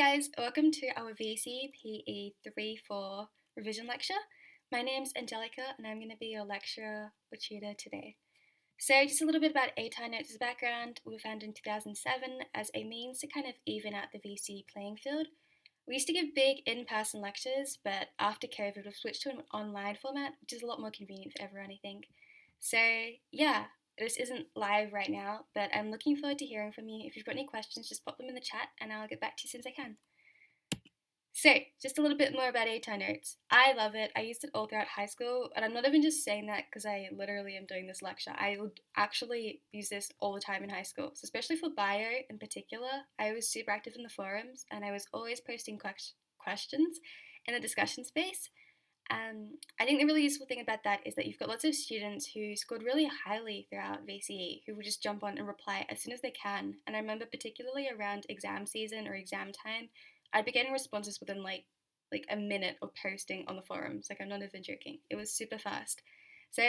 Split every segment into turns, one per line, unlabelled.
guys, welcome to our VCE PE 3-4 revision lecture. My name's Angelica and I'm going to be your lecturer or tutor today. So just a little bit about ATAR Notes as background. We were founded in 2007 as a means to kind of even out the VCE playing field. We used to give big in-person lectures, but after COVID we've switched to an online format, which is a lot more convenient for everyone, I think. So yeah, this isn't live right now, but I'm looking forward to hearing from you. If you've got any questions, just pop them in the chat and I'll get back to you as soon as I can. So, just a little bit more about ATAR Notes. I love it. I used it all throughout high school, and I'm not even just saying that because I literally am doing this lecture. I would actually use this all the time in high school. So, especially for bio in particular, I was super active in the forums, and I was always posting questions in the discussion space. I think the really useful thing about that is that you've got lots of students who scored really highly throughout VCE who will just jump on and reply as soon as they can. And I remember particularly around exam season or exam time, I'd be getting responses within like a minute of posting on the forums. Like, I'm not even joking. It was super fast. So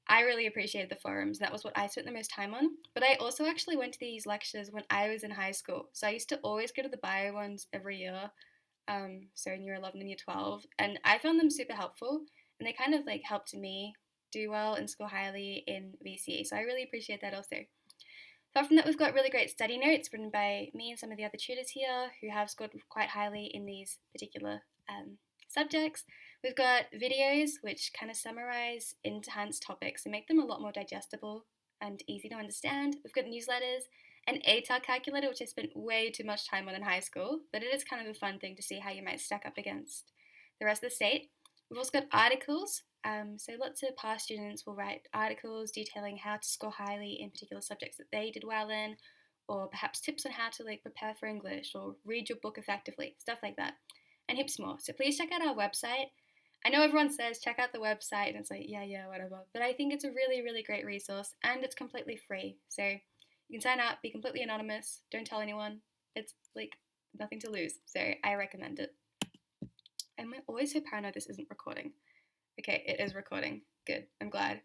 I really appreciated the forums. That was what I spent the most time on. But I also actually went to these lectures when I was in high school. So I used to always go to the bio ones every year. So in year 11 and year 12, and I found them super helpful, and they kind of like helped me do well and score highly in VCE, so I really appreciate that also. Apart from that, we've got really great study notes written by me and some of the other tutors here who have scored quite highly in these particular subjects. We've got videos which kind of summarize enhanced topics and make them a lot more digestible and easy to understand. We've got newsletters, an ATAR calculator, which I spent way too much time on in high school, but it is kind of a fun thing to see how you might stack up against the rest of the state. We've also got articles, so lots of past students will write articles detailing how to score highly in particular subjects that they did well in, or perhaps tips on how to prepare for English or read your book effectively, stuff like that, and heaps more. So please check out our website. I know everyone says check out the website, and it's like, yeah, whatever, but I think it's a really, really great resource, and it's completely free, so you can sign up, be completely anonymous, don't tell anyone. It's nothing to lose, so I recommend it. I'm always so paranoid this isn't recording. Okay, it is recording. Good, I'm glad.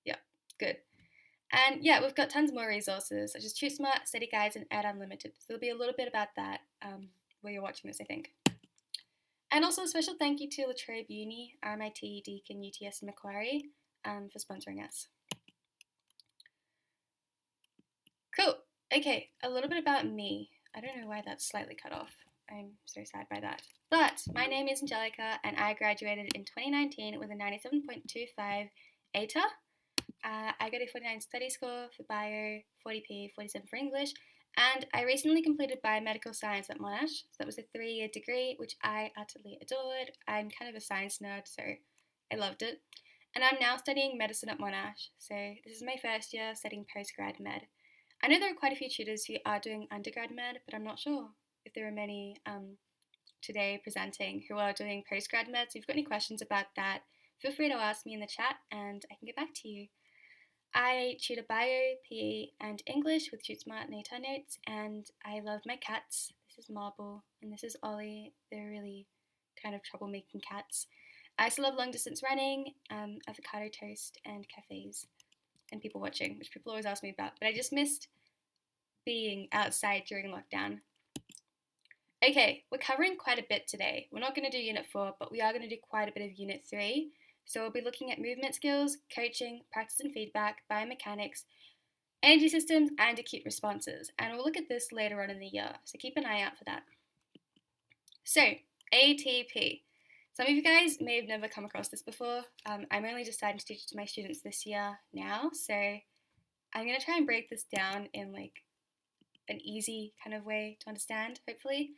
Yeah, good. And yeah, we've got tons more resources such as TuteSmart, Study Guides, and Ed Unlimited. So there'll be a little bit about that while you're watching this, I think. And also a special thank you to La Trobe Uni, RMIT, Deakin, UTS, and Macquarie for sponsoring us. Cool. Okay, a little bit about me. I don't know why that's slightly cut off. I'm so sad by that. But my name is Angelica, and I graduated in 2019 with a 97.25 ATAR. I got a 49 study score for bio, 40p, 47 for English, and I recently completed biomedical science at Monash. So that was a 3-year degree, which I utterly adored. I'm kind of a science nerd, so I loved it. And I'm now studying medicine at Monash. So this is my first year studying postgrad med. I know there are quite a few tutors who are doing undergrad med, but I'm not sure if there are many today presenting who are doing postgrad med. So if you've got any questions about that, feel free to ask me in the chat and I can get back to you. I tutor bio, PE, and English with TuteSmart and ATAR Notes, and I love my cats. This is Marble, and this is Ollie. They're really kind of troublemaking cats. I also love long distance running, avocado toast, and cafes, and people watching, which people always ask me about, but I just missed being outside during lockdown. Okay, we're covering quite a bit today. We're not going to do Unit 4, but we are going to do quite a bit of Unit 3. So we'll be looking at movement skills, coaching, practice and feedback, biomechanics, energy systems, and acute responses. And we'll look at this later on in the year, so keep an eye out for that. So, ATP. Some of you guys may have never come across this before. I'm only just starting to teach it to my students this year now, so I'm going to try and break this down in an easy kind of way to understand, hopefully.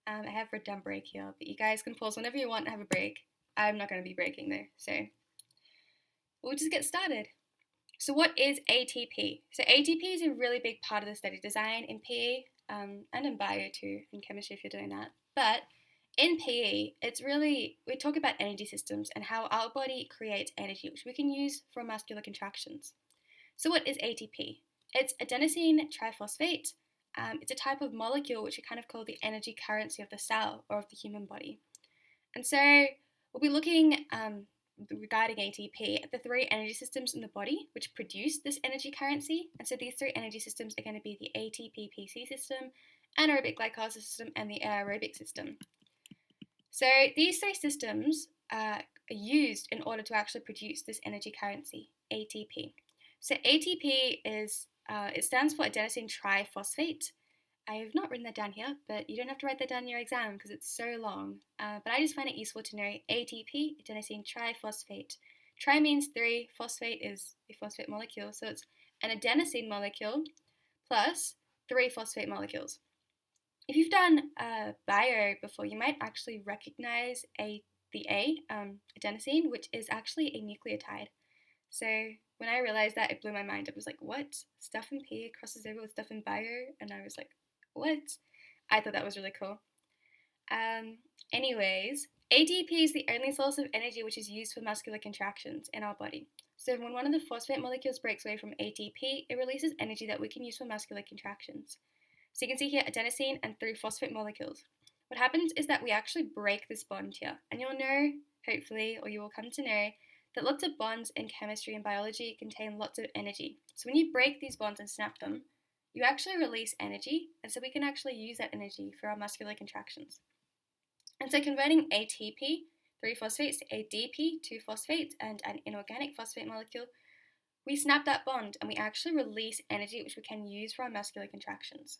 I have written down break here, but you guys can pause whenever you want and have a break. I'm not going to be breaking though, so we'll just get started. So what is ATP? So ATP is a really big part of the study design in PE and in bio too, in chemistry if you're doing that. But in PE, we talk about energy systems and how our body creates energy, which we can use for muscular contractions. So what is ATP? It's adenosine triphosphate. It's a type of molecule which we kind of call the energy currency of the cell or of the human body. And so we'll be looking regarding ATP at the 3 energy systems in the body which produce this energy currency. And so these 3 energy systems are going to be the Atp-pc system, anaerobic glycolysis system, and the aerobic system. So these three systems are used in order to actually produce this energy currency, ATP. So ATP is, it stands for adenosine triphosphate. I have not written that down here, but you don't have to write that down in your exam because it's so long. But I just find it useful to know ATP, adenosine triphosphate. Tri means 3, phosphate is a phosphate molecule, so it's an adenosine molecule plus 3 phosphate molecules. If you've done bio before, you might actually recognize the adenosine, which is actually a nucleotide. So when I realized that, it blew my mind. I was like, what? Stuff in P crosses over with stuff in bio? And I was like, what? I thought that was really cool. Anyways, ATP is the only source of energy which is used for muscular contractions in our body. So when one of the phosphate molecules breaks away from ATP, it releases energy that we can use for muscular contractions. So you can see here adenosine and 3 phosphate molecules. What happens is that we actually break this bond here, and you'll know, hopefully, or you will come to know, that lots of bonds in chemistry and biology contain lots of energy. So when you break these bonds and snap them, you actually release energy, and so we can actually use that energy for our muscular contractions. And so converting ATP, 3 phosphates, to ADP, 2 phosphates, and an inorganic phosphate molecule, we snap that bond and we actually release energy which we can use for our muscular contractions.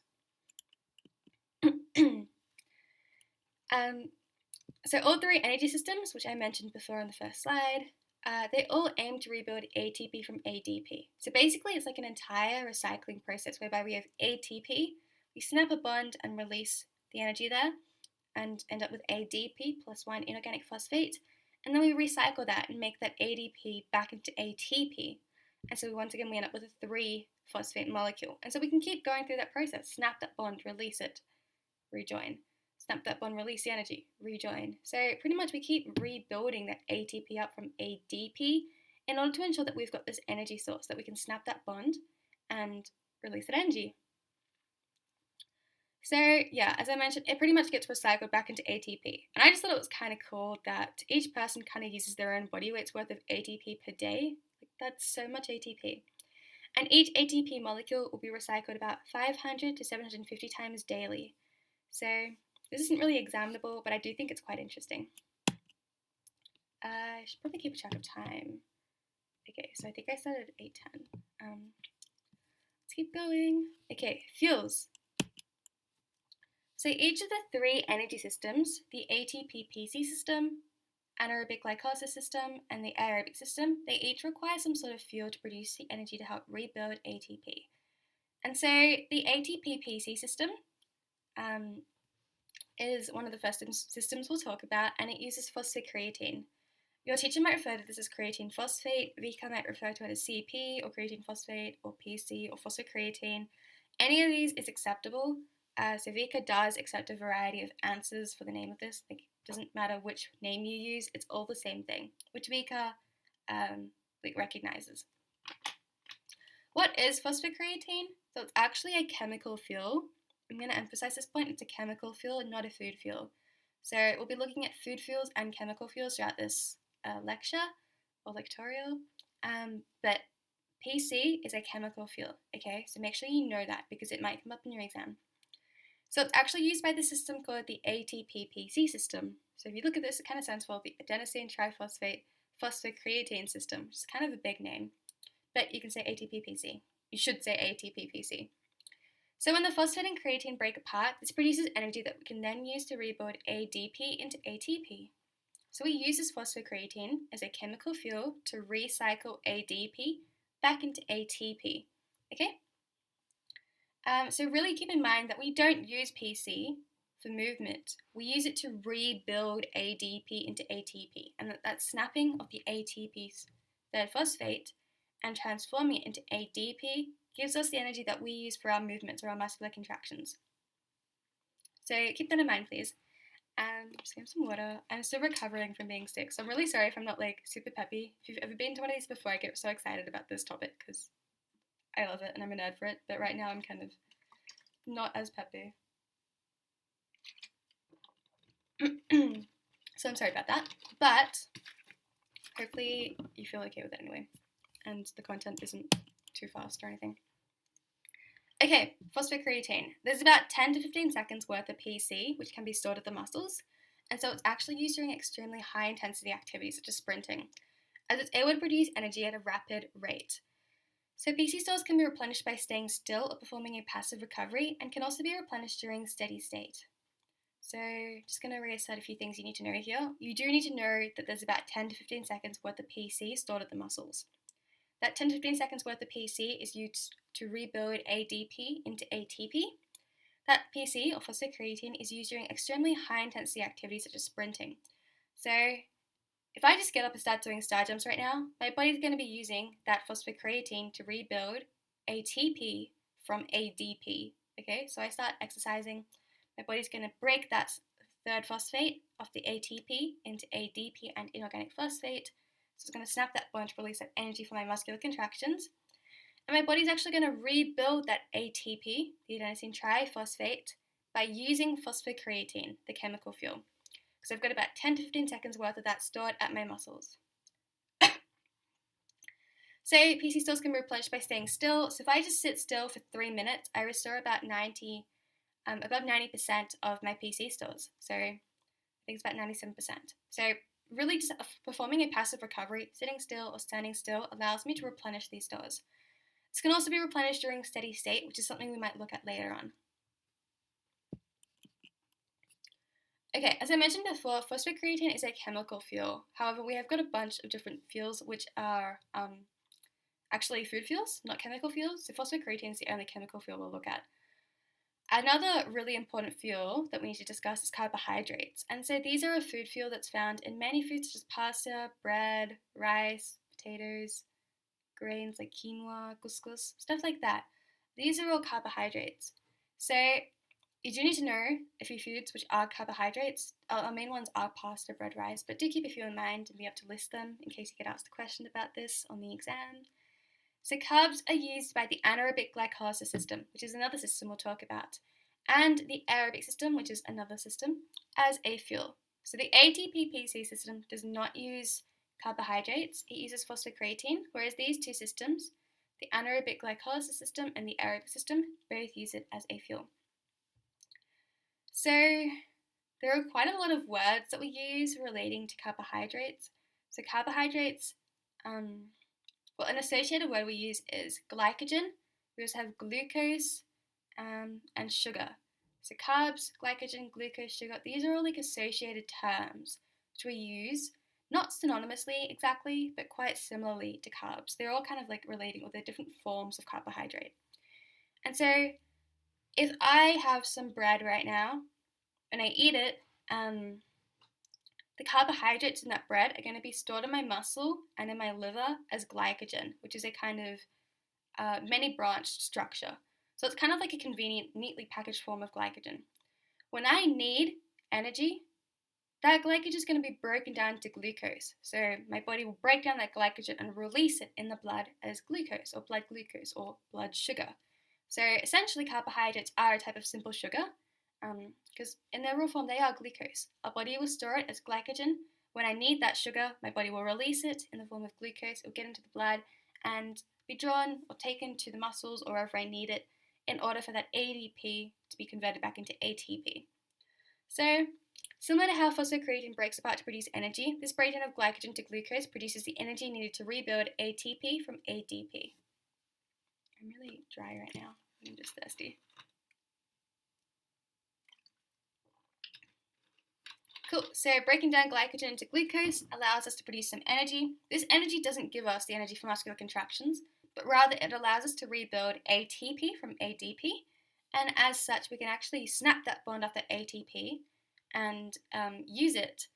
So all 3 energy systems, which I mentioned before on the first slide, they all aim to rebuild ATP from ADP. So basically it's like an entire recycling process whereby we have ATP, we snap a bond and release the energy there, and end up with ADP plus 1 inorganic phosphate, and then we recycle that and make that ADP back into ATP. And so once again we end up with a 3 phosphate molecule. And so we can keep going through that process, snap that bond, release it, rejoin. Snap that bond, release the energy, rejoin. So pretty much we keep rebuilding that ATP up from ADP in order to ensure that we've got this energy source that we can snap that bond and release that energy. So yeah, as I mentioned, it pretty much gets recycled back into ATP. And I just thought it was kind of cool that each person kind of uses their own body weight's worth of ATP per day. Like, that's so much ATP. And each ATP molecule will be recycled about 500 to 750 times daily. So this isn't really examinable, but I do think it's quite interesting. I should probably keep a track of time. Okay, so I think I started at 8:10. Let's keep going. Okay, fuels. So each of the 3 energy systems, the Atp-pc system, anaerobic glycolysis system, and the aerobic system, they each require some sort of fuel to produce the energy to help rebuild ATP. And so the Atp-pc system is one of the first systems we'll talk about, and it uses phosphocreatine. Your teacher might refer to this as creatine phosphate, VCA might refer to it as CP, or creatine phosphate, or PC, or phosphocreatine. Any of these is acceptable. So VCA does accept a variety of answers for the name of this. Like, it doesn't matter which name you use, it's all the same thing, which VCA recognizes. What is phosphocreatine? So it's actually a chemical fuel. I'm going to emphasize this point, it's a chemical fuel and not a food fuel. So we'll be looking at food fuels and chemical fuels throughout this lecture or lectorial. But PC is a chemical fuel, okay? So make sure you know that because it might come up in your exam. So it's actually used by the system called the Atp-pc system. So if you look at this, it kind of stands for the adenosine triphosphate phosphocreatine system, which is kind of a big name. But you can say Atp-pc. You should say Atp-pc. So when the phosphate and creatine break apart, this produces energy that we can then use to rebuild ADP into ATP. So we use this phosphocreatine as a chemical fuel to recycle ADP back into ATP. Okay? So really keep in mind that we don't use PC for movement. We use it to rebuild ADP into ATP, and that snapping of the ATP's third phosphate and transforming it into ADP gives us the energy that we use for our movements or our muscular contractions. So keep that in mind, please. Just getting some water. I'm still recovering from being sick, so I'm really sorry if I'm not super peppy. If you've ever been to one of these before, I get so excited about this topic because I love it and I'm a nerd for it, but right now I'm kind of not as peppy. So I'm sorry about that, but hopefully you feel okay with it anyway, and the content isn't too fast or anything. Okay, phosphocreatine. There's about 10 to 15 seconds worth of PC, which can be stored at the muscles, and so it's actually used during extremely high intensity activities such as sprinting, as it's able to produce energy at a rapid rate. So PC stores can be replenished by staying still or performing a passive recovery, and can also be replenished during steady state. So just going to reassert a few things you need to know here. You do need to know that there's about 10 to 15 seconds worth of PC stored at the muscles. That 10 to 15 seconds worth of PC is used to rebuild ADP into ATP. That PC, or phosphocreatine, is used during extremely high intensity activities such as sprinting. So if I just get up and start doing star jumps right now, my body's going to be using that phosphocreatine to rebuild ATP from ADP. Okay, so I start exercising, my body's going to break that third phosphate of the ATP into ADP and inorganic phosphate. So it's going to snap that bond to release that energy for my muscular contractions. And my body's actually going to rebuild that ATP, the adenosine triphosphate, by using phosphocreatine, the chemical fuel. Because I've got about 10 to 15 seconds worth of that stored at my muscles. So PC stores can be replenished by staying still. So if I just sit still for 3 minutes, I restore about above 90% of my PC stores. So I think it's about 97%. So really just performing a passive recovery, sitting still or standing still, allows me to replenish these stores. This can also be replenished during steady state, which is something we might look at later on. Okay, as I mentioned before, phosphocreatine is a chemical fuel. However, we have got a bunch of different fuels which are actually food fuels, not chemical fuels. So phosphocreatine is the only chemical fuel we'll look at. Another really important fuel that we need to discuss is carbohydrates. And so these are a food fuel that's found in many foods such as pasta, bread, rice, potatoes, grains like quinoa, couscous, stuff like that. These are all carbohydrates. So you do need to know a few foods which are carbohydrates. Our main ones are pasta, bread, rice, but do keep a few in mind and be able to list them in case you get asked a question about this on the exam. So carbs are used by the anaerobic glycolysis system, which is another system we'll talk about, and the aerobic system, which is another system, as a fuel. So the Atp-pc system does not use carbohydrates, it uses phosphocreatine, whereas these two systems, the anaerobic glycolysis system and the aerobic system, both use it as a fuel. So there are quite a lot of words that we use relating to carbohydrates. So carbohydrates, an associated word we use is glycogen. We also have glucose and sugar. So carbs, glycogen, glucose, sugar, these are all like associated terms which we use, not synonymously exactly, but quite similarly to carbs. They're all kind of like relating, or they're different forms of carbohydrate. And so if I have some bread right now and I eat it, the carbohydrates in that bread are going to be stored in my muscle and in my liver as glycogen, which is a kind of many branched structure. So it's kind of like a convenient, neatly packaged form of glycogen. When I need energy, that glycogen is going to be broken down to glucose. So my body will break down that glycogen and release it in the blood as glucose, or blood glucose, or blood sugar. So essentially carbohydrates are a type of simple sugar, because in their raw form they are glucose. Our body will store it as glycogen. When I need that sugar, my body will release it in the form of glucose. It will get into the blood and be drawn or taken to the muscles or wherever I need it in order for that ADP to be converted back into ATP. So, similar to how phosphocreatine breaks apart to produce energy, this breakdown of glycogen to glucose produces the energy needed to rebuild ATP from ADP. I'm really dry right now. I'm just thirsty. Cool, so breaking down glycogen into glucose allows us to produce some energy. This energy doesn't give us the energy for muscular contractions, but rather it allows us to rebuild ATP from ADP, and as such we can actually snap that bond off the ATP and use it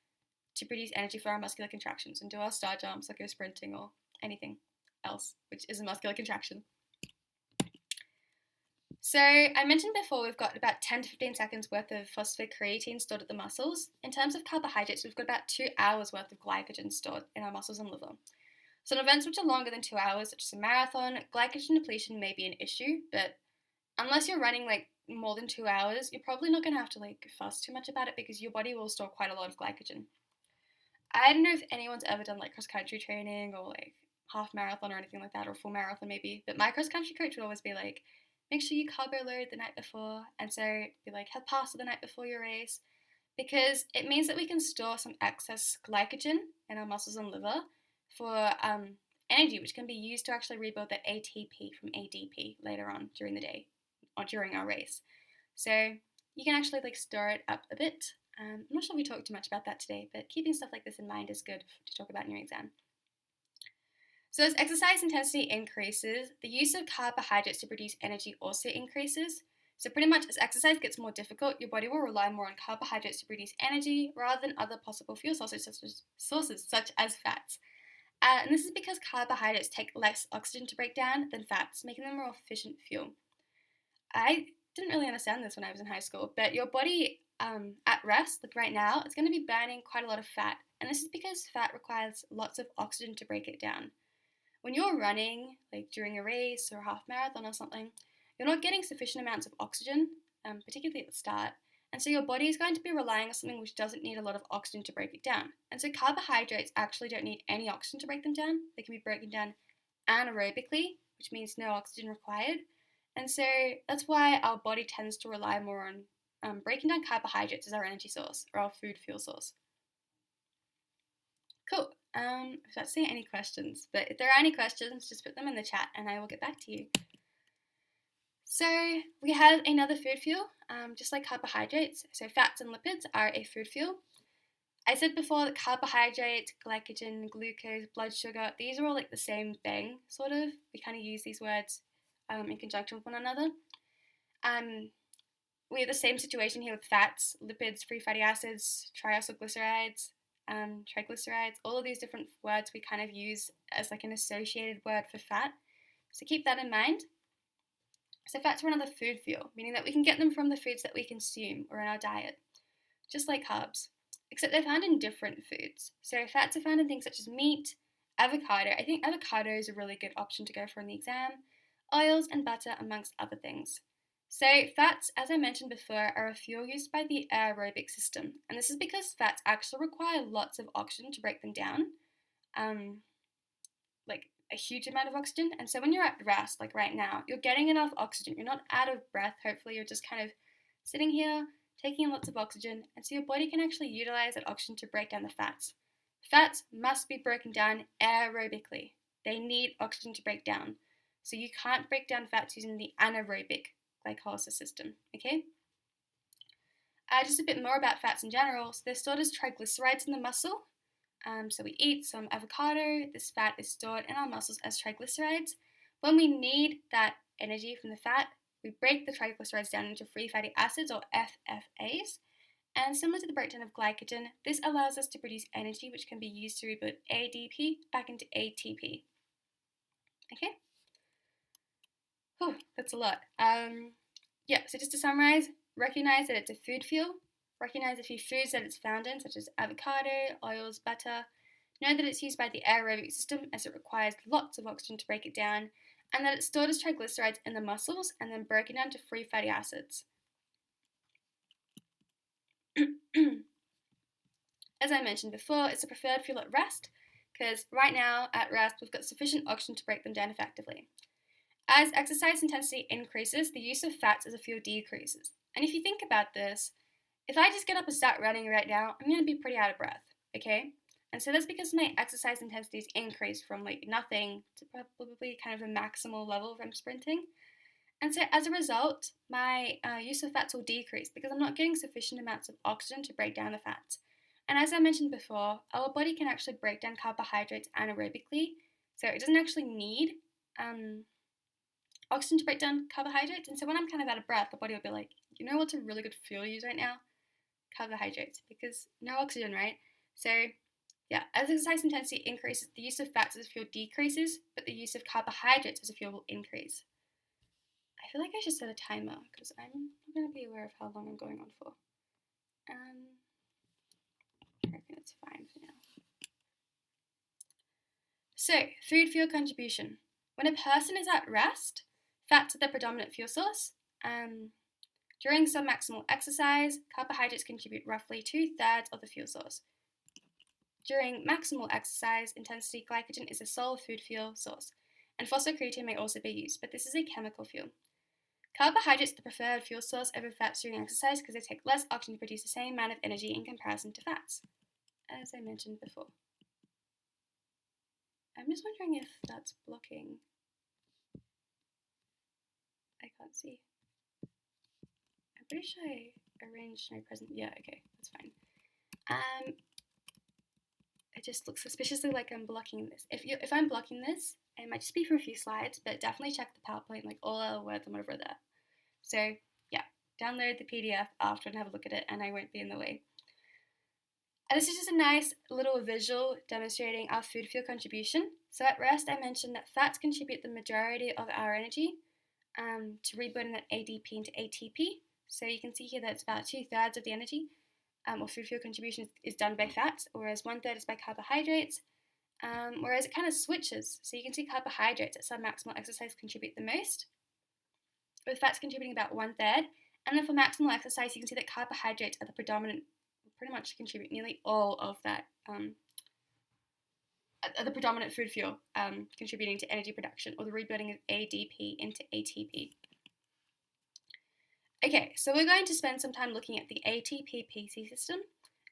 to produce energy for our muscular contractions and do our star jumps, like go sprinting or anything else which is a muscular contraction. So I mentioned before we've got about 10 to 15 seconds worth of phosphocreatine stored at the muscles. In terms of carbohydrates, we've got about 2 hours worth of glycogen stored in our muscles and liver. So in events which are longer than 2 hours, such as a marathon, glycogen depletion may be an issue, but unless you're running like more than 2 hours, you're probably not going to have to like fuss too much about it because your body will store quite a lot of glycogen. I don't know if anyone's ever done like cross-country training or like half marathon or anything like that, or full marathon maybe, but my cross-country coach would always be like, make sure you carbo load the night before, and so be like have pasta the night before your race, because it means that we can store some excess glycogen in our muscles and liver for energy, which can be used to actually rebuild the ATP from ADP later on during the day or during our race. So you can actually like store it up a bit. I'm not sure if we talked too much about that today, but keeping stuff like this in mind is good to talk about in your exam. So as exercise intensity increases, the use of carbohydrates to produce energy also increases. So pretty much as exercise gets more difficult, your body will rely more on carbohydrates to produce energy rather than other possible fuel sources such as fats. And this is because carbohydrates take less oxygen to break down than fats, making them more efficient fuel. I didn't really understand this when I was in high school, but your body at rest, like right now, it's going to be burning quite a lot of fat. And this is because fat requires lots of oxygen to break it down. When you're running, like during a race or a half marathon or something, you're not getting sufficient amounts of oxygen, particularly at the start. And so your body is going to be relying on something which doesn't need a lot of oxygen to break it down. And so carbohydrates actually don't need any oxygen to break them down. They can be broken down anaerobically, which means no oxygen required. And so that's why our body tends to rely more on breaking down carbohydrates as our energy source or our food fuel source. Cool. Let's see any questions. But if there are any questions, just put them in the chat and I will get back to you. So we have another food fuel, just like carbohydrates. So fats and lipids are a food fuel. I said before that carbohydrates, glycogen, glucose, blood sugar, these are all like the same thing, sort of. We kind of use these words in conjunction with one another. We have the same situation here with fats, lipids, free fatty acids, triacylglycerides, triglycerides. All of these different words we kind of use as like an associated word for fat. So keep that in mind. So fats are another food fuel, meaning that we can get them from the foods that we consume or in our diet, just like carbs, except they're found in different foods. So fats are found in things such as meat, avocado. I think avocado is a really good option to go for in the exam, oils and butter, amongst other things. So fats, as I mentioned before, are a fuel used by the aerobic system, and this is because fats actually require lots of oxygen to break them down, like a huge amount of oxygen. And so when you're at rest, like right now, you're getting enough oxygen. You're not out of breath. Hopefully, you're just kind of sitting here, taking in lots of oxygen, and so your body can actually utilize that oxygen to break down the fats. Fats must be broken down aerobically. They need oxygen to break down. So you can't break down fats using the anaerobic glycolysis system, okay? Just a bit more about fats in general. So they're stored as triglycerides in the muscle. So we eat some avocado. This fat is stored in our muscles as triglycerides. When we need that energy from the fat, we break the triglycerides down into free fatty acids or FFAs. And similar to the breakdown of glycogen, this allows us to produce energy which can be used to rebuild ADP back into ATP. Okay? Whew, that's a lot. So just to summarize, recognize that it's a food fuel. Recognize a few foods that it's found in, such as avocado, oils, butter. Know that it's used by the aerobic system as it requires lots of oxygen to break it down, and that it's stored as triglycerides in the muscles and then broken down to free fatty acids. As I mentioned before, it's a preferred fuel at rest, because right now at rest we've got sufficient oxygen to break them down effectively. As exercise intensity increases, the use of fats as a fuel decreases. And if you think about this, if I just get up and start running right now, I'm going to be pretty out of breath, okay? And so that's because my exercise intensity has increased from like nothing to probably kind of a maximal level from sprinting. And so as a result, my use of fats will decrease because I'm not getting sufficient amounts of oxygen to break down the fats. And as I mentioned before, our body can actually break down carbohydrates anaerobically, so it doesn't actually need oxygen to break down carbohydrates. And so when I'm kind of out of breath, the body will be like, you know what's a really good fuel to use right now? Carbohydrates, because no oxygen, right? So yeah, as exercise intensity increases, the use of fats as a fuel decreases, but the use of carbohydrates as a fuel will increase. I feel like I should set a timer because I'm not going to be aware of how long I'm going on for. I reckon it's fine for now. So, food fuel contribution. When a person is at rest, fats are the predominant fuel source. During submaximal exercise, carbohydrates contribute roughly 2/3 of the fuel source. During maximal exercise intensity, glycogen is the sole food fuel source, and phosphocreatine may also be used, but this is a chemical fuel. Carbohydrates are the preferred fuel source over fats during exercise because they take less oxygen to produce the same amount of energy in comparison to fats, as I mentioned before. I'm just wondering if that's blocking. I can't see. I'm pretty sure I arranged my present. Yeah, okay, that's fine. It just looks suspiciously like I'm blocking this. If I'm blocking this, it might just be for a few slides, but definitely check the PowerPoint, like all our words I'm over there. So yeah, download the PDF after and have a look at it, and I won't be in the way. And this is just a nice little visual demonstrating our food fuel contribution. So at rest, I mentioned that fats contribute the majority of our energy to reburning that ADP into ATP. So you can see here that it's about 2/3 of the energy or food fuel contribution is done by fats, whereas 1/3 is by carbohydrates. Whereas it kind of switches. So you can see carbohydrates at submaximal exercise contribute the most, with fats contributing about 1/3. And then for maximal exercise, you can see that carbohydrates are the predominant, pretty much contribute nearly all of that, the predominant food fuel contributing to energy production or the reburning of ADP into ATP. Okay, so we're going to spend some time looking at the Atp-pc system,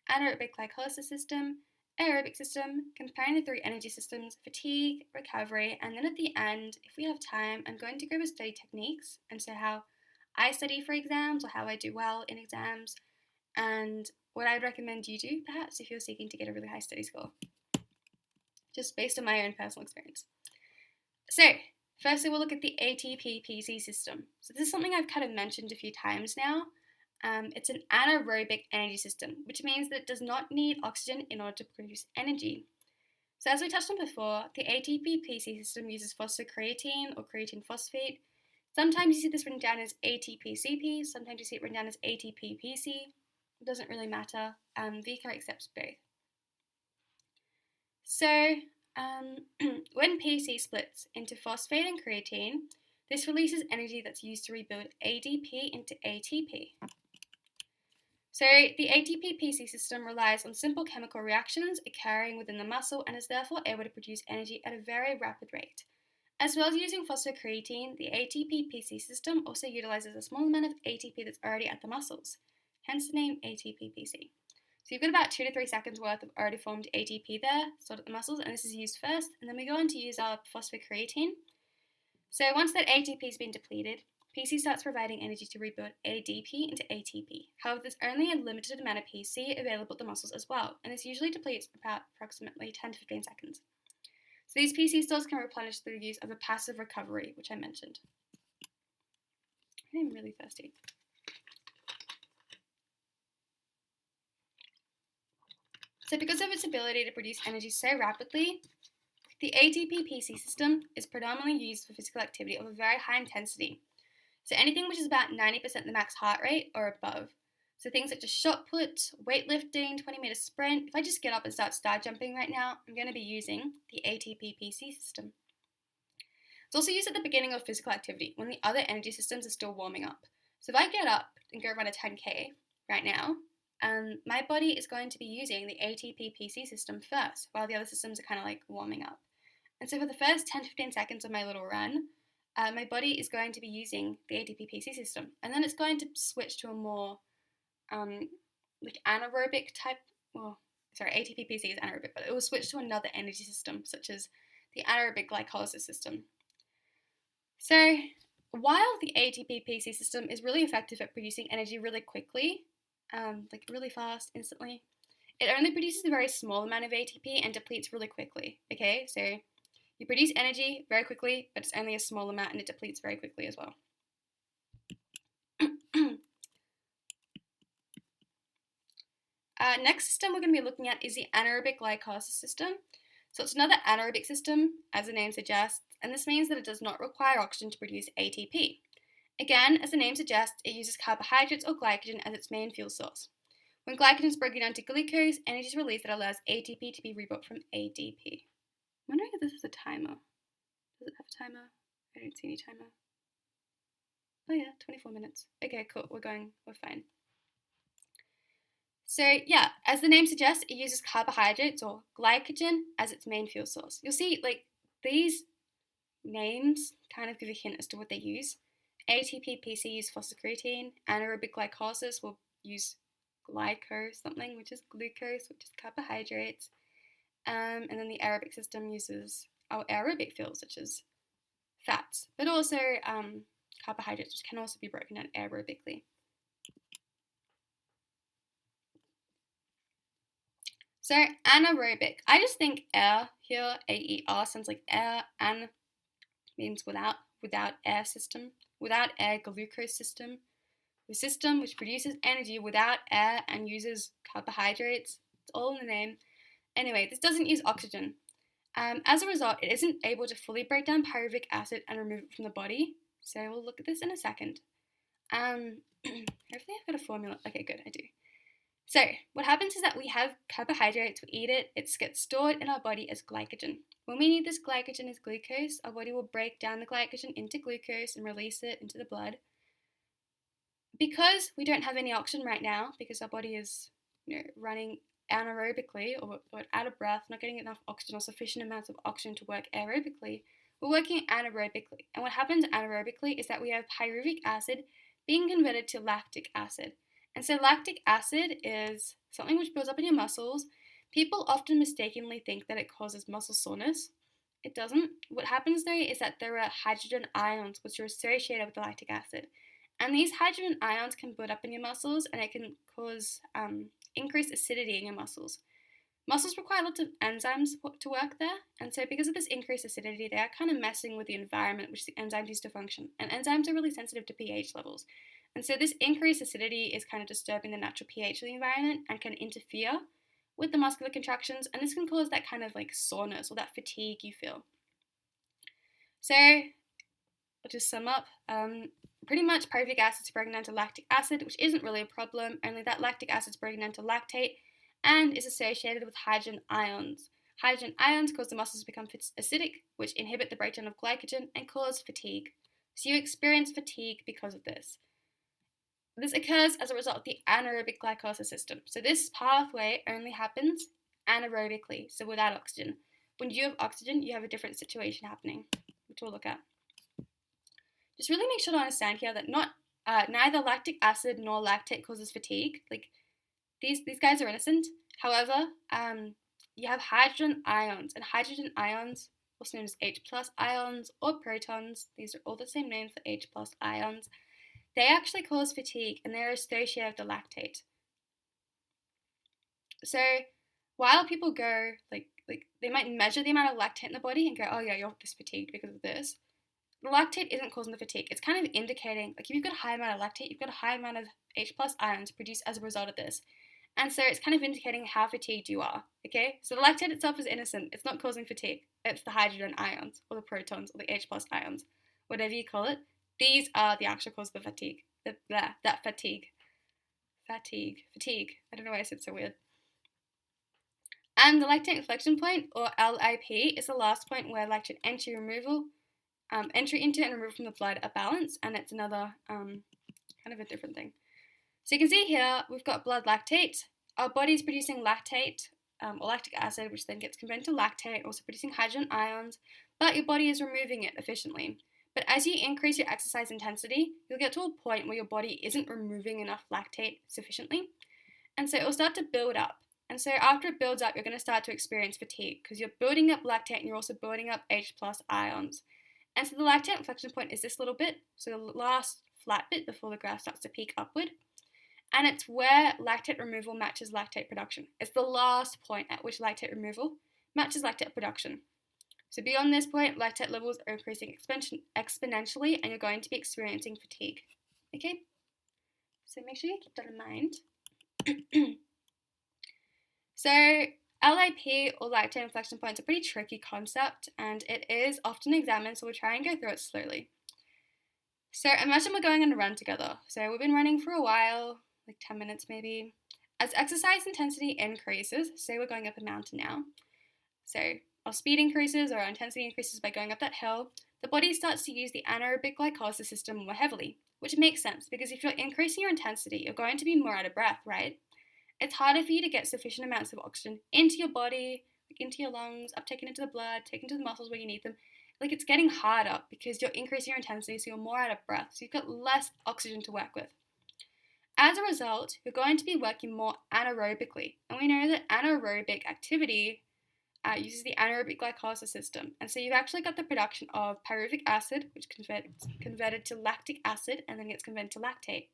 anaerobic glycolysis system, aerobic system, comparing the three energy systems, fatigue, recovery, and then at the end, if we have time, I'm going to go over study techniques, and so how I study for exams or how I do well in exams, and what I would recommend you do, perhaps, if you're seeking to get a really high study score, just based on my own personal experience. So, firstly, we'll look at the Atp-pc system. So this is something I've kind of mentioned a few times now. It's an anaerobic energy system, which means that it does not need oxygen in order to produce energy. So as we touched on before, the Atp-pc system uses phosphocreatine or creatine phosphate. Sometimes you see this written down as Atp-CP, sometimes you see it written down as Atp-pc. It doesn't really matter. VCA accepts both. So when PC splits into phosphate and creatine, this releases energy that's used to rebuild ADP into ATP. So the Atp-pc system relies on simple chemical reactions occurring within the muscle and is therefore able to produce energy at a very rapid rate. As well as using phosphocreatine, the Atp-pc system also utilizes a small amount of ATP that's already at the muscles, hence the name Atp-pc. So you've got about 2 to 3 seconds worth of already formed ATP there, stored at the muscles, and this is used first, and then we go on to use our phosphocreatine. So once that ATP has been depleted, PC starts providing energy to rebuild ADP into ATP. However, there's only a limited amount of PC available at the muscles as well, and this usually depletes about approximately 10 to 15 seconds. So these PC stores can replenish through the use of a passive recovery, which I mentioned. I'm really thirsty. So because of its ability to produce energy so rapidly, the Atp-pc system is predominantly used for physical activity of a very high intensity. So anything which is about 90% the max heart rate or above. So things such as shot put, weightlifting, 20-meter sprint. If I just get up and start star jumping right now, I'm going to be using the Atp-pc system. It's also used at the beginning of physical activity when the other energy systems are still warming up. So if I get up and go run a 10K right now, my body is going to be using the Atp-pc system first, while the other systems are kind of like warming up. And so for the first 10 to 15 seconds of my little run, my body is going to be using the Atp-pc system. And then it's going to switch to a more like anaerobic type, Atp-pc is anaerobic, but it will switch to another energy system, such as the anaerobic glycolysis system. So while the Atp-pc system is really effective at producing energy really quickly, like really fast, instantly, it only produces a very small amount of ATP and depletes really quickly, okay? So you produce energy very quickly, but it's only a small amount and it depletes very quickly as well. Next system we're going to be looking at is the anaerobic glycolysis system. So it's another anaerobic system, as the name suggests, and this means that it does not require oxygen to produce ATP. Again, as the name suggests, it uses carbohydrates or glycogen as its main fuel source. When glycogen is broken down to glucose, energy is released that allows ATP to be rebuilt from ADP. I'm wondering if this is a timer. Does it have a timer? I don't see any timer. Oh yeah, 24 minutes. Okay, cool, we're fine. So yeah, as the name suggests, it uses carbohydrates or glycogen as its main fuel source. You'll see, like, these names kind of give a hint as to what they use. ATP-pc use phosphocreatine. Anaerobic glycolysis will use something, which is glucose, which is carbohydrates. And then the aerobic system uses our aerobic fuels, such as fats, but also carbohydrates, which can also be broken down aerobically. So anaerobic, I just think air here, AER, sounds like air, and means without air system, without air glucose system. The system which produces energy without air and uses carbohydrates. It's all in the name. Anyway, this doesn't use oxygen. As a result, it isn't able to fully break down pyruvic acid and remove it from the body. So we'll look at this in a second. Hopefully I've got a formula. Okay, good, I do. So what happens is that we have carbohydrates, we eat it, it gets stored in our body as glycogen. When we need this glycogen as glucose, our body will break down the glycogen into glucose and release it into the blood. Because we don't have any oxygen right now, because our body is running anaerobically or out of breath, not getting enough oxygen or sufficient amounts of oxygen to work aerobically, we're working anaerobically. And what happens anaerobically is that we have pyruvic acid being converted to lactic acid. And so lactic acid is something which builds up in your muscles. People often mistakenly think that it causes muscle soreness. It doesn't. What happens though is that there are hydrogen ions which are associated with the lactic acid. And these hydrogen ions can build up in your muscles and it can cause increased acidity in your muscles. Muscles require lots of enzymes to work there, and so because of this increased acidity, they are kind of messing with the environment which the enzymes use to function. And enzymes are really sensitive to pH levels. And so this increased acidity is kind of disturbing the natural pH of the environment and can interfere with the muscular contractions, and this can cause that kind of like soreness or that fatigue you feel. So, I'll just sum up. Pretty much pyruvic acid is broken down to lactic acid, which isn't really a problem, only that lactic acid is broken down to lactate and is associated with hydrogen ions. Hydrogen ions cause the muscles to become acidic, which inhibit the breakdown of glycogen and cause fatigue. So you experience fatigue because of this. This occurs as a result of the anaerobic glycolysis system. So this pathway only happens anaerobically, so without oxygen. When you have oxygen, you have a different situation happening, which we'll look at. Just really make sure to understand here that neither lactic acid nor lactate causes fatigue. Like these guys are innocent. However, you have hydrogen ions, and hydrogen ions, also known as H+ ions or protons, these are all the same name for H+ ions, they actually cause fatigue and they're associated with the lactate. So while people go, like they might measure the amount of lactate in the body and go, oh yeah, you're this fatigued because of this. The lactate isn't causing the fatigue. It's kind of indicating, like if you've got a high amount of lactate, you've got a high amount of H+ ions produced as a result of this. And so it's kind of indicating how fatigued you are, okay? So the lactate itself is innocent. It's not causing fatigue. It's the hydrogen ions or the protons or the H+ ions, whatever you call it. These are the actual cause of the fatigue. Fatigue. I don't know why I said so weird. And the lactate inflection point, or LIP, is the last point where lactate entry into and removal from the blood are balanced, and it's another kind of a different thing. So you can see here we've got blood lactate. Our body's producing lactate or lactic acid, which then gets converted to lactate, also producing hydrogen ions, but your body is removing it efficiently. But as you increase your exercise intensity, you'll get to a point where your body isn't removing enough lactate sufficiently, and so it will start to build up. And so after it builds up, you're going to start to experience fatigue because you're building up lactate and you're also building up H+ ions. And so the lactate inflection point is this little bit, so the last flat bit before the graph starts to peak upward. And it's where lactate removal matches lactate production. It's the last point at which lactate removal matches lactate production. So beyond this point, lactate levels are increasing exponentially and you're going to be experiencing fatigue. Okay? So make sure you keep that in mind. So LIP or lactate inflection point is a pretty tricky concept and it is often examined, so we'll try and go through it slowly. So imagine we're going on a run together. So we've been running for a while, like 10 minutes maybe. As exercise intensity increases, say we're going up a mountain now. So our speed increases or our intensity increases by going up that hill. The body starts to use the anaerobic glycolysis system more heavily, which makes sense because if you're increasing your intensity, you're going to be more out of breath, right? It's harder for you to get sufficient amounts of oxygen into your body, like into your lungs, uptaken into the blood, taken to the muscles where you need them. like it's getting harder because you're increasing your intensity, so you're more out of breath, so you've got less oxygen to work with. As a result, you're going to be working more anaerobically, and we know that anaerobic activity uses the anaerobic glycolysis system, and so you've actually got the production of pyruvic acid, which gets converted to lactic acid and then gets converted to lactate.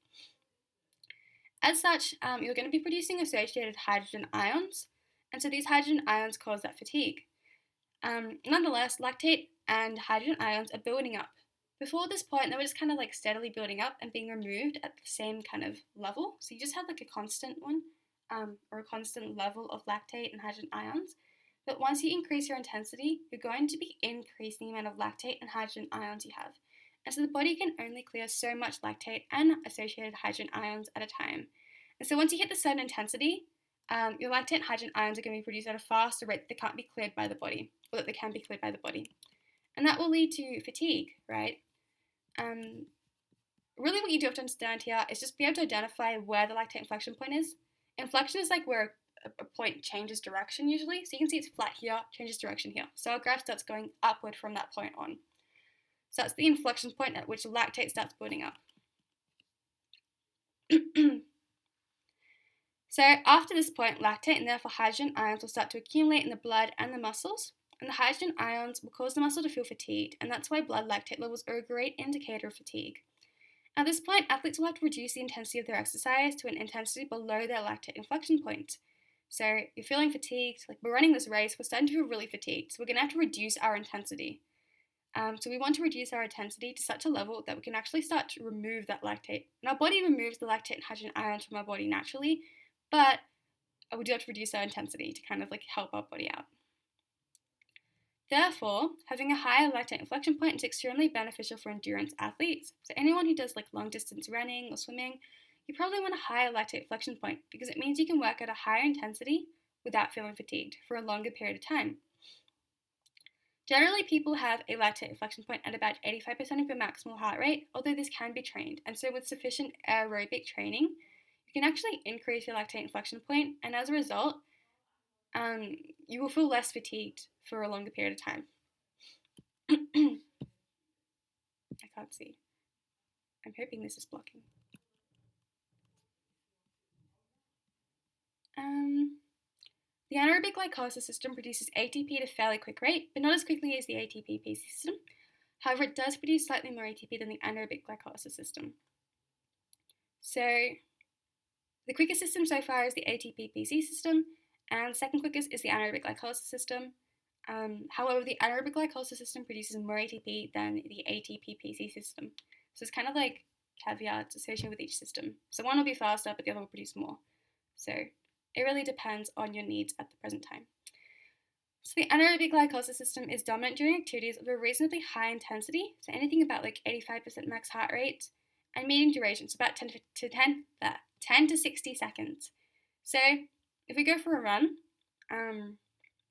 As such, you're going to be producing associated hydrogen ions, and so these hydrogen ions cause that fatigue. Nonetheless, lactate and hydrogen ions are building up. Before this point, they were just kind of like steadily building up and being removed at the same kind of level. So you just had like a constant one, or a constant level of lactate and hydrogen ions. But once you increase your intensity, you're going to be increasing the amount of lactate and hydrogen ions you have. And so the body can only clear so much lactate and associated hydrogen ions at a time. And so once you hit the certain intensity, your lactate and hydrogen ions are going to be produced at a faster rate that they can't be cleared by the body, or that they can be cleared by the body. And that will lead to fatigue, right? Really what you do have to understand here is just be able to identify where the lactate inflection point is. Inflection is like where a point changes direction usually. So you can see it's flat here, changes direction here. So our graph starts going upward from that point on. So that's the inflection point at which lactate starts building up. So after this point, lactate and therefore hydrogen ions will start to accumulate in the blood and the muscles, and the hydrogen ions will cause the muscle to feel fatigued, and that's why blood lactate levels are a great indicator of fatigue. At this point, athletes will have to reduce the intensity of their exercise to an intensity below their lactate inflection point. So you're feeling fatigued, like we're running this race, we're starting to feel really fatigued, so we're going to have to reduce our intensity. So we want to reduce our intensity to such a level that we can actually start to remove that lactate. And our body removes the lactate and hydrogen ions from our body naturally, but we do have to reduce our intensity to kind of like help our body out. Therefore, having a higher lactate inflection point is extremely beneficial for endurance athletes. So anyone who does like long distance running or swimming, you probably want a higher lactate inflection point because it means you can work at a higher intensity without feeling fatigued for a longer period of time. Generally, people have a lactate inflection point at about 85% of your maximal heart rate, although this can be trained. And so with sufficient aerobic training, you can actually increase your lactate inflection point, and as a result, you will feel less fatigued for a longer period of time. I can't see. I'm hoping this is blocking. The anaerobic glycolysis system produces ATP at a fairly quick rate, but not as quickly as the Atp-pc system. However, it does produce slightly more ATP than the anaerobic glycolysis system. So the quickest system so far is the Atp-pc system, and the second quickest is the anaerobic glycolysis system. However, the anaerobic glycolysis system produces more ATP than the Atp-pc system. So it's kind of like caveats associated with each system. So one will be faster, but the other will produce more. So it really depends on your needs at the present time. So the anaerobic glycolysis system is dominant during activities of a reasonably high intensity, so anything about like 85% max heart rate, and medium duration, so about 10 to 60 seconds. So if we go for a run,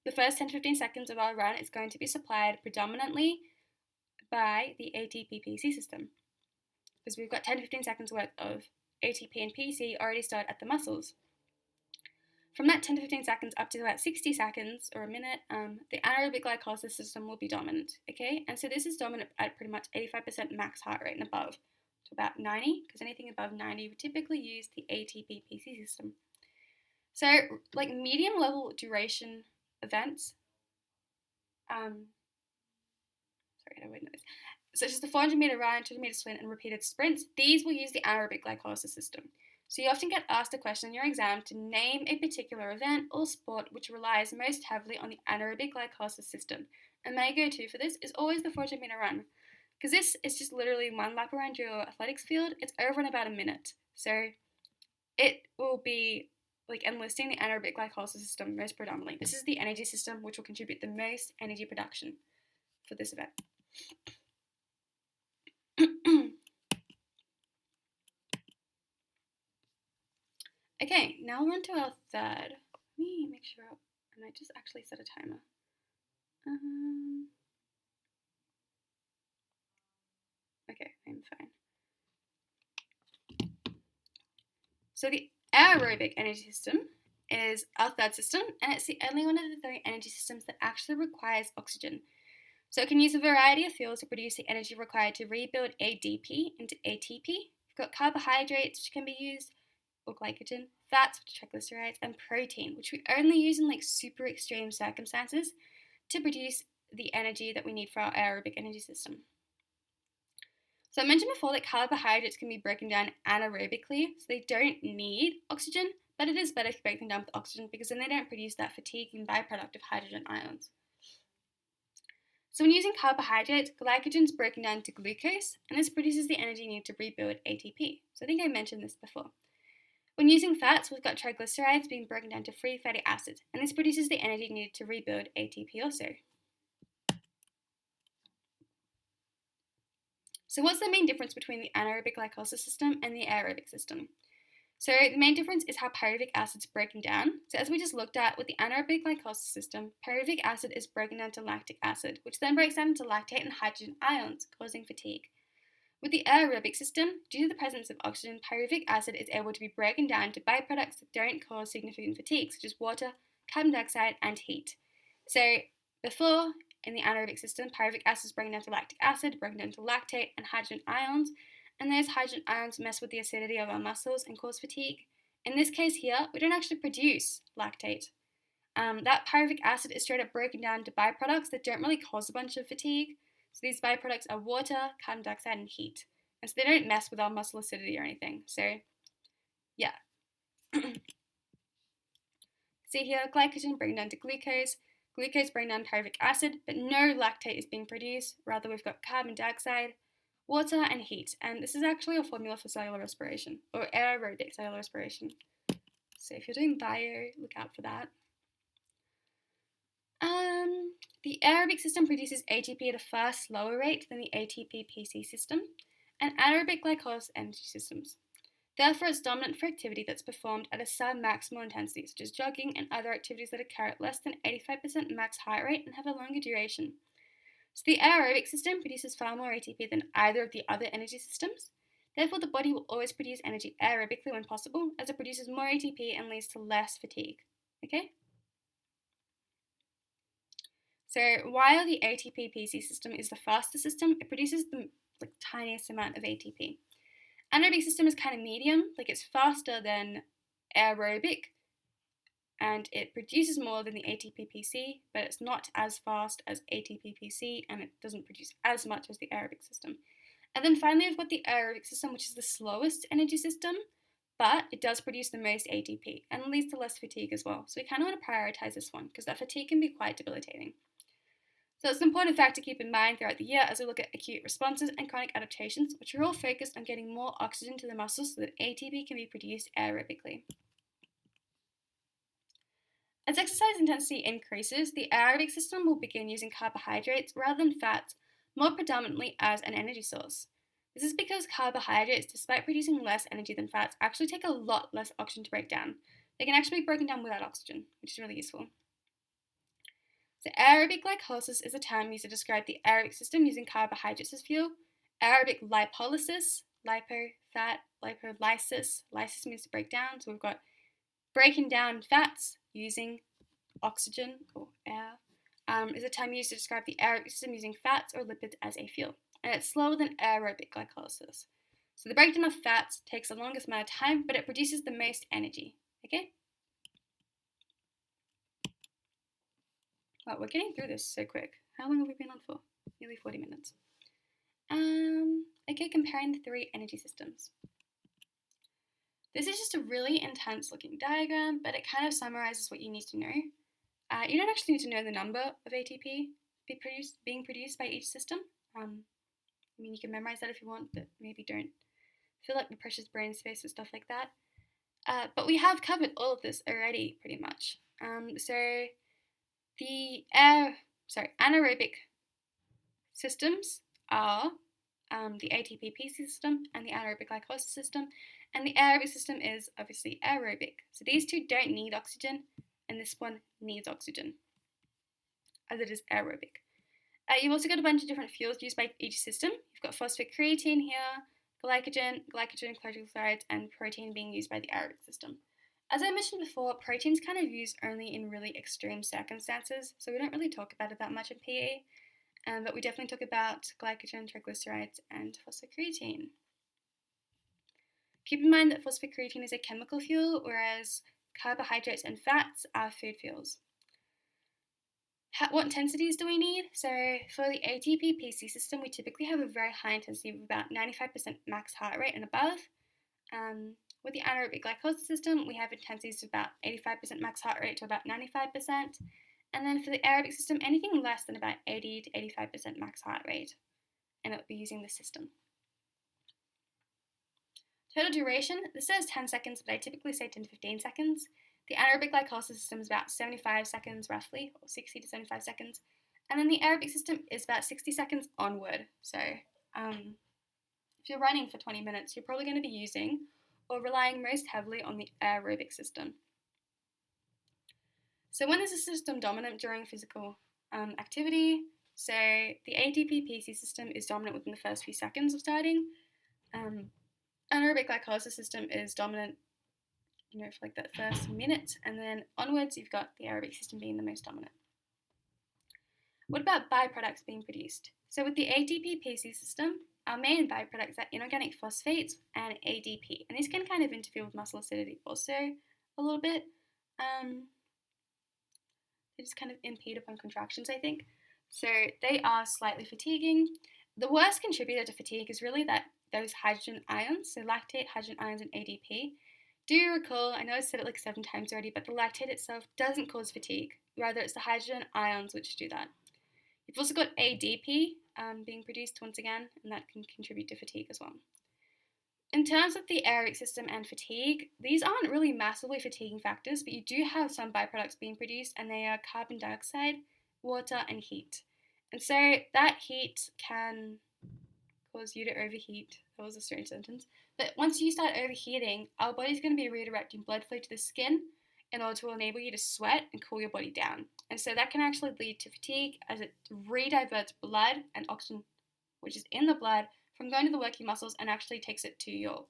the first 10 to 15 seconds of our run is going to be supplied predominantly by the Atp-pc system, because we've got 10 to 15 seconds worth of ATP and PC already stored at the muscles. From that 10 to 15 seconds up to about 60 seconds or a minute, the anaerobic glycolysis system will be dominant, okay? And so this is dominant at pretty much 85% max heart rate and above, to about 90, because anything above 90 would typically use the Atp-pc system. So, like medium level duration events, such as the 400 meter run, 200 meter sprint, and repeated sprints, these will use the anaerobic glycolysis system. So you often get asked a question in your exam to name a particular event or sport which relies most heavily on the anaerobic glycolysis system. And my go-to for this is always the 400 meter run, because this is just literally one lap around your athletics field. It's over in about a minute. So it will be like enlisting the anaerobic glycolysis system most predominantly. This is the energy system which will contribute the most energy production for this event. Okay, now we're on to our third. Let me make sure I might just actually set a timer. Okay, I'm fine. So the aerobic energy system is our third system, and it's the only one of the three energy systems that actually requires oxygen. So it can use a variety of fuels to produce the energy required to rebuild ADP into ATP. We've got carbohydrates, which can be used, or glycogen, fats, which are triglycerides, and protein, which we only use in like super extreme circumstances to produce the energy that we need for our aerobic energy system. So I mentioned before that carbohydrates can be broken down anaerobically, so they don't need oxygen, but it is better if you break them down with oxygen because then they don't produce that fatiguing byproduct of hydrogen ions. So when using carbohydrates, glycogen is broken down to glucose, and this produces the energy needed to rebuild ATP. So I think I mentioned this before. When using fats, we've got triglycerides being broken down to free fatty acids, and this produces the energy needed to rebuild ATP also. So what's the main difference between the anaerobic glycolysis system and the aerobic system? So the main difference is how pyruvic acid is broken down. So as we just looked at with the anaerobic glycolysis system, pyruvic acid is broken down to lactic acid, which then breaks down into lactate and hydrogen ions, causing fatigue. With the aerobic system, due to the presence of oxygen, pyruvic acid is able to be broken down to byproducts that don't cause significant fatigue, such as water, carbon dioxide, and heat. So before, in the anaerobic system, pyruvic acid is broken down to lactic acid, broken down to lactate and hydrogen ions, and those hydrogen ions mess with the acidity of our muscles and cause fatigue. In this case here, we don't actually produce lactate. That pyruvic acid is straight up broken down to byproducts that don't really cause a bunch of fatigue. So these byproducts are water, carbon dioxide, and heat. And so they don't mess with our muscle acidity or anything. So, yeah. See here, glycogen broken down to glucose. Glucose broken down to pyruvic acid, but no lactate is being produced. Rather, we've got carbon dioxide, water, and heat. And this is actually a formula for cellular respiration, or aerobic cellular respiration. So if you're doing bio, look out for that. The aerobic system produces ATP at a far slower rate than the Atp-pc system, and anaerobic glycolysis energy systems. Therefore, it's dominant for activity that's performed at a sub-maximal intensity, such as jogging and other activities that occur at less than 85% max heart rate and have a longer duration. So the aerobic system produces far more ATP than either of the other energy systems. Therefore, the body will always produce energy aerobically when possible, as it produces more ATP and leads to less fatigue. Okay? So while the Atp-pc system is the fastest system, it produces the tiniest amount of ATP. Anaerobic system is kind of medium, it's faster than aerobic, and it produces more than the Atp-pc, but it's not as fast as Atp-pc, and it doesn't produce as much as the aerobic system. And then finally, we've got the aerobic system, which is the slowest energy system, but it does produce the most ATP and leads to less fatigue as well. So we kind of want to prioritize this one because that fatigue can be quite debilitating. So it's an important fact to keep in mind throughout the year as we look at acute responses and chronic adaptations, which are all focused on getting more oxygen to the muscles so that ATP can be produced aerobically. As exercise intensity increases, the aerobic system will begin using carbohydrates rather than fats more predominantly as an energy source. This is because carbohydrates, despite producing less energy than fats, actually take a lot less oxygen to break down. They can actually be broken down without oxygen, which is really useful. So aerobic glycolysis is a term used to describe the aerobic system using carbohydrates as fuel. Aerobic lipolysis, lipo, fat, lipolysis, lysis means to break down, so we've got breaking down fats using oxygen or air, is a term used to describe the aerobic system using fats or lipids as a fuel. And it's slower than aerobic glycolysis. So the breakdown of fats takes the longest amount of time, but it produces the most energy. Okay? Wow, we're getting through this so quick. How long have we been on for? Nearly 40 minutes. Okay, comparing the three energy systems. This is just a really intense looking diagram, but it kind of summarizes what you need to know. You don't actually need to know the number of ATP being produced by each system. You can memorize that if you want, but maybe don't fill up your precious brain space with stuff like that. But we have covered all of this already, pretty much. So the anaerobic systems are the Atp-pc system and the anaerobic glycolysis system, and the aerobic system is obviously aerobic. So these two don't need oxygen, and this one needs oxygen, as it is aerobic. You've also got a bunch of different fuels used by each system. You've got phosphocreatine here, glycogen, triglycerides, and protein being used by the aerobic system. As I mentioned before, protein's kind of used only in really extreme circumstances, so we don't really talk about it that much in PE. but we definitely talk about glycogen, triglycerides, and phosphocreatine. Keep in mind that phosphocreatine is a chemical fuel, whereas carbohydrates and fats are food fuels. What intensities do we need? So for the Atp-pc system, we typically have a very high intensity of about 95% max heart rate and above. With the anaerobic glycolysis system, we have intensities of about 85% max heart rate to about 95%. And then for the aerobic system, anything less than about 80 to 85% max heart rate. And it'll be using this system. Total duration, this says 10 seconds, but I typically say 10 to 15 seconds. The anaerobic glycolysis system is about 75 seconds roughly, or 60 to 75 seconds. And then the aerobic system is about 60 seconds onward. So if you're running for 20 minutes, you're probably going to be using or relying most heavily on the aerobic system. So when is the system dominant during physical activity? So the Atp-pc system is dominant within the first few seconds of starting. Anaerobic glycolysis system is dominant, for like that first minute, and then onwards you've got the aerobic system being the most dominant. What about byproducts being produced? So with the Atp-pc system, our main byproducts are inorganic phosphates and ADP, and these can kind of interfere with muscle acidity also a little bit. They just kind of impede upon contractions, I think. So they are slightly fatiguing. The worst contributor to fatigue is really those hydrogen ions, so lactate, hydrogen ions, and ADP. Do you recall, I know I said it like 7 times already, but the lactate itself doesn't cause fatigue. Rather, it's the hydrogen ions which do that. You've also got ADP being produced once again, and that can contribute to fatigue as well. In terms of the aerobic system and fatigue, these aren't really massively fatiguing factors, but you do have some byproducts being produced, and they are carbon dioxide, water, and heat. And so that heat can cause you to overheat. That was a strange sentence. But once you start overheating, our body's going to be redirecting blood flow to the skin in order to enable you to sweat and cool your body down. And so that can actually lead to fatigue as it rediverts blood and oxygen, which is in the blood, from going to the working muscles and actually takes it to your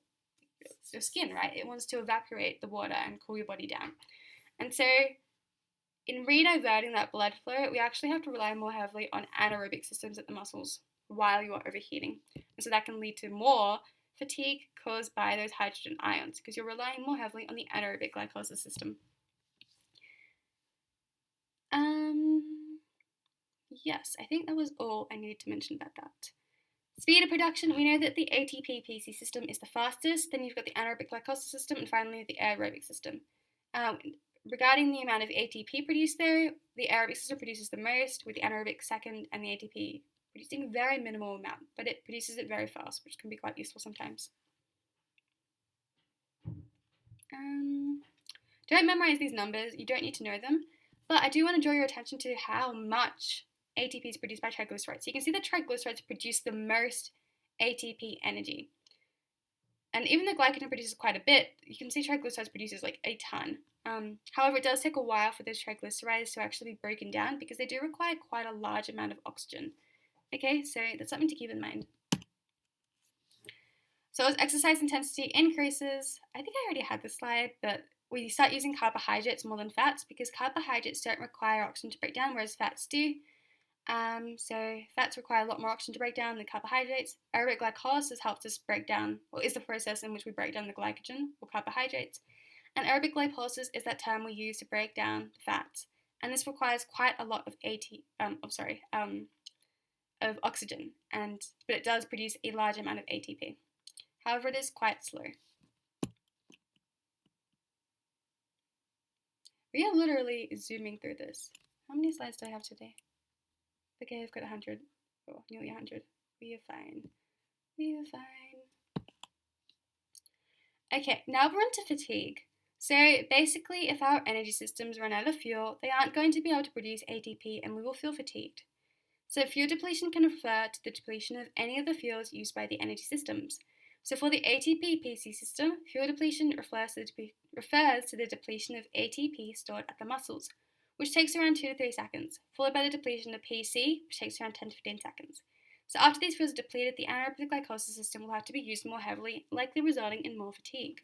skin, right? It wants to evaporate the water and cool your body down. And so in rediverting that blood flow, we actually have to rely more heavily on anaerobic systems at the muscles while you are overheating. And so that can lead to more fatigue caused by those hydrogen ions because you're relying more heavily on the anaerobic glycolysis system. Yes, I think that was all I needed to mention about that. Speed of production, we know that the Atp-pc system is the fastest, then you've got the anaerobic glycolysis system, and finally the aerobic system. Regarding the amount of ATP produced though, the aerobic system produces the most, with the anaerobic second, and the ATP producing a very minimal amount, but it produces it very fast, which can be quite useful sometimes. Don't memorize these numbers, you don't need to know them, but I do want to draw your attention to how much ATP is produced by triglycerides. So you can see that triglycerides produce the most ATP energy. And even though glycogen produces quite a bit, you can see triglycerides produces like a ton. However, it does take a while for those triglycerides to actually be broken down because they do require quite a large amount of oxygen. Okay, so that's something to keep in mind. So as exercise intensity increases, I think I already had this slide, but we start using carbohydrates more than fats because carbohydrates don't require oxygen to break down, whereas fats do. So fats require a lot more oxygen to break down than carbohydrates. Aerobic glycolysis helps us break down, or is the process in which we break down the glycogen or carbohydrates. And aerobic glycolysis is that term we use to break down the fats. And this requires quite a lot of oxygen, but it does produce a large amount of ATP. However, it is quite slow. We are literally zooming through this. How many slides do I have today? Okay, I've got 100, or nearly 100. We are fine. We are fine. Okay, now we're on to fatigue. So basically, if our energy systems run out of fuel, they aren't going to be able to produce ATP and we will feel fatigued. So fuel depletion can refer to the depletion of any of the fuels used by the energy systems. So for the Atp-pc system, fuel depletion refers to the depletion of ATP stored at the muscles, which takes around 2 to 3 seconds, followed by the depletion of PC, which takes around 10 to 15 seconds. So after these fuels are depleted, the anaerobic glycolysis system will have to be used more heavily, likely resulting in more fatigue.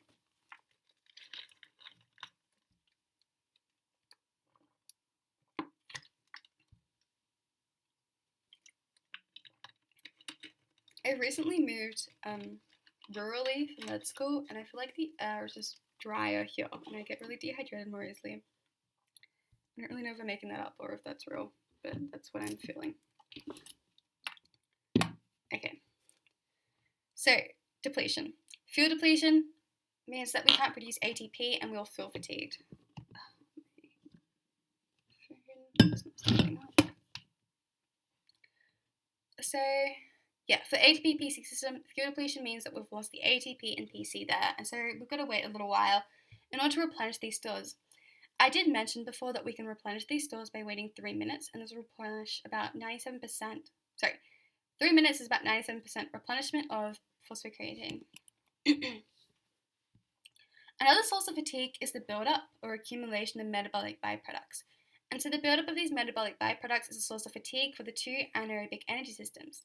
I recently moved rurally from med school, and I feel like the air is just drier here, and I get really dehydrated more easily. I don't really know if I'm making that up or if that's real, but that's what I'm feeling. Okay. So, depletion. Fuel depletion means that we can't produce ATP and we'll feel fatigued. So, yeah, for Atp-pc system, fuel depletion means that we've lost the ATP and PC there, and so we've got to wait a little while in order to replenish these stores. I did mention before that we can replenish these stores by waiting 3 minutes, and this will replenish about 97%. Sorry, 3 minutes is about 97% replenishment of phosphocreatine. Another source of fatigue is the buildup or accumulation of metabolic byproducts. And so the buildup of these metabolic byproducts is a source of fatigue for the two anaerobic energy systems.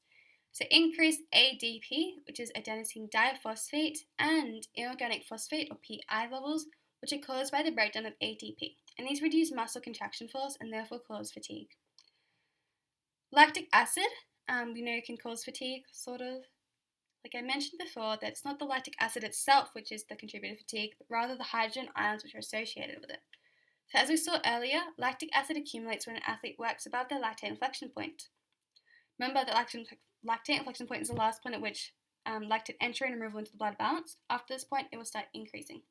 So increased ADP, which is adenosine diphosphate, and inorganic phosphate or PI levels, which are caused by the breakdown of ATP. And these reduce muscle contraction force and therefore cause fatigue. Lactic acid, we know can cause fatigue, sort of. Like I mentioned before, that it's not the lactic acid itself which is the contributor to fatigue, but rather the hydrogen ions which are associated with it. So as we saw earlier, lactic acid accumulates when an athlete works above their lactate inflection point. Remember that lactate inflection point is the last point at which lactate entry and removal into the blood balance. After this point, it will start increasing.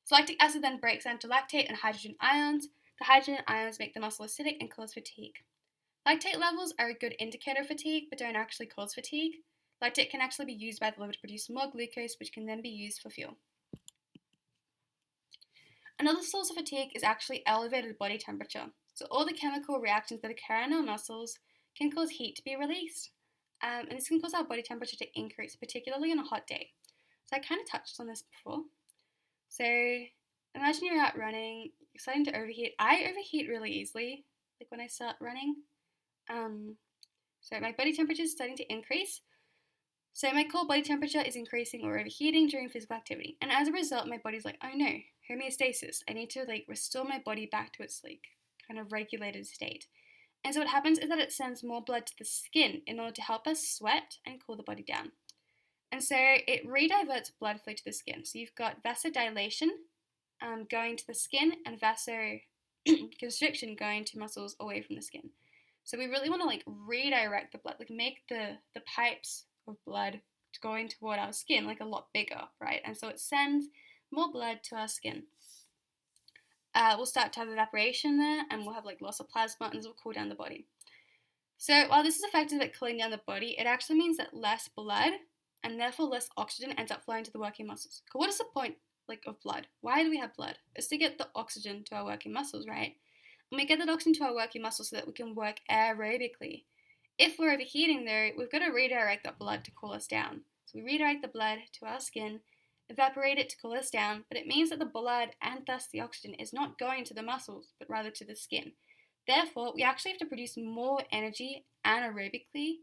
So lactic acid then breaks down to lactate and hydrogen ions. The hydrogen ions make the muscle acidic and cause fatigue. Lactate levels are a good indicator of fatigue, but don't actually cause fatigue. Lactate can actually be used by the liver to produce more glucose, which can then be used for fuel. Another source of fatigue is actually elevated body temperature. So all the chemical reactions that occur in our muscles can cause heat to be released. And this can cause our body temperature to increase, particularly on a hot day. So I kind of touched on this before. So imagine you're out running, you're starting to overheat. I overheat really easily, like when I start running. So my body temperature is starting to increase. So my core body temperature is increasing or overheating during physical activity. And as a result, my body's like, oh no, homeostasis. I need to restore my body back to its kind of regulated state. And so what happens is that it sends more blood to the skin in order to help us sweat and cool the body down. And so it rediverts blood flow to the skin. So you've got vasodilation going to the skin and vasoconstriction going to muscles away from the skin. So we really want to redirect the blood, make the pipes of blood going toward our skin a lot bigger, right? And so it sends more blood to our skin. We'll start to have evaporation there, and we'll have loss of plasma, and this will cool down the body. So while this is effective at cooling down the body, it actually means that less blood and therefore less oxygen ends up flowing to the working muscles. What is the point of blood? Why do we have blood? It's to get the oxygen to our working muscles, right? And we get that oxygen to our working muscles so that we can work aerobically. If we're overheating though, we've got to redirect that blood to cool us down. So we redirect the blood to our skin, evaporate it to cool us down, but it means that the blood and thus the oxygen is not going to the muscles, but rather to the skin. Therefore, we actually have to produce more energy anaerobically,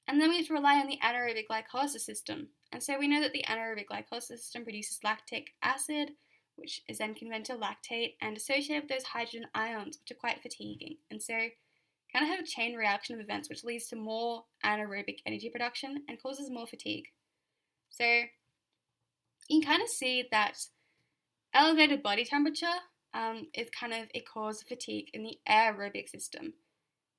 and then we have to rely on the anaerobic glycolysis system. And so we know that the anaerobic glycolysis system produces lactic acid, which is then converted to lactate and associated with those hydrogen ions, which are quite fatiguing. And so kind of have a chain reaction of events which leads to more anaerobic energy production and causes more fatigue. So you can kind of see that elevated body temperature is kind of a cause of fatigue in the aerobic system.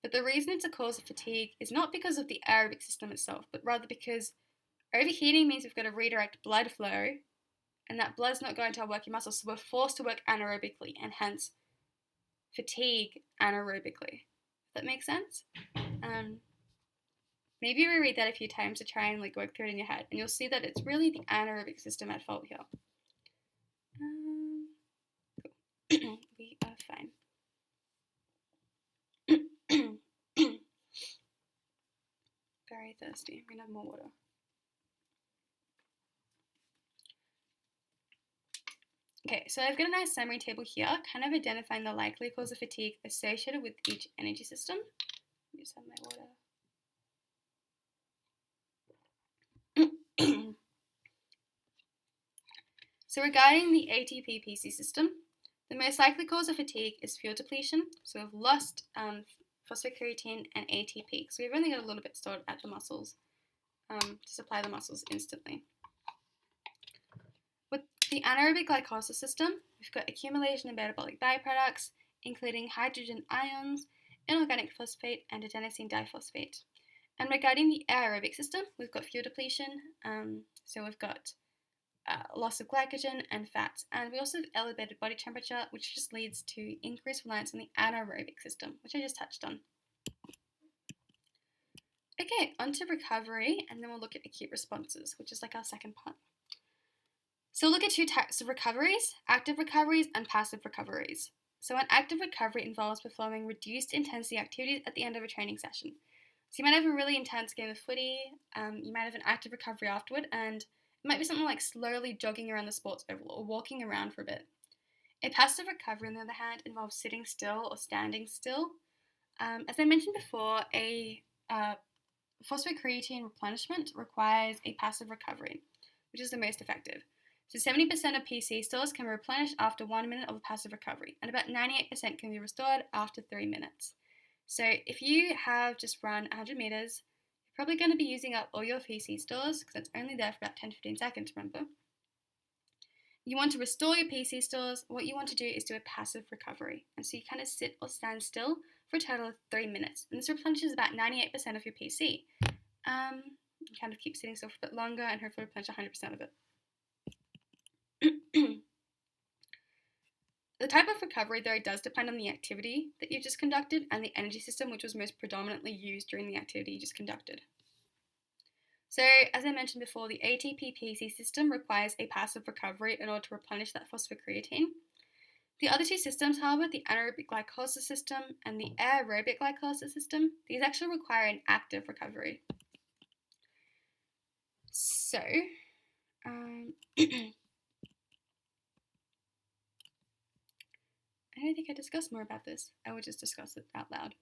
But the reason it's a cause of fatigue is not because of the aerobic system itself, but rather because overheating means we've got to redirect blood flow, and that blood's not going to our working muscles, so we're forced to work anaerobically, and hence fatigue anaerobically. Does that make sense? Maybe reread that a few times to try and work through it in your head, and you'll see that it's really the anaerobic system at fault here. Cool. We are fine. Very thirsty. I'm gonna have more water. Okay, so I've got a nice summary table here, kind of identifying the likely cause of fatigue associated with each energy system. Let me just have my water. So regarding the Atp-pc system, the most likely cause of fatigue is fuel depletion. So we've lost phosphocreatine and ATP. So we've only got a little bit stored at the muscles. to supply the muscles instantly. With the anaerobic glycolysis system, we've got accumulation of metabolic byproducts, including hydrogen ions, inorganic phosphate, and adenosine diphosphate. And regarding the aerobic system, we've got fuel depletion, so we've got loss of glycogen and fats, and we also have elevated body temperature, which just leads to increased reliance on the anaerobic system, which I just touched on. Okay, on to recovery, and then we'll look at acute responses, which is like our second part. So we'll look at two types of recoveries, active recoveries and passive recoveries. So an active recovery involves performing reduced intensity activities at the end of a training session. So you might have a really intense game of footy, you might have an active recovery afterward, and it might be something like slowly jogging around the sports oval or walking around for a bit. A passive recovery, on the other hand, involves sitting still or standing still. As I mentioned before, a phosphocreatine replenishment requires a passive recovery, which is the most effective. So 70% of PC stores can be replenished after 1 minute of a passive recovery, and about 98% can be restored after 3 minutes. So if you have just run 100 meters, you're probably going to be using up all your PC stores because it's only there for about 10-15 seconds, remember. You want to restore your PC stores, what you want to do is do a passive recovery. And so you kind of sit or stand still for a total of 3 minutes. And this replenishes about 98% of your PC. You kind of keep sitting still for a bit longer and hopefully replenish 100% of it. The type of recovery, though, does depend on the activity that you've just conducted and the energy system which was most predominantly used during the activity you just conducted. So, as I mentioned before, the Atp-pc system requires a passive recovery in order to replenish that phosphocreatine. The other two systems, however, the anaerobic glycolysis system and the aerobic glycolysis system, these actually require an active recovery. So, I don't think I discussed more about this. I will just discuss it out loud.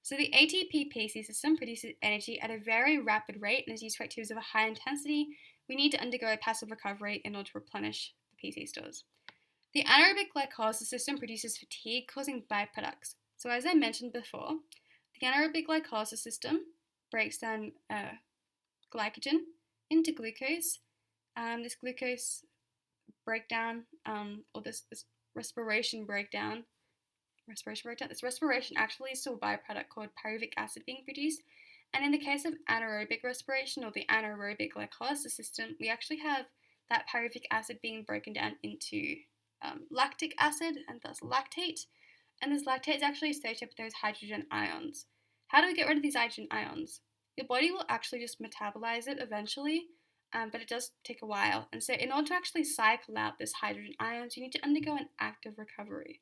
So the Atp-pc system produces energy at a very rapid rate and is used for activities of a high intensity. We need to undergo a passive recovery in order to replenish the PC stores. The anaerobic glycolysis system produces fatigue-causing byproducts. So as I mentioned before, the anaerobic glycolysis system breaks down glycogen into glucose. This glucose breakdown, or this respiration breakdown, this respiration actually leads to a byproduct called pyruvic acid being produced. And in the case of anaerobic respiration or the anaerobic glycolysis system, we actually have that pyruvic acid being broken down into lactic acid and thus lactate. And this lactate is actually associated with those hydrogen ions. How do we get rid of these hydrogen ions? Your body will actually just metabolize it eventually, but it does take a while. And so in order to actually cycle out this hydrogen ions, you need to undergo an active recovery.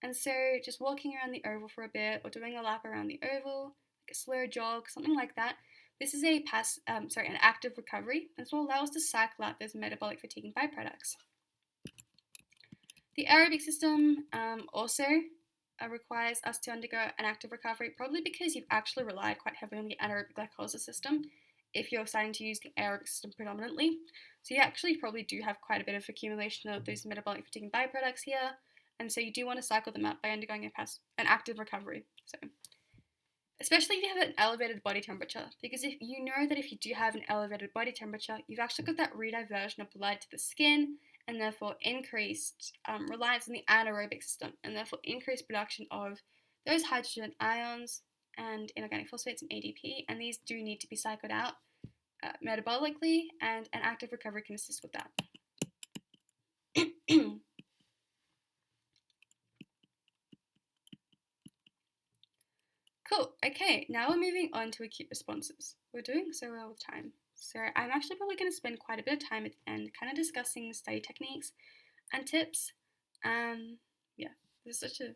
And so just walking around the oval for a bit or doing a lap around the oval, like a slow jog, something like that, this is an active recovery. This will allow us to cycle out those metabolic fatiguing byproducts. The aerobic system also requires us to undergo an active recovery, probably because you've actually relied quite heavily on the anaerobic glycolysis system if you're starting to use the aerobic system predominantly. So you actually probably do have quite a bit of accumulation of those metabolic fatiguing byproducts here, and so you do want to cycle them out by undergoing an active recovery. So, especially if you have an elevated body temperature, because if you know that if you do have an elevated body temperature, you've actually got that rediversion of blood to the skin, and therefore increased reliance on the anaerobic system, and therefore increased production of those hydrogen ions and inorganic phosphates and ADP, and these do need to be cycled out metabolically, and an active recovery can assist with that. Cool, okay, now we're moving on to acute responses. We're doing so well with time. So I'm actually probably going to spend quite a bit of time at the end kind of discussing study techniques and tips. Yeah, this is such a,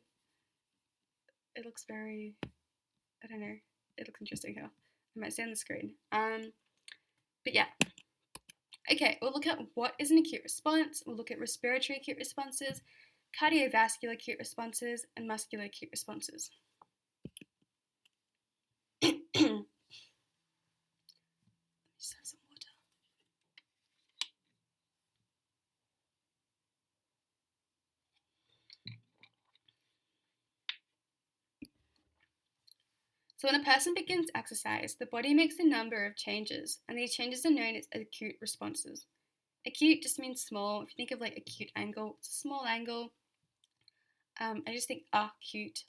it looks very, I don't know, it looks interesting here. I might stay on the screen. But yeah. Okay, we'll look at what is an acute response. We'll look at respiratory acute responses, cardiovascular acute responses, and muscular acute responses. Just have some water. So when a person begins exercise, the body makes a number of changes, and these changes are known as acute responses. Acute just means small. If you think of like acute angle, it's a small angle. I just think acute,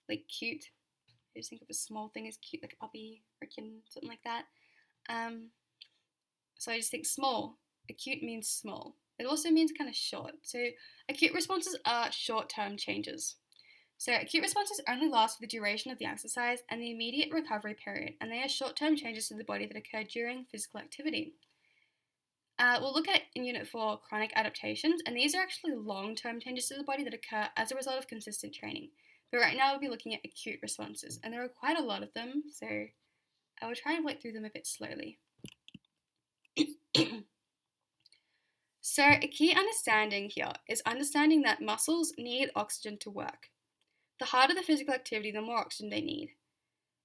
like cute. I just think of a small thing as cute, like a puppy or a kitten, something like that. Um, so I just think small. Acute means small. It also means kind of short. So acute responses are short-term changes. So acute responses only last for the duration of the exercise and the immediate recovery period, and they are short-term changes to the body that occur during physical activity. We'll look at in Unit 4 chronic adaptations, and these are actually long-term changes to the body that occur as a result of consistent training. But right now we'll be looking at acute responses, and there are quite a lot of them, so I will try and work through them a bit slowly. So a key understanding here is understanding that muscles need oxygen to work. The harder the physical activity, the more oxygen they need.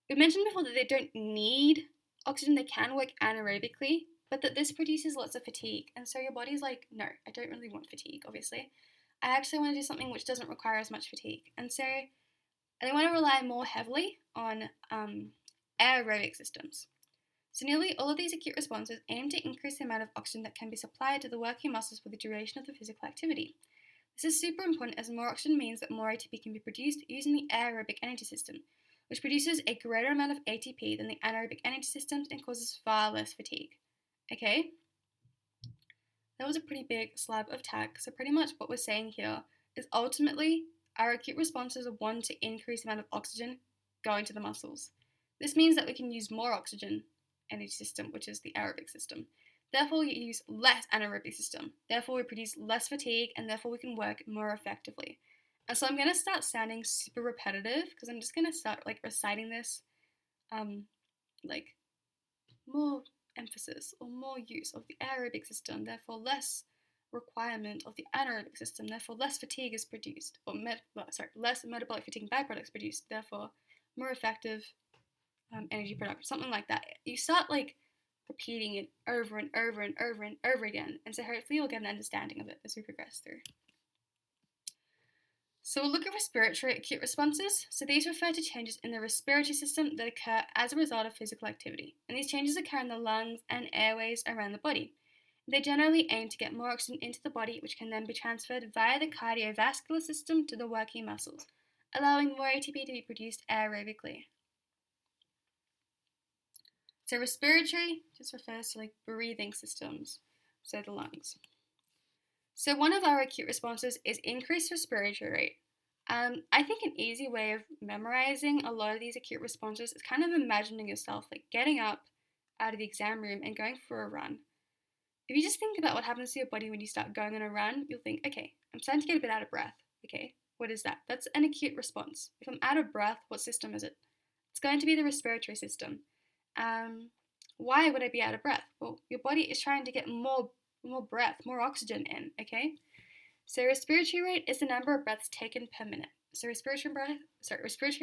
We mentioned before that they don't need oxygen, they can work anaerobically, but that this produces lots of fatigue. And so your body's like, no, I don't really want fatigue, obviously. I actually want to do something which doesn't require as much fatigue. And so they want to rely more heavily on aerobic systems. So nearly all of these acute responses aim to increase the amount of oxygen that can be supplied to the working muscles for the duration of the physical activity. This is super important as more oxygen means that more ATP can be produced using the aerobic energy system, which produces a greater amount of ATP than the anaerobic energy systems and causes far less fatigue. Okay? That was a pretty big slab of text, so pretty much what we're saying here is ultimately our acute responses want to increase the amount of oxygen going to the muscles. This means that we can use more oxygen energy system, which is the aerobic system. Therefore, we use less anaerobic system. Therefore, we produce less fatigue, and therefore we can work more effectively. And so I'm going to start sounding super repetitive because I'm just going to start like reciting this, like more emphasis or more use of the aerobic system, therefore less requirement of the anaerobic system, therefore less fatigue is produced, or less metabolic fatigue byproducts produced, therefore more effective energy production, something like that. You start like repeating it over and over and over and over again, and so hopefully you'll get an understanding of it as we progress through. So we'll look at respiratory acute responses. So these refer to changes in the respiratory system that occur as a result of physical activity, and these changes occur in the lungs and airways around the body. They generally aim to get more oxygen into the body, which can then be transferred via the cardiovascular system to the working muscles, allowing more ATP to be produced aerobically. So respiratory just refers to like breathing systems, so the lungs. So one of our acute responses is increased respiratory rate. I think an easy way of memorizing a lot of these acute responses is kind of imagining yourself like getting up out of the exam room and going for a run. If you just think about what happens to your body when you start going on a run, you'll think, okay, I'm starting to get a bit out of breath. Okay, what is that? That's an acute response. If I'm out of breath, what system is it? It's going to be the respiratory system. Why would I be out of breath? Well, your body is trying to get more breath, more oxygen in, okay? So respiratory rate is the number of breaths taken per minute. So respiratory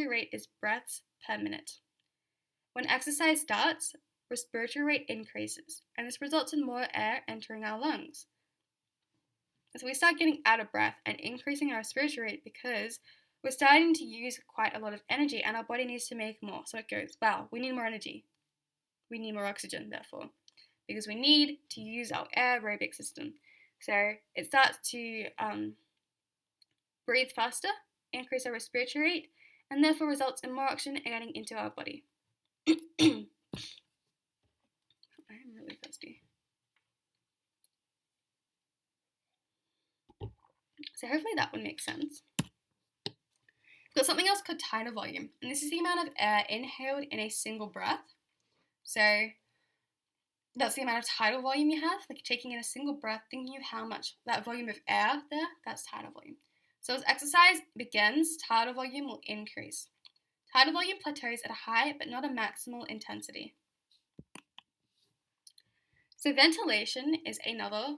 rate is breaths per minute. When exercise starts, respiratory rate increases, and this results in more air entering our lungs. So we start getting out of breath and increasing our respiratory rate because we're starting to use quite a lot of energy and our body needs to make more. So it goes, wow, we need more energy. We need more oxygen, therefore, because we need to use our aerobic system. So it starts to breathe faster, increase our respiratory rate, and therefore results in more oxygen getting into our body. I am really thirsty. So hopefully that one makes sense. We've got something else called tidal volume, and this is the amount of air inhaled in a single breath. So that's the amount of tidal volume you have, like taking in a single breath, thinking of how much that volume of air there, that's tidal volume. So as exercise begins, tidal volume will increase. Tidal volume plateaus at a high but not a maximal intensity. So ventilation is another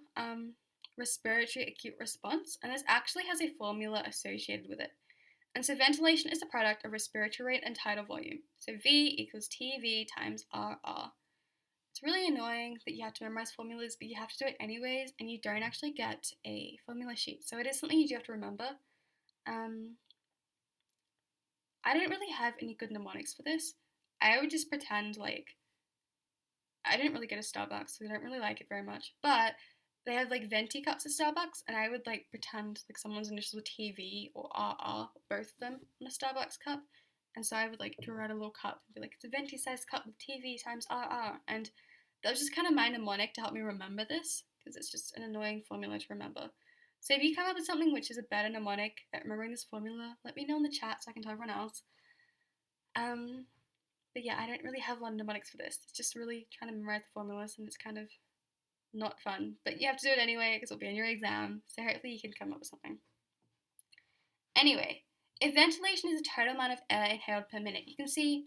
respiratory acute response, and this actually has a formula associated with it. And so ventilation is the product of respiratory rate and tidal volume. So V equals TV times RR. It's really annoying that you have to memorize formulas, but you have to do it anyways, and you don't actually get a formula sheet. So it is something you do have to remember. I didn't really have any good mnemonics for this. I would just pretend like I didn't really get a Starbucks, so I don't really like it very much. But they had like venti cups at Starbucks, and I would like pretend like someone's initials were TV or RR, both of them on a Starbucks cup. And so I would like draw out a little cup and be like, it's a venti sized cup with TV times RR. And that was just kind of my mnemonic to help me remember this, because it's just an annoying formula to remember. So if you come up with something which is a better mnemonic at remembering this formula, let me know in the chat so I can tell everyone else. But yeah, I don't really have a lot of mnemonics for this. It's just really trying to memorize the formulas, and it's kind of not fun. But you have to do it anyway because it'll be in your exam, so hopefully you can come up with something. Anyway, if ventilation is the total amount of air inhaled per minute, you can see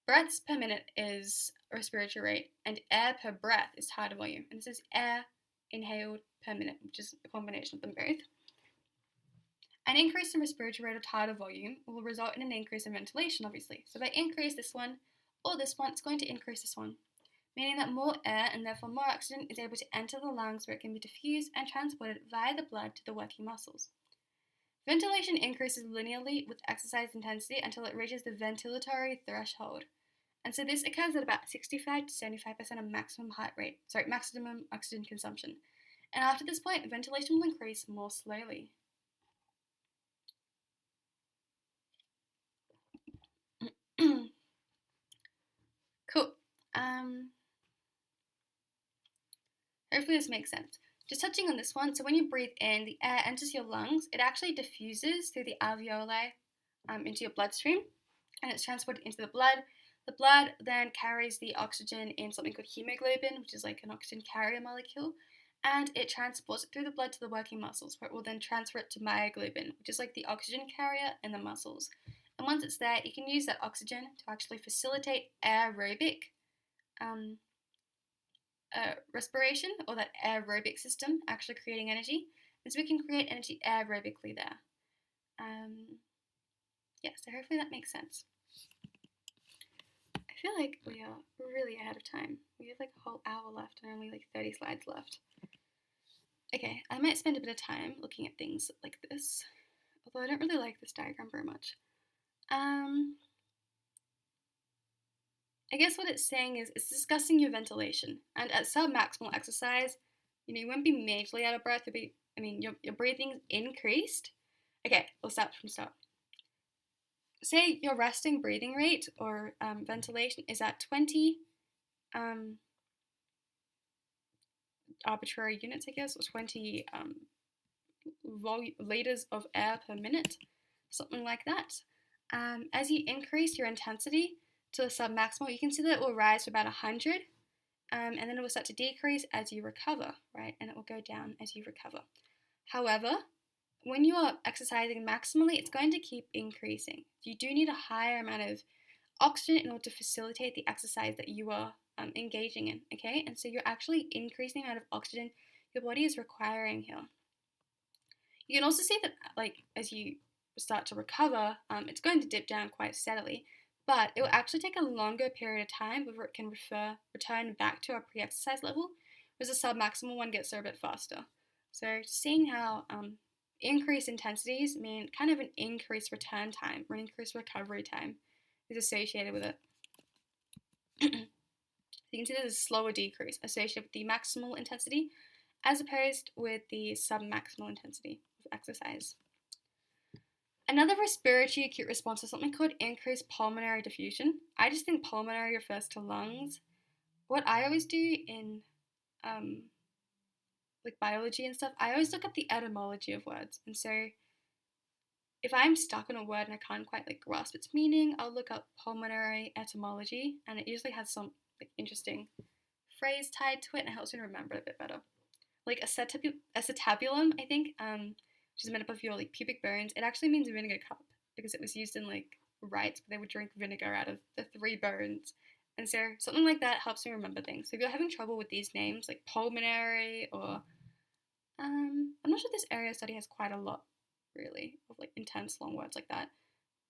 breaths per minute is respiratory rate, and air per breath is tidal volume. And this is air inhaled per minute, which is a combination of them both. An increase in respiratory rate or tidal volume will result in an increase in ventilation, obviously. So if I increase this one or this one, it's going to increase this one, meaning that more air and therefore more oxygen is able to enter the lungs where it can be diffused and transported via the blood to the working muscles. Ventilation increases linearly with exercise intensity until it reaches the ventilatory threshold. And so this occurs at about 65 to 75% of maximum maximum oxygen consumption. And after this point, ventilation will increase more slowly. Cool. Hopefully this makes sense. Just touching on this one, so when you breathe in, the air enters your lungs. It actually diffuses through the alveoli into your bloodstream, and it's transported into the blood. The blood then carries the oxygen in something called hemoglobin, which is like an oxygen carrier molecule, and it transports it through the blood to the working muscles, where it will then transfer it to myoglobin, which is like the oxygen carrier in the muscles. And once it's there, you can use that oxygen to actually facilitate aerobic respiration, or that aerobic system actually creating energy. And so we can create energy aerobically there. Yeah, so hopefully that makes sense. I feel like we are really ahead of time. We have like a whole hour left and only like 30 slides left. Okay, I might spend a bit of time looking at things like this, although I don't really like this diagram very much. I guess what it's saying is it's discussing your ventilation. And at submaximal exercise, you won't be majorly out of breath. Your breathing's increased. Okay, we'll start from the start. Say your resting breathing rate or ventilation is at 20 arbitrary units, I guess, or 20 liters of air per minute, something like that. As you increase your intensity to the submaximal, you can see that it will rise to about 100, and then it will start to decrease as you recover, right? And it will go down as you recover. However, when you are exercising maximally, it's going to keep increasing. You do need a higher amount of oxygen in order to facilitate the exercise that you are engaging in, okay? And so you're actually increasing the amount of oxygen your body is requiring here. You can also see that, like, as you start to recover, it's going to dip down quite steadily, but it will actually take a longer period of time before it can return back to our pre-exercise level, whereas the submaximal one gets there a bit faster. So seeing how increased intensities mean kind of an increased return time or an increased recovery time is associated with it. You can see there's a slower decrease associated with the maximal intensity as opposed with the submaximal intensity of exercise. Another respiratory acute response is something called increased pulmonary diffusion. I just think pulmonary refers to lungs. What I always do in like biology and stuff, I always look up the etymology of words. And so if I'm stuck on a word and I can't quite like grasp its meaning, I'll look up pulmonary etymology, and it usually has some like interesting phrase tied to it, and it helps me remember it a bit better. Like acetabulum, I think, which is made up of your like pubic bones. It actually means vinegar cup because it was used in like rites where they would drink vinegar out of the 3 bones. And so something like that helps me remember things. So if you're having trouble with these names, like pulmonary or I'm not sure this area study has quite a lot, really, of like intense long words like that.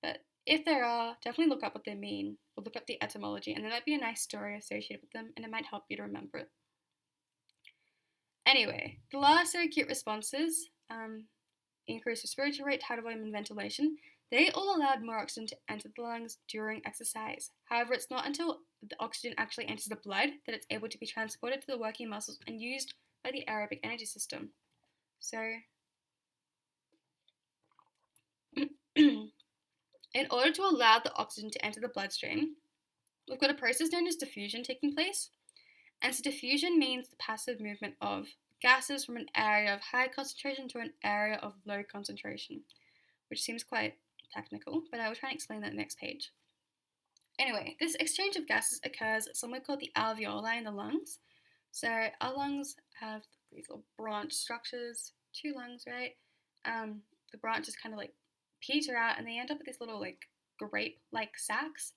But if there are, definitely look up what they mean, or look up the etymology, and there might be a nice story associated with them, and it might help you to remember it. Anyway, the last are acute responses, increased respiratory rate, tidal volume, and ventilation. They all allowed more oxygen to enter the lungs during exercise. However, it's not until the oxygen actually enters the blood that it's able to be transported to the working muscles and used by the aerobic energy system. So, in order to allow the oxygen to enter the bloodstream, we've got a process known as diffusion taking place. And so diffusion means the passive movement of gases from an area of high concentration to an area of low concentration, which seems quite technical, but I will try and explain that next page. Anyway, this exchange of gases occurs somewhere called the alveoli in the lungs. So our lungs have these little branch structures, 2 lungs, right? The branches kind of like peter out and they end up with these little like grape-like sacs,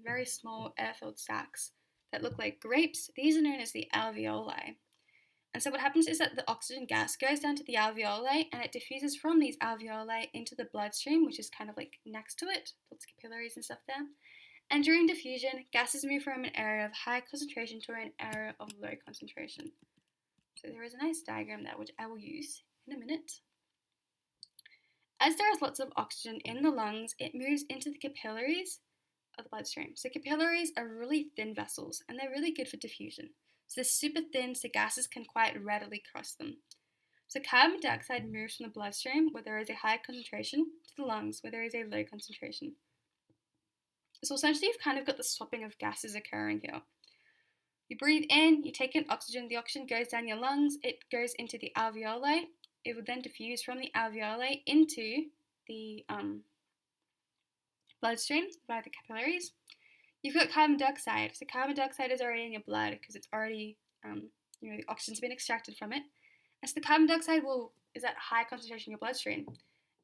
very small air-filled sacs that look like grapes. These are known as the alveoli. And so what happens is that the oxygen gas goes down to the alveoli and it diffuses from these alveoli into the bloodstream, which is kind of like next to it, lots of capillaries and stuff there. And during diffusion, gases move from an area of high concentration to an area of low concentration. So there is a nice diagram there, which I will use in a minute. As there is lots of oxygen in the lungs, it moves into the capillaries of the bloodstream. So capillaries are really thin vessels, and they're really good for diffusion. So they're super thin, so gases can quite readily cross them. So carbon dioxide moves from the bloodstream, where there is a high concentration, to the lungs, where there is a low concentration. So essentially you've kind of got the swapping of gases occurring here. You breathe in, you take in oxygen, the oxygen goes down your lungs, it goes into the alveoli, it will then diffuse from the alveoli into the bloodstream via the capillaries. You've got carbon dioxide, so carbon dioxide is already in your blood because it's already, the oxygen's been extracted from it. And so the carbon dioxide is at high concentration in your bloodstream.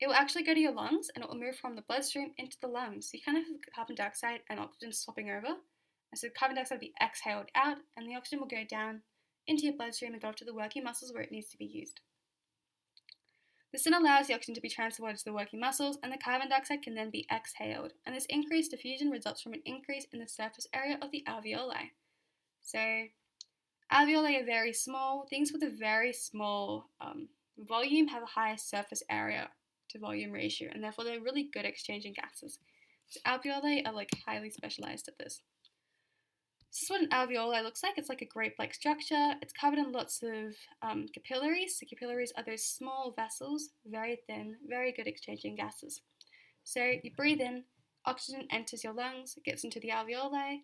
It will actually go to your lungs and it will move from the bloodstream into the lungs. So you kind of have carbon dioxide and oxygen swapping over. And so carbon dioxide will be exhaled out and the oxygen will go down into your bloodstream and go up to the working muscles where it needs to be used. This then allows the oxygen to be transported to the working muscles and the carbon dioxide can then be exhaled. And this increased diffusion results from an increase in the surface area of the alveoli. So alveoli are very small. Things with a very small volume have a higher surface area to volume ratio, and therefore they're really good at exchanging gases. So alveoli are like highly specialized at this. This is what an alveoli looks like. It's like a grape-like structure. It's covered in lots of capillaries. So capillaries are those small vessels, very thin, very good at exchanging gases. So you breathe in, oxygen enters your lungs, it gets into the alveoli.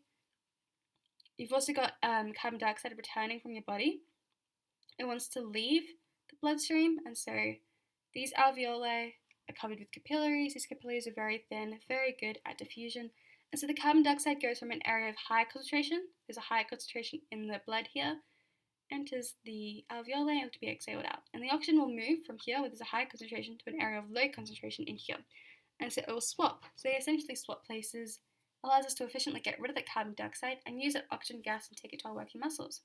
You've also got carbon dioxide returning from your body. It wants to leave the bloodstream, and so these alveoli are covered with capillaries. These capillaries are very thin, very good at diffusion. And so the carbon dioxide goes from an area of high concentration, there's a high concentration in the blood here, enters the alveoli and to be exhaled out. And the oxygen will move from here, where there's a high concentration, to an area of low concentration in here. And so it will swap. So they essentially swap places, allows us to efficiently get rid of that carbon dioxide and use that oxygen gas and take it to our working muscles.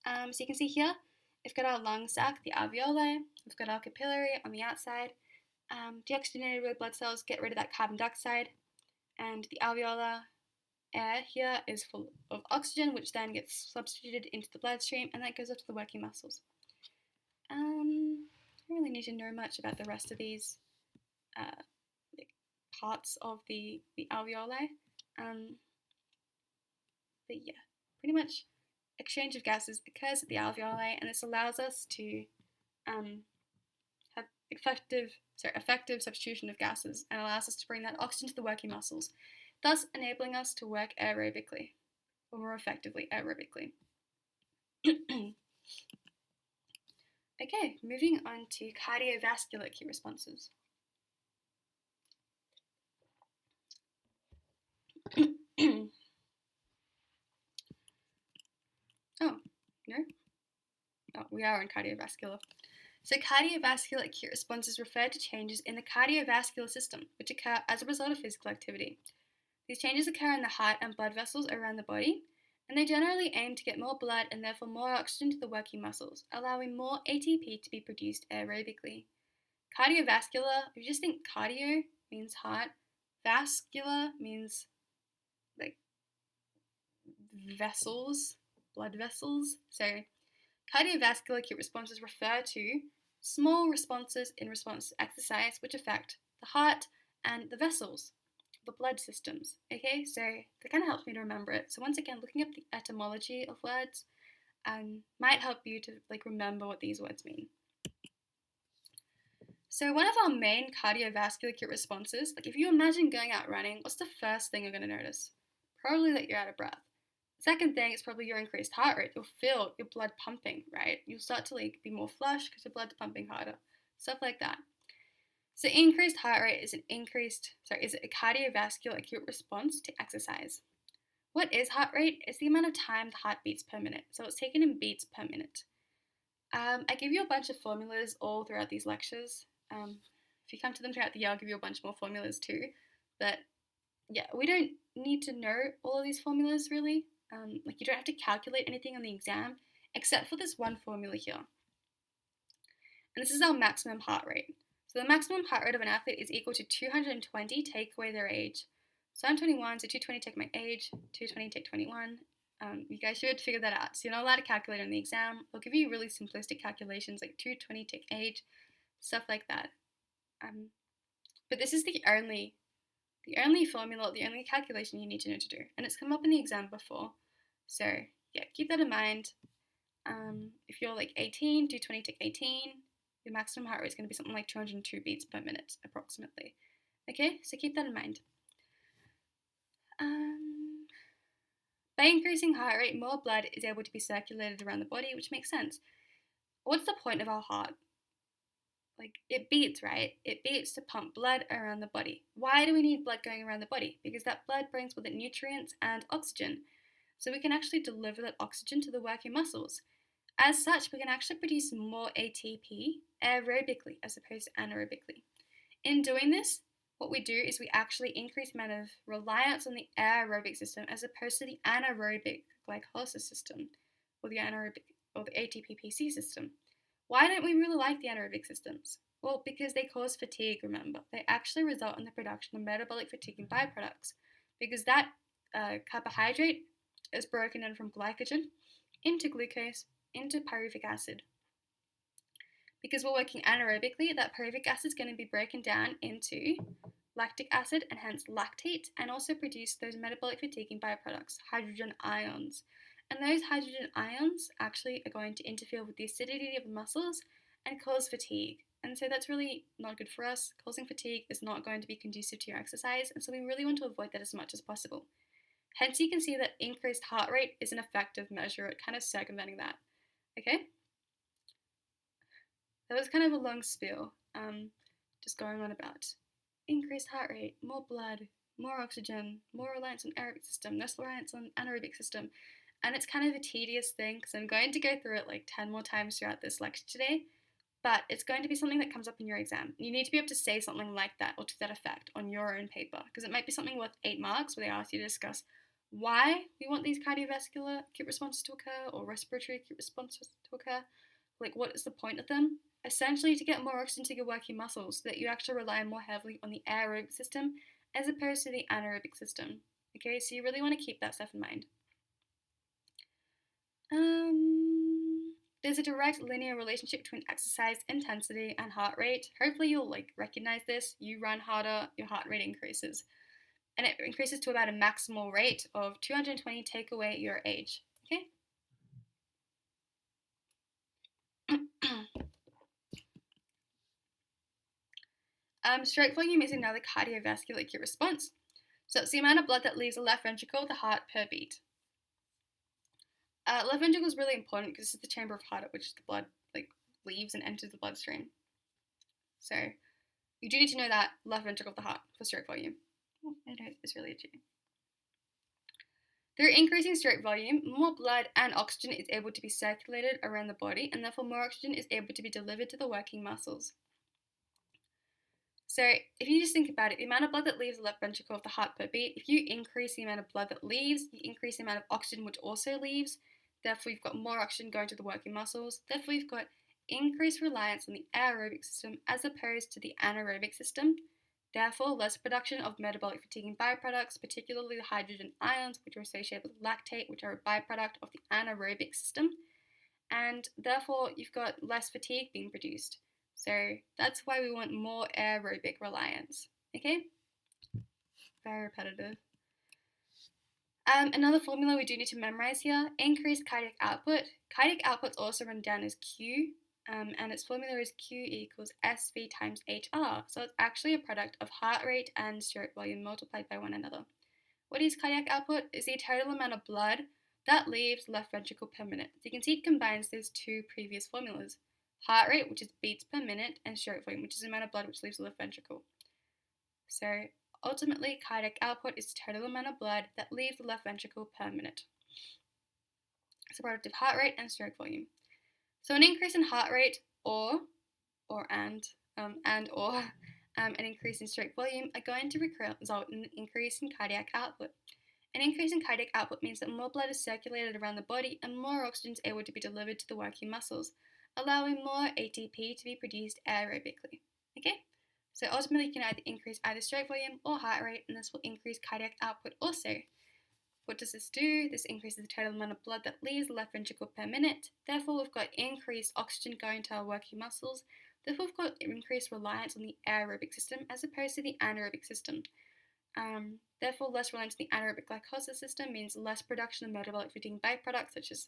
So you can see here, we've got our lung sac, the alveoli, we've got our capillary on the outside. Deoxygenated red blood cells get rid of that carbon dioxide, and the alveolar air here is full of oxygen, which then gets substituted into the bloodstream, and that goes up to the working muscles. I don't really need to know much about the rest of these parts of the alveoli, but yeah, pretty much exchange of gases occurs at the alveoli, and this allows us to have effective substitution of gases and allows us to bring that oxygen to the working muscles, thus enabling us to work aerobically, or more effectively aerobically. Okay, moving on to cardiovascular key responses. We are in cardiovascular. So cardiovascular acute responses refer to changes in the cardiovascular system, which occur as a result of physical activity. These changes occur in the heart and blood vessels around the body, and they generally aim to get more blood and therefore more oxygen to the working muscles, allowing more ATP to be produced aerobically. Cardiovascular, if you just think cardio means heart, vascular means like vessels, blood vessels. So cardiovascular acute responses refer to small responses in response to exercise which affect the heart and the vessels, the blood systems. Okay, so that kind of helps me to remember it. So once again, looking up the etymology of words might help you to remember what these words mean. So one of our main cardiovascular acute responses, if you imagine going out running, what's the first thing you're going to notice? Probably that you're out of breath. Second thing is probably your increased heart rate. You'll feel your blood pumping, right? You'll start to be more flush because your blood's pumping harder. Stuff like that. So increased heart rate is a cardiovascular acute response to exercise. What is heart rate? It's the amount of time the heart beats per minute. So it's taken in beats per minute. I give you a bunch of formulas all throughout these lectures. If you come to them throughout the year, I'll give you a bunch more formulas too. But yeah, we don't need to know all of these formulas really. You don't have to calculate anything on the exam except for this one formula here. And this is our maximum heart rate. So the maximum heart rate of an athlete is equal to 220 take away their age. So I'm 21, so 220 take my age, 220 take 21. You guys should figure that out. So you're not allowed to calculate on the exam. They'll give you really simplistic calculations like 220 take age, stuff like that. But this is the only formula, the only calculation you need to know to do. And it's come up in the exam before. So yeah, keep that in mind. If you're 18, 220 take 18, your maximum heart rate is going to be something like 202 beats per minute, approximately. Okay, so keep that in mind. By increasing heart rate, more blood is able to be circulated around the body, which makes sense. What's the point of our heart? It beats, right? It beats to pump blood around the body. Why do we need blood going around the body? Because that blood brings with it nutrients and oxygen. So we can actually deliver that oxygen to the working muscles. As such, we can actually produce more ATP aerobically as opposed to anaerobically. In doing this, what we do is we actually increase the amount of reliance on the aerobic system as opposed to the anaerobic glycolysis system or the Atp-pc system. Why don't we really like the anaerobic systems? Well, because they cause fatigue, remember. They actually result in the production of metabolic fatigue and byproducts because that carbohydrate is broken in from glycogen into glucose into pyruvic acid. Because we're working anaerobically, that pyruvic acid is going to be broken down into lactic acid and hence lactate and also produce those metabolic fatiguing byproducts, hydrogen ions. And those hydrogen ions actually are going to interfere with the acidity of the muscles and cause fatigue. And so that's really not good for us. Causing fatigue is not going to be conducive to your exercise, and so we really want to avoid that as much as possible. Hence, you can see that increased heart rate is an effective measure at kind of circumventing that. Okay? That was kind of a long spiel, just going on about increased heart rate, more blood, more oxygen, more reliance on aerobic system, less reliance on anaerobic system. And it's kind of a tedious thing because I'm going to go through it 10 more times throughout this lecture today, but it's going to be something that comes up in your exam. You need to be able to say something like that or to that effect on your own paper because it might be something worth 8 marks where they ask you to discuss why we want these cardiovascular acute responses to occur or respiratory acute responses to occur. What is the point of them? Essentially to get more oxygen to your working muscles so that you actually rely more heavily on the aerobic system as opposed to the anaerobic system. Okay, so you really want to keep that stuff in mind. There's a direct linear relationship between exercise intensity and heart rate. Hopefully you'll recognize this. You run harder, your heart rate increases. And it increases to about a maximal rate of 220 take away your age. Okay? Stroke volume is another cardiovascular acute response. So it's the amount of blood that leaves the left ventricle of the heart per beat. Left ventricle is really important because this is the chamber of heart at which the blood leaves and enters the bloodstream. So you do need to know that left ventricle of the heart for stroke volume. Oh, it's really itchy. Through increasing stroke volume, more blood and oxygen is able to be circulated around the body, and therefore more oxygen is able to be delivered to the working muscles. So if you just think about it, the amount of blood that leaves the left ventricle of the heart per beat, if you increase the amount of blood that leaves, you increase the amount of oxygen which also leaves. Therefore, you've got more oxygen going to the working muscles. Therefore, you've got increased reliance on the aerobic system as opposed to the anaerobic system. Therefore, less production of metabolic fatiguing byproducts, particularly the hydrogen ions, which are associated with lactate, which are a byproduct of the anaerobic system. And therefore, you've got less fatigue being produced. So that's why we want more aerobic reliance, okay? Very repetitive. Another formula we do need to memorize here, increased cardiac output. Cardiac output is also written down as Q, and its formula is Q equals SV times HR. So it's actually a product of heart rate and stroke volume multiplied by one another. What is cardiac output? It's the total amount of blood that leaves left ventricle per minute. So you can see it combines those two previous formulas. Heart rate, which is beats per minute, and stroke volume, which is the amount of blood which leaves the left ventricle. So ultimately, cardiac output is the total amount of blood that leaves the left ventricle per minute. It's a product of heart rate and stroke volume. So an increase in heart rate an increase in stroke volume are going to result in an increase in cardiac output. An increase in cardiac output means that more blood is circulated around the body and more oxygen is able to be delivered to the working muscles, allowing more ATP to be produced aerobically. Okay? So ultimately, you can either increase either stroke volume or heart rate, and this will increase cardiac output also. What does this do? This increases the total amount of blood that leaves the left ventricle per minute. Therefore, we've got increased oxygen going to our working muscles. Therefore, we've got increased reliance on the aerobic system as opposed to the anaerobic system. Therefore, less reliance on the anaerobic glycolysis system means less production of metabolic fatigue byproducts such as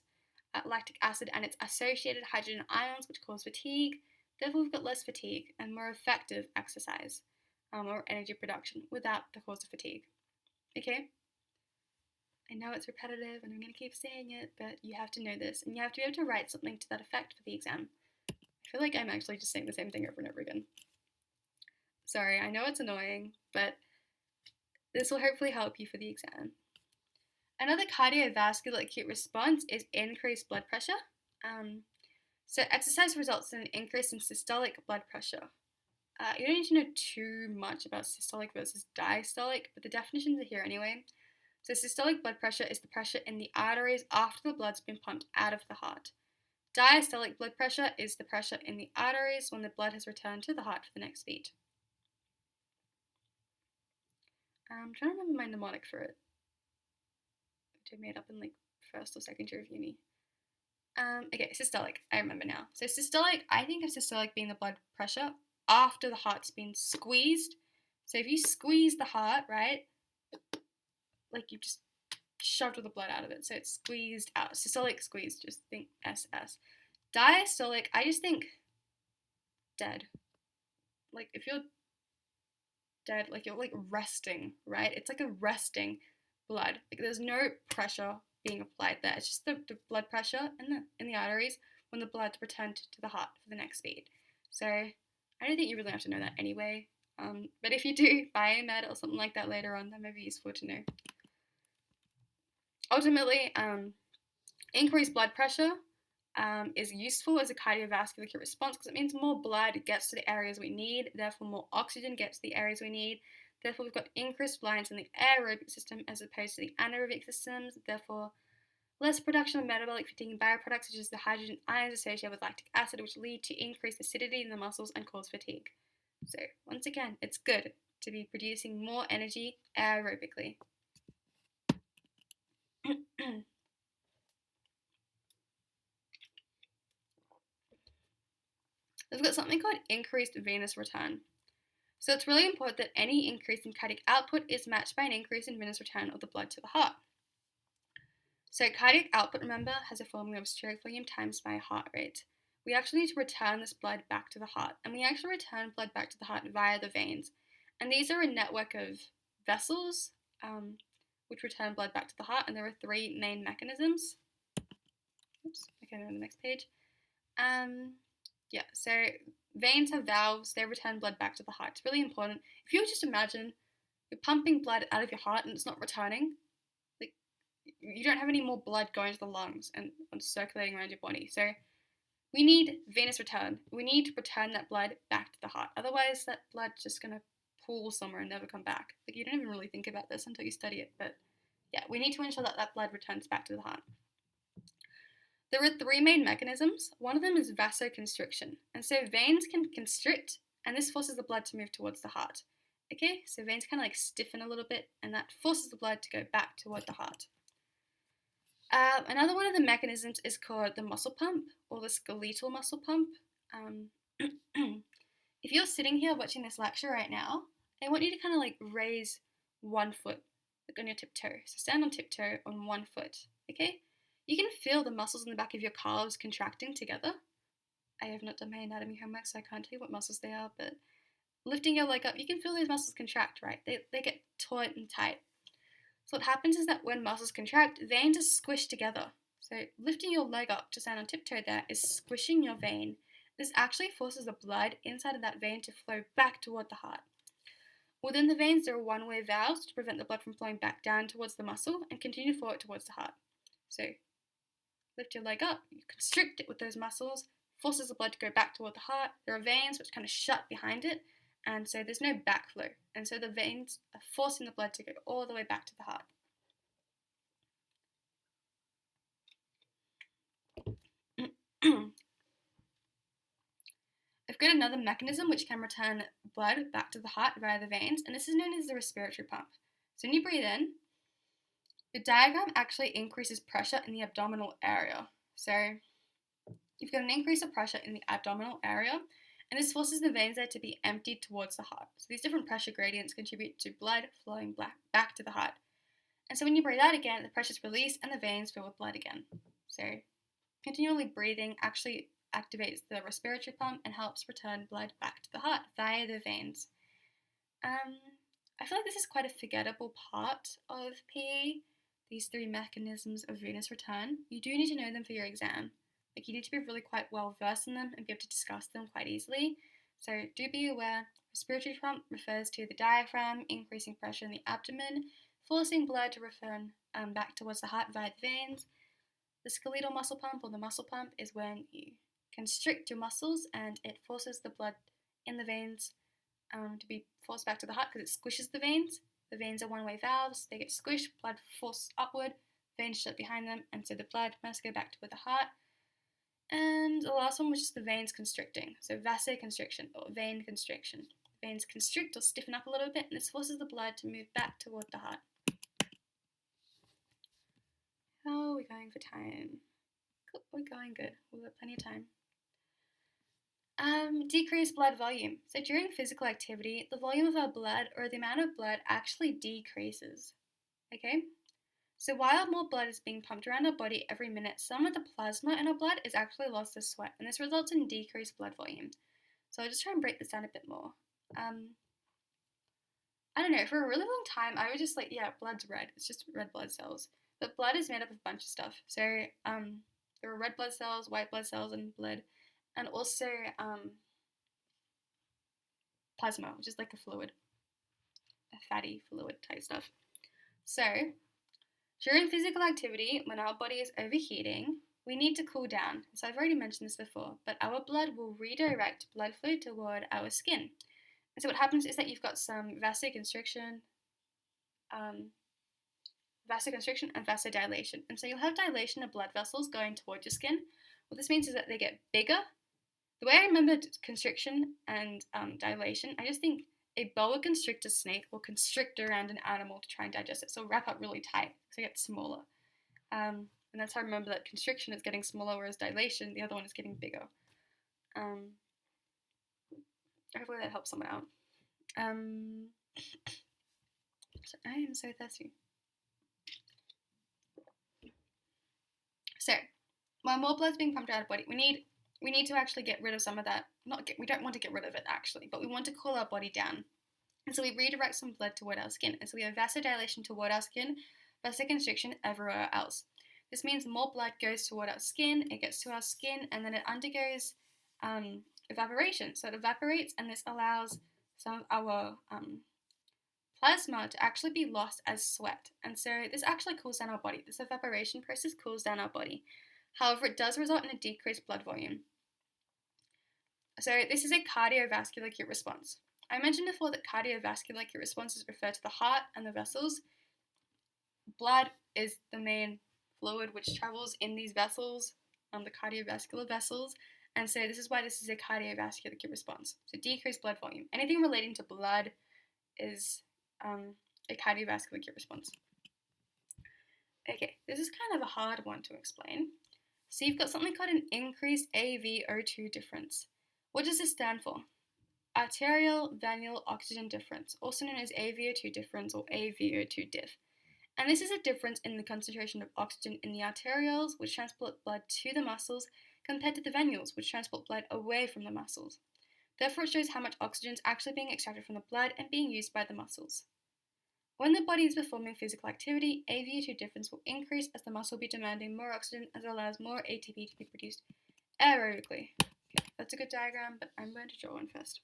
lactic acid and its associated hydrogen ions, which cause fatigue. Therefore, we've got less fatigue and more effective exercise or energy production without the cause of fatigue. Okay? I know it's repetitive and I'm going to keep saying it, but you have to know this and you have to be able to write something to that effect for the exam. I feel like I'm actually just saying the same thing over and over again. Sorry, I know it's annoying, but this will hopefully help you for the exam. Another cardiovascular acute response is increased blood pressure. So exercise results in an increase in systolic blood pressure. You don't need to know too much about systolic versus diastolic, but the definitions are here anyway. So systolic blood pressure is the pressure in the arteries after the blood's been pumped out of the heart. Diastolic blood pressure is the pressure in the arteries when the blood has returned to the heart for the next beat. I'm trying to remember my mnemonic for it, which I made up in like first or second year of uni. Okay, systolic, I remember now. So systolic, I think of systolic being the blood pressure after the heart's been squeezed. So if you squeeze the heart, right, like you just shoved all the blood out of it, so it's squeezed out. Systolic squeeze, just think SS. Diastolic, I just think dead. Like if you're dead, like you're like resting, right? It's like a resting blood. Like there's no pressure being applied there. It's just the blood pressure in the arteries when the blood's returned to the heart for the next beat. So I don't think you really have to know that anyway. But if you do biomed or something like that later on, that may be useful to know. Ultimately, increased blood pressure is useful as a cardiovascular response because it means more blood gets to the areas we need, therefore more oxygen gets to the areas we need. Therefore, we've got increased reliance on the aerobic system as opposed to the anaerobic systems. Therefore, less production of metabolic fatigue byproducts such as the hydrogen ions associated with lactic acid, which lead to increased acidity in the muscles and cause fatigue. So, once again, it's good to be producing more energy aerobically. We've got something called increased venous return. So it's really important that any increase in cardiac output is matched by an increase in venous return of the blood to the heart. So cardiac output, remember, has a formula of stroke volume times by heart rate. We actually need to return this blood back to the heart, and we actually return blood back to the heart via the veins. And these are a network of vessels which return blood back to the heart, and there are three main mechanisms. Oops, okay, on the next page. So veins have valves, they return blood back to the heart. It's really important. If you just imagine you're pumping blood out of your heart and it's not returning, like you don't have any more blood going to the lungs and circulating around your body. So we need venous return. We need to return that blood back to the heart. Otherwise, that blood's just going to pool somewhere and never come back. Like you don't even really think about this until you study it. But yeah, we need to ensure that that blood returns back to the heart. There are three main mechanisms. One of them is vasoconstriction. And so veins can constrict, and this forces the blood to move towards the heart. Okay, so veins kind of like stiffen a little bit, and that forces the blood to go back toward the heart. Another one of the mechanisms is called the muscle pump, or the skeletal muscle pump. If you're sitting here watching this lecture right now, I want you to kind of like raise one foot, like on your tiptoe. So stand on tiptoe on one foot, okay? You can feel the muscles in the back of your calves contracting together. I have not done my anatomy homework, so I can't tell you what muscles they are, but lifting your leg up, you can feel those muscles contract, right? They get taut and tight. So what happens is that when muscles contract, veins are squished together. So lifting your leg up to stand on tiptoe there is squishing your vein. This actually forces the blood inside of that vein to flow back toward the heart. Within the veins, there are one-way valves to prevent the blood from flowing back down towards the muscle and continue forward towards the heart. So lift your leg up, you constrict it with those muscles, forces the blood to go back toward the heart. There are veins which kind of shut behind it, and so there's no backflow. And so the veins are forcing the blood to go all the way back to the heart. I've got another mechanism which can return blood back to the heart via the veins, and this is known as the respiratory pump. So when you breathe in, the diagram actually increases pressure in the abdominal area. So you've got an increase of pressure in the abdominal area, and this forces the veins there to be emptied towards the heart. So these different pressure gradients contribute to blood flowing back to the heart. And so when you breathe out again, the pressure is released and the veins fill with blood again. So continually breathing actually activates the respiratory pump and helps return blood back to the heart via the veins. I feel like this is quite a forgettable part of PE, these three mechanisms of venous return. You do need to know them for your exam. Like, you need to be really quite well versed in them and be able to discuss them quite easily. So do be aware, respiratory pump refers to the diaphragm increasing pressure in the abdomen, forcing blood to return back towards the heart via the veins. The skeletal muscle pump, or the muscle pump, is when you constrict your muscles and it forces the blood in the veins to be forced back to the heart because it squishes the veins. The veins are one-way valves, they get squished, blood forced upward, veins shut behind them, and so the blood must go back toward the heart. And the last one was just the veins constricting, so vasoconstriction or vein constriction. Veins constrict or stiffen up a little bit, and this forces the blood to move back toward the heart. How are we going for time? Cool, we're going good. We've got plenty of time. Decreased blood volume. So during physical activity, the volume of our blood, or the amount of blood, actually decreases. Okay? So while more blood is being pumped around our body every minute, some of the plasma in our blood is actually lost as sweat, and this results in decreased blood volume. So I'll just try and break this down a bit more. I don't know, for a really long time, I was just like, yeah, blood's red. It's just red blood cells. But blood is made up of a bunch of stuff. So there are red blood cells, white blood cells, and blood. And also plasma, which is like a fluid, a fatty fluid type stuff. So during physical activity, when our body is overheating, we need to cool down. So I've already mentioned this before, but our blood will redirect blood flow toward our skin. And so what happens is that you've got some vasoconstriction and vasodilation. And so you'll have dilation of blood vessels going towards your skin. What this means is that they get bigger. The way I remember constriction and dilation, I just think a boa constrictor snake will constrict around an animal to try and digest it. So wrap up really tight so it gets smaller. And that's how I remember that constriction is getting smaller, whereas dilation, the other one, is getting bigger. Hopefully that helps someone out. So I am so thirsty. So while more blood's being pumped out of the body, we need to actually get rid of some of that. We don't want to get rid of it actually, but we want to cool our body down. And so we redirect some blood toward our skin. And so we have vasodilation toward our skin, vasoconstriction everywhere else. This means more blood goes toward our skin, it gets to our skin, and then it undergoes evaporation. So it evaporates, and this allows some of our plasma to actually be lost as sweat. And so this actually cools down our body. This evaporation process cools down our body. However, it does result in a decreased blood volume. So this is a cardiovascular acute response. I mentioned before that cardiovascular acute responses refer to the heart and the vessels. Blood is the main fluid which travels in these vessels, the cardiovascular vessels, and so this is why this is a cardiovascular acute response. So decreased blood volume. Anything relating to blood is a cardiovascular acute response. Okay, this is kind of a hard one to explain. So you've got something called an increased AVO2 difference. What does this stand for? Arterial venule oxygen difference, also known as AVO2 difference or AVO2 diff. And this is a difference in the concentration of oxygen in the arterioles, which transport blood to the muscles, compared to the venules, which transport blood away from the muscles. Therefore, it shows how much oxygen is actually being extracted from the blood and being used by the muscles. When the body is performing physical activity, AVO2 difference will increase as the muscle will be demanding more oxygen as it allows more ATP to be produced aerobically. Okay, that's a good diagram, but I'm going to draw one first.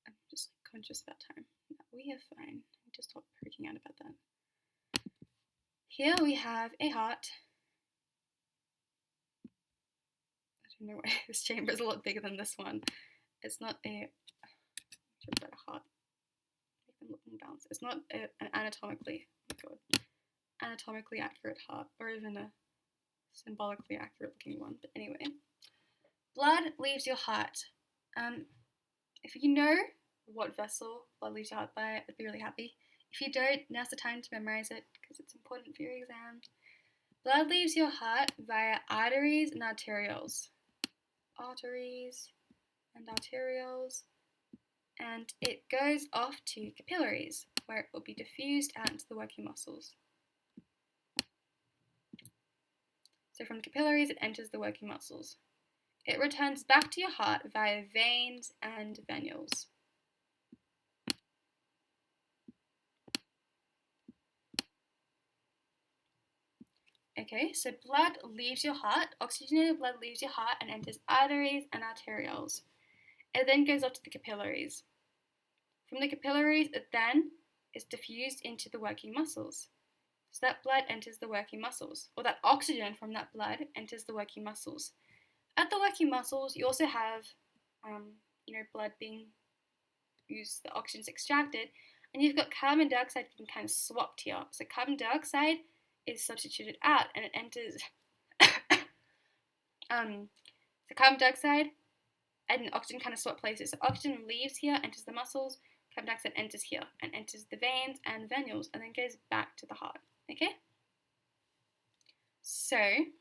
I'm just conscious about time. No, we are fine. Just stop freaking out about that. Here we have a heart. I don't know why this chamber is a lot bigger than this one. It's not a heart. Make them look more balanced. It's not an anatomically accurate heart, or even a symbolically accurate looking one. But anyway, blood leaves your heart. If you know what vessel blood leaves your heart by, I'd be really happy. If you don't, now's the time to memorize it because it's important for your exam. Blood leaves your heart via arteries and arterioles. Arteries and arterioles. And it goes off to capillaries, where it will be diffused out into the working muscles. So from the capillaries, it enters the working muscles. It returns back to your heart via veins and venules. Okay, so blood leaves your heart, oxygenated blood leaves your heart and enters arteries and arterioles. It then goes off to the capillaries. From the capillaries, it then is diffused into the working muscles. So that blood enters the working muscles, or that oxygen from that blood enters the working muscles. At the working muscles, you also have, blood being used, the oxygen's extracted, and you've got carbon dioxide being kind of swapped here. So carbon dioxide is substituted out, and it enters. So carbon dioxide and oxygen kind of swap places. So oxygen leaves here, enters the muscles. Carbon dioxide enters here and enters the veins and venules, and then goes back to the heart. Okay. So I'm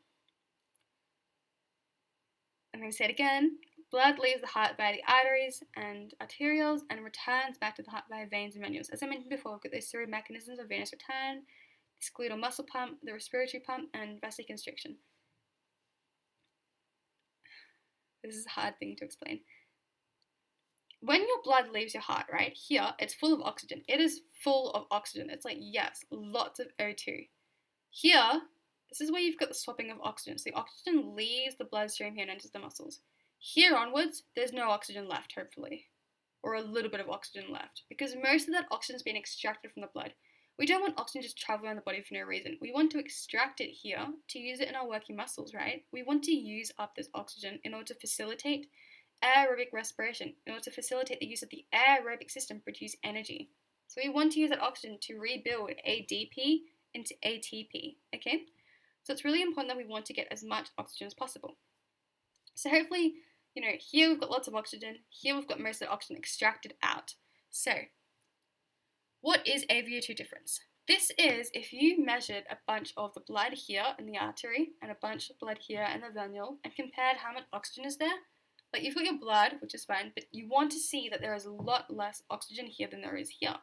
going to say it again. Blood leaves the heart via the arteries and arterioles and returns back to the heart via veins and venules. As I mentioned before, we've got those three mechanisms of venous return: the skeletal muscle pump, the respiratory pump, and vasoconstriction. This is a hard thing to explain. When your blood leaves your heart, right, here, it's full of oxygen. It is full of oxygen. It's like, yes, lots of O2. Here, this is where you've got the swapping of oxygen. So the oxygen leaves the bloodstream here and enters the muscles. Here onwards, there's no oxygen left, hopefully, or a little bit of oxygen left, because most of that oxygen is being extracted from the blood. We don't want oxygen just to travel around the body for no reason. We want to extract it here to use it in our working muscles, right? We want to use up this oxygen in order to facilitate aerobic respiration, in order to facilitate the use of the aerobic system to produce energy. So we want to use that oxygen to rebuild ADP into ATP, okay? So it's really important that we want to get as much oxygen as possible. So hopefully, here we've got lots of oxygen, here we've got most of the oxygen extracted out. So, what is AVO2 difference? This is if you measured a bunch of the blood here in the artery and a bunch of blood here in the venule and compared how much oxygen is there. Like you've got your blood, which is fine, but you want to see that there is a lot less oxygen here than there is here.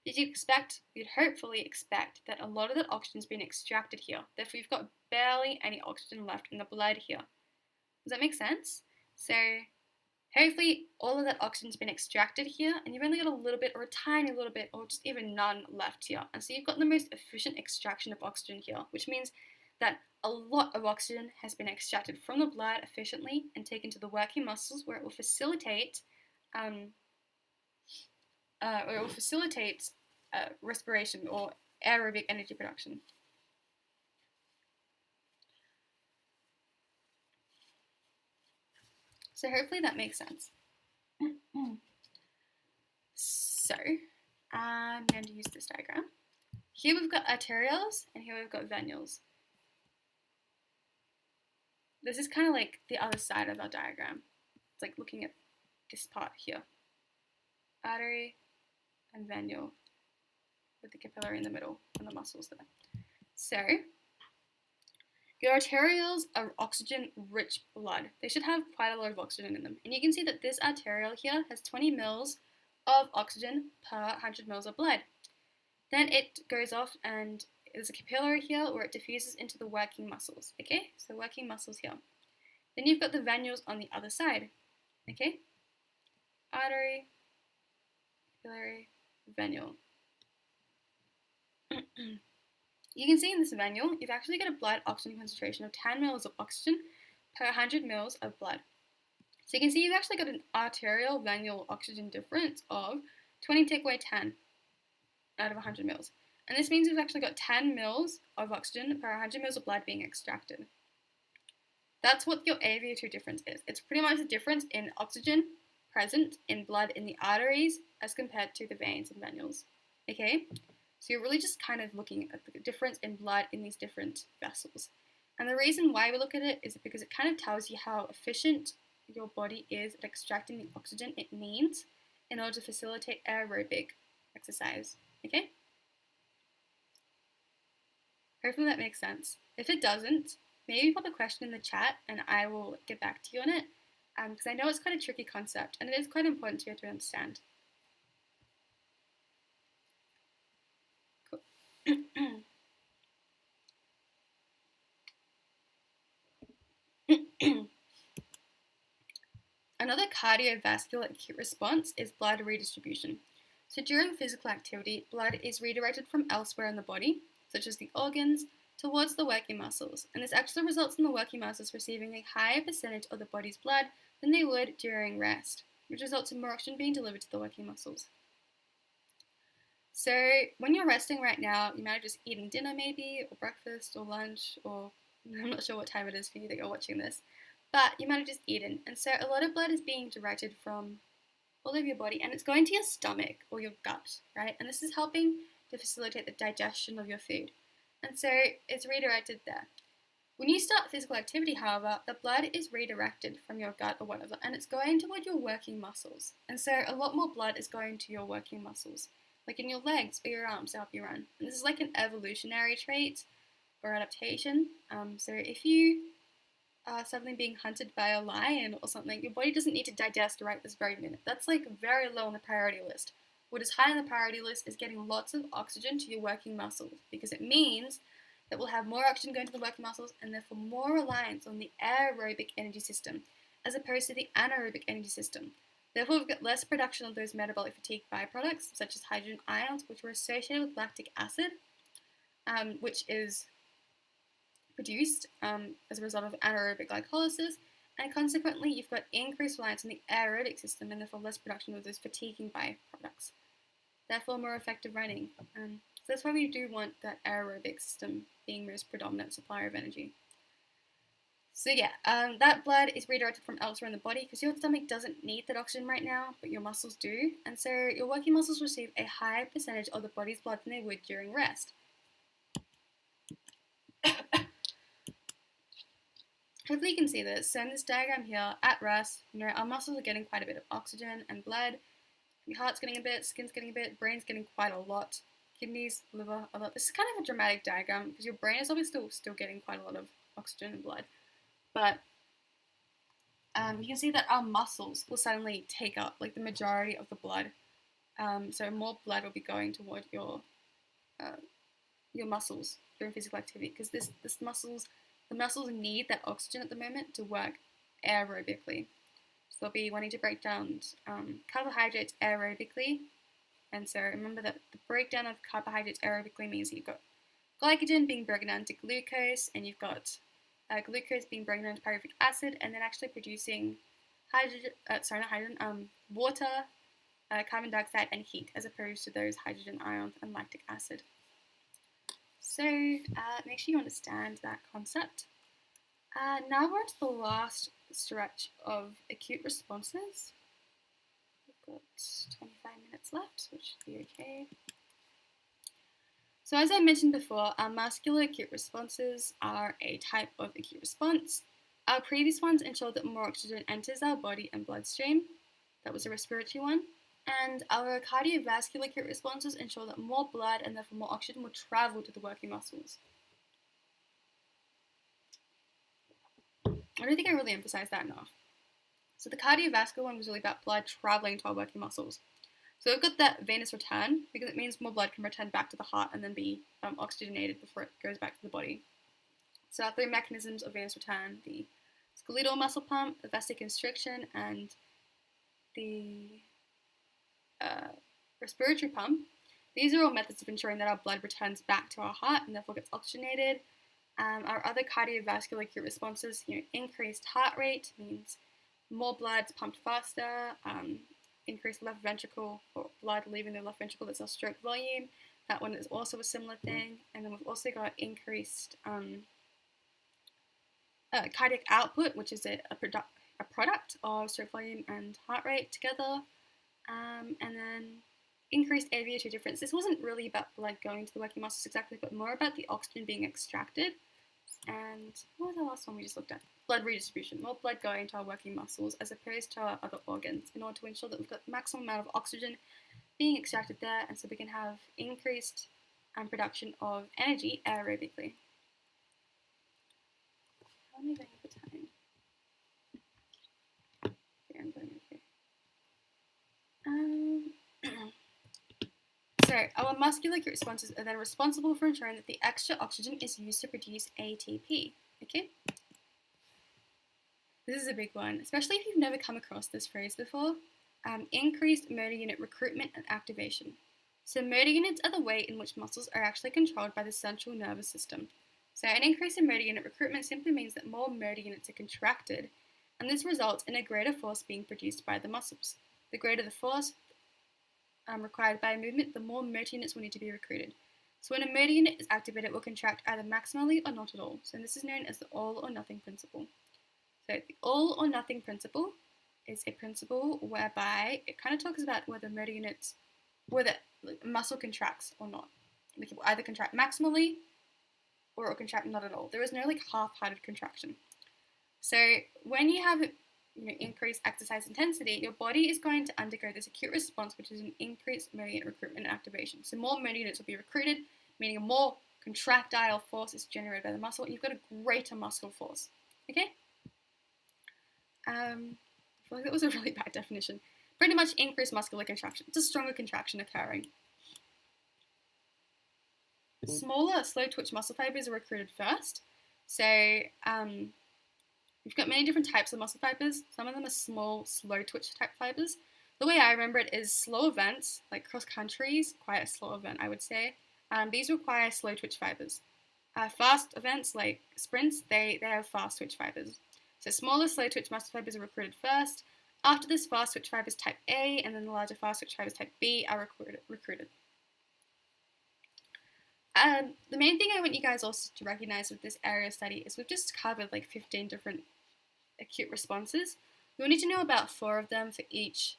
You'd hopefully expect that a lot of that oxygen is being extracted here. Therefore, you've got barely any oxygen left in the blood here. Does that make sense? So, hopefully all of that oxygen's been extracted here, and you've only got a little bit, or a tiny little bit, or just even none left here. And so you've got the most efficient extraction of oxygen here, which means that a lot of oxygen has been extracted from the blood efficiently and taken to the working muscles, where it will facilitate respiration or aerobic energy production. So hopefully that makes sense. So I'm going to use this diagram. Here we've got arterioles and here we've got venules. This is kind of like the other side of our diagram. It's like looking at this part here. Artery and venule with the capillary in the middle and the muscles there. So Your arterioles are oxygen-rich blood. They should have quite a lot of oxygen in them. And you can see that this arteriole here has 20 mils of oxygen per 100 mils of blood. Then it goes off and there's a capillary here where it diffuses into the working muscles, okay? So working muscles here. Then you've got the venules on the other side, okay? Artery, capillary, venule. You can see in this venule, you've actually got a blood oxygen concentration of 10 mils of oxygen per 100 mils of blood. So you can see you've actually got an arterial venule oxygen difference of 20 take away 10 out of 100 mils. And this means we've actually got 10 mils of oxygen per 100 mils of blood being extracted. That's what your AVO2 difference is. It's pretty much the difference in oxygen present in blood in the arteries as compared to the veins and venules. Okay? So you're really just kind of looking at the difference in blood in these different vessels. And the reason why we look at it is because it kind of tells you how efficient your body is at extracting the oxygen it needs in order to facilitate aerobic exercise. Okay? Hopefully that makes sense. If it doesn't, maybe pop a question in the chat and I will get back to you on it, because I know it's quite a tricky concept and it is quite important to you to understand. Cool. Another cardiovascular acute response is blood redistribution. So during physical activity, blood is redirected from elsewhere in the body, such as the organs, towards the working muscles, and this actually results in the working muscles receiving a higher percentage of the body's blood than they would during rest, which results in more oxygen being delivered to the working muscles. So when you're resting right now, you might have just eaten dinner maybe, or breakfast, or lunch, or I'm not sure what time it is for you that you're watching this, but you might have just eaten, and so a lot of blood is being directed from all over your body, and it's going to your stomach or your gut, right? And this is helping to facilitate the digestion of your food. And so it's redirected there. When you start physical activity, however, the blood is redirected from your gut or whatever, and it's going toward your working muscles. And so a lot more blood is going to your working muscles, like in your legs or your arms to help you run. And this is like an evolutionary trait or adaptation. So if you are suddenly being hunted by a lion or something, your body doesn't need to digest right this very minute. That's like very low on the priority list. What is high on the priority list is getting lots of oxygen to your working muscles, because it means that we'll have more oxygen going to the working muscles and therefore more reliance on the aerobic energy system as opposed to the anaerobic energy system. Therefore, we've got less production of those metabolic fatigue byproducts, such as hydrogen ions, which are associated with lactic acid, which is produced as a result of anaerobic glycolysis, and consequently you've got increased reliance on the aerobic system and therefore less production of those fatiguing byproducts, therefore more effective running. So that's why we do want that aerobic system being most predominant supplier of energy. So yeah, that blood is redirected from elsewhere in the body because your stomach doesn't need that oxygen right now, but your muscles do, and so your working muscles receive a higher percentage of the body's blood than they would during rest. Hopefully you can see this. So in this diagram here, at rest, our muscles are getting quite a bit of oxygen and blood. Your heart's getting a bit, skin's getting a bit, brain's getting quite a lot, kidneys, liver, a lot. This is kind of a dramatic diagram because your brain is obviously still getting quite a lot of oxygen and blood. But you can see that our muscles will suddenly take up like the majority of the blood. So more blood will be going toward your muscles during physical activity because the muscles need that oxygen at the moment to work aerobically. So they'll be wanting to break down carbohydrates aerobically. And so remember that the breakdown of carbohydrates aerobically means that you've got glycogen being broken down to glucose, and you've got glucose being broken down to pyruvic acid, and then actually producing water, carbon dioxide, and heat, as opposed to those hydrogen ions and lactic acid. So make sure you understand that concept. Now we're to the last stretch of acute responses. We've got 25 minutes left, which should be okay. So as I mentioned before, our muscular acute responses are a type of acute response. Our previous ones ensured that more oxygen enters our body and bloodstream. That was a respiratory one. And our cardiovascular acute responses ensure that more blood and therefore more oxygen will travel to the working muscles. I don't think I really emphasized that enough. So the cardiovascular one was really about blood traveling to our working muscles. So we've got that venous return, because it means more blood can return back to the heart and then be oxygenated before it goes back to the body. So our three mechanisms of venous return: the skeletal muscle pump, the vasoconstriction, and the respiratory pump. These are all methods of ensuring that our blood returns back to our heart and therefore gets oxygenated. Our other cardiovascular acute responses, increased heart rate means more blood's pumped faster, increased left ventricle, or blood leaving the left ventricle, that's our stroke volume. That one is also a similar thing. And then we've also got increased cardiac output, which is a product of stroke volume and heart rate together. And then increased AVO2 difference. This wasn't really about blood going to the working muscles exactly, but more about the oxygen being extracted. And what was the last one we just looked at? Blood redistribution. More blood going to our working muscles as opposed to our other organs in order to ensure that we've got the maximum amount of oxygen being extracted there, and so we can have increased production of energy aerobically. How am I going for time? Okay, I'm going okay. So our muscular acute responses are then responsible for ensuring that the extra oxygen is used to produce ATP. Okay? This is a big one, especially if you've never come across this phrase before. Increased motor unit recruitment and activation. So motor units are the way in which muscles are actually controlled by the central nervous system. So an increase in motor unit recruitment simply means that more motor units are contracted, and this results in a greater force being produced by the muscles. The greater the force required by a movement, the more motor units will need to be recruited. So when a motor unit is activated, it will contract either maximally or not at all. So this is known as the all or nothing principle. So the all or nothing principle is a principle whereby it kind of talks about whether muscle contracts or not. It will either contract maximally or it will contract not at all. There is no half-hearted contraction. So when you have increased exercise intensity, your body is going to undergo this acute response, which is an increased motor unit recruitment and activation. So more motor units will be recruited, meaning a more contractile force is generated by the muscle, and you've got a greater muscle force. Okay? I feel like that was a really bad definition. Pretty much increased muscular contraction. It's a stronger contraction occurring. Smaller, slow twitch muscle fibers are recruited first. So you've got many different types of muscle fibers. Some of them are small, slow twitch type fibers. The way I remember it is slow events, like cross country is quite a slow event, I would say. These require slow twitch fibers. Fast events like sprints, they have fast twitch fibers. So smaller, slow twitch muscle fibers are recruited first. After this, fast twitch fibers type A and then the larger fast twitch fibers type B are recruited. The main thing I want you guys also to recognize with this area study is we've just covered 15 different acute responses. You'll need to know about 4 of them for each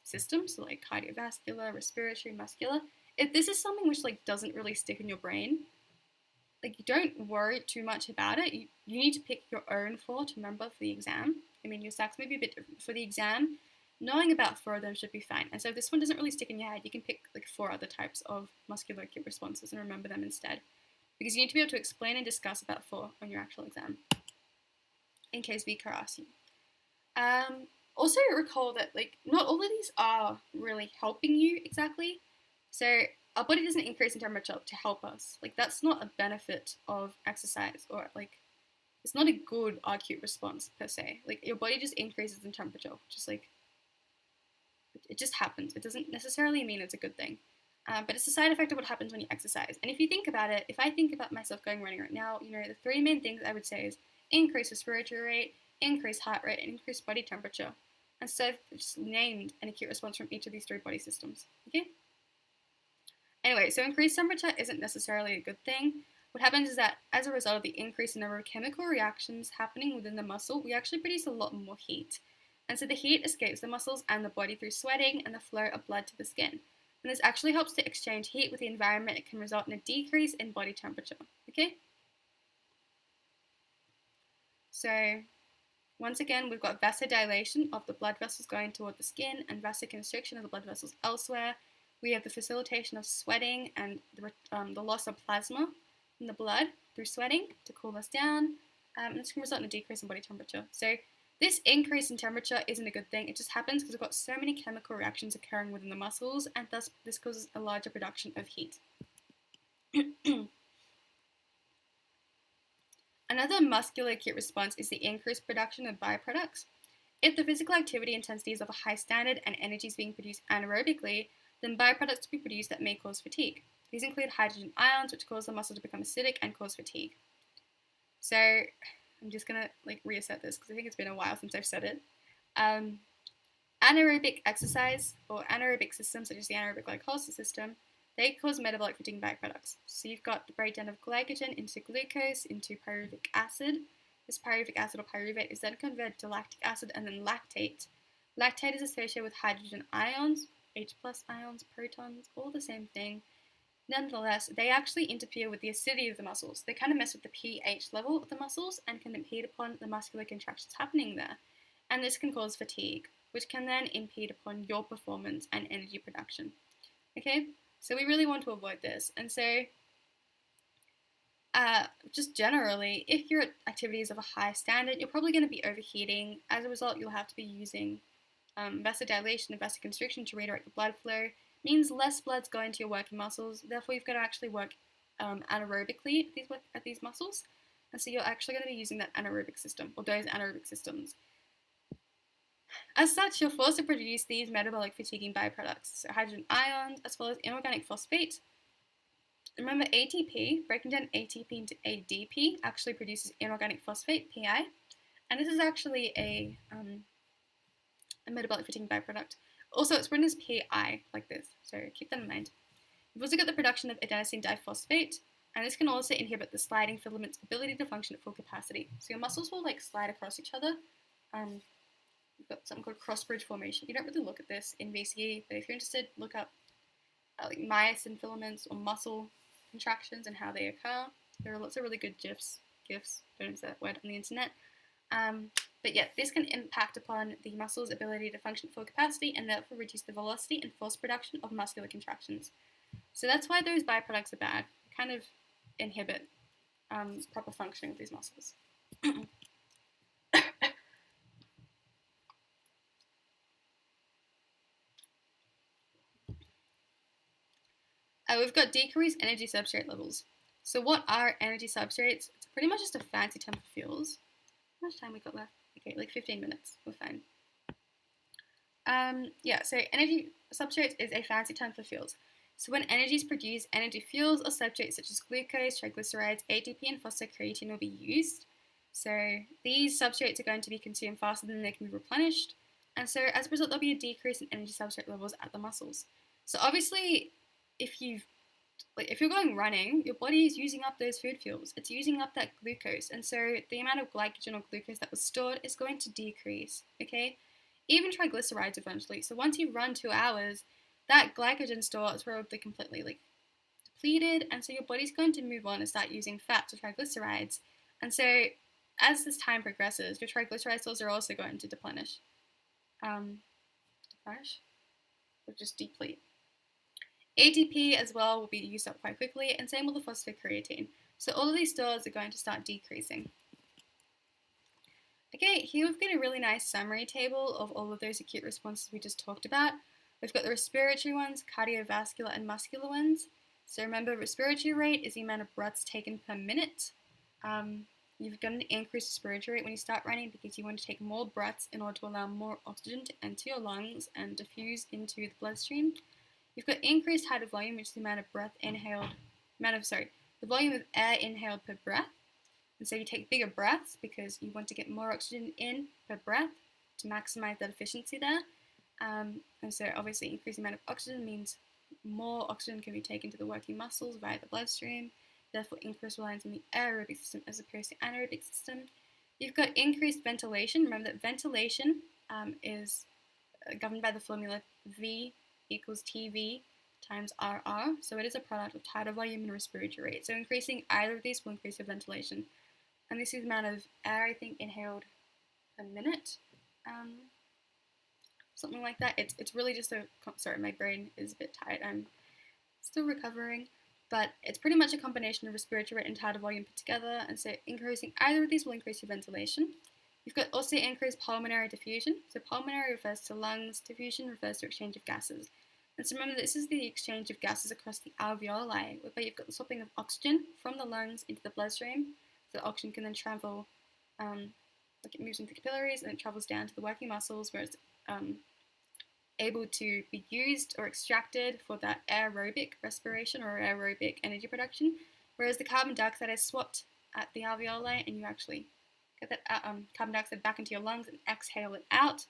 system, so cardiovascular, respiratory, muscular. If this is something which doesn't really stick in your brain, you don't worry too much about it. You need to pick your own 4 to remember for the exam. I mean, your stacks may be a bit different. For the exam, knowing about 4 of them should be fine. And so if this one doesn't really stick in your head, you can pick 4 other types of muscular acute responses and remember them instead. Because you need to be able to explain and discuss about 4 on your actual exam, in case VCAR asks you. Also recall that not all of these are really helping you exactly. So our body doesn't increase in temperature to help us. That's not a benefit of exercise, or it's not a good acute response per se. Your body just increases in temperature, just it just happens. It doesn't necessarily mean it's a good thing. But it's a side effect of what happens when you exercise. And if you think about it, if I think about myself going running right now, the 3 main things I would say is increased respiratory rate, increased heart rate, and increased body temperature. And so I've just named an acute response from each of these 3 body systems. Okay? Anyway, so increased temperature isn't necessarily a good thing. What happens is that as a result of the increase in number of chemical reactions happening within the muscle, we actually produce a lot more heat. And so the heat escapes the muscles and the body through sweating and the flow of blood to the skin. And this actually helps to exchange heat with the environment. It can result in a decrease in body temperature. Okay? So once again, we've got vasodilation of the blood vessels going toward the skin and vasoconstriction of the blood vessels elsewhere. We have the facilitation of sweating and the loss of plasma in the blood through sweating to cool us down. This can result in a decrease in body temperature. So this increase in temperature isn't a good thing. It just happens because we've got so many chemical reactions occurring within the muscles, and thus this causes a larger production of heat. Another muscular acute response is the increased production of byproducts. If the physical activity intensity is of a high standard and energy is being produced anaerobically, then byproducts will be produced that may cause fatigue. These include hydrogen ions, which cause the muscle to become acidic and cause fatigue. So I'm just gonna reassert this because I think it's been a while since I've said it. Anaerobic exercise or anaerobic systems, such as the anaerobic glycolysis system, they cause metabolic fatigue byproducts. So you've got the breakdown of glycogen into glucose into pyruvic acid. This pyruvic acid or pyruvate is then converted to lactic acid and then lactate. Lactate is associated with hydrogen ions, H plus ions, protons, all the same thing. Nonetheless, they actually interfere with the acidity of the muscles. They kind of mess with the pH level of the muscles and can impede upon the muscular contractions happening there. And this can cause fatigue, which can then impede upon your performance and energy production. Okay, so we really want to avoid this. And so, just generally, if your activity is of a high standard, you're probably going to be overheating. As a result, you'll have to be using vasodilation and vasoconstriction to redirect the blood flow. Means less blood's going to your working muscles. Therefore, you've got to actually work anaerobically at these muscles. And so you're actually going to be using that anaerobic system, or those anaerobic systems. As such, you're forced to produce these metabolic fatiguing byproducts, so hydrogen ions, as well as inorganic phosphate. Remember, ATP, breaking down ATP into ADP, actually produces inorganic phosphate, PI. And this is actually a metabolic fatiguing byproduct. Also, it's written as PI, like this, so keep that in mind. You've also got the production of adenosine diphosphate, and this can also inhibit the sliding filament's ability to function at full capacity. So your muscles will slide across each other. You've got something called cross-bridge formation. You don't really look at this in VCE, but if you're interested, look up myosin filaments or muscle contractions and how they occur. There are lots of really good GIFs, don't use that word, on the internet. But yeah, this can impact upon the muscle's ability to function at full capacity and therefore reduce the velocity and force production of muscular contractions. So that's why those byproducts are bad. They kind of inhibit proper functioning of these muscles. We've got decreased energy substrate levels. So what are energy substrates? It's pretty much just a fancy term for fuels. How much time we got left? Okay, 15 minutes. We're fine. So energy substrates is a fancy term for fuels. So when energy is produced, energy fuels or substrates such as glucose, triglycerides, ATP, and phosphocreatine will be used. So these substrates are going to be consumed faster than they can be replenished. And so as a result, there'll be a decrease in energy substrate levels at the muscles. So obviously, if you're going running, your body is using up those food fuels. It's using up that glucose. And so the amount of glycogen or glucose that was stored is going to decrease, okay? Even triglycerides eventually. So once you run 2 hours, that glycogen store is probably completely depleted. And so your body's going to move on and start using fats or triglycerides. And so as this time progresses, your triglyceride stores are also going to deplenish. Or just deplete. ATP as well will be used up quite quickly, and same with the phosphocreatine. So all of these stores are going to start decreasing. Okay, here we've got a really nice summary table of all of those acute responses we just talked about. We've got the respiratory ones, cardiovascular, and muscular ones. So remember, respiratory rate is the amount of breaths taken per minute. You've got an increased respiratory rate when you start running because you want to take more breaths in order to allow more oxygen to enter your lungs and diffuse into the bloodstream. You've got increased height of volume, which is the amount of the volume of air inhaled per breath. And so you take bigger breaths because you want to get more oxygen in per breath to maximize that efficiency there. And so obviously increasing the amount of oxygen means more oxygen can be taken to the working muscles via the bloodstream, therefore increased reliance on the aerobic system as opposed to anaerobic system. You've got increased ventilation. Remember that ventilation is governed by the formula V equals TV times RR, so it is a product of tidal volume and respiratory rate. So increasing either of these will increase your ventilation. And this is the amount of air, I think, inhaled per minute. Something like that. It's really just sorry, my brain is a bit tired. I'm still recovering. but it's pretty much a combination of respiratory rate and tidal volume put together, and so increasing either of these will increase your ventilation. You've got also increased pulmonary diffusion. So pulmonary refers to lungs, diffusion refers to exchange of gases. And so remember, this is the exchange of gases across the alveoli, whereby you've got the swapping of oxygen from the lungs into the bloodstream. So oxygen can then travel, like it moves into the capillaries and it travels down to the working muscles, where it's able to be used or extracted for that aerobic respiration or aerobic energy production, whereas the carbon dioxide is swapped at the alveoli and you actually get that carbon dioxide back into your lungs and exhale it out.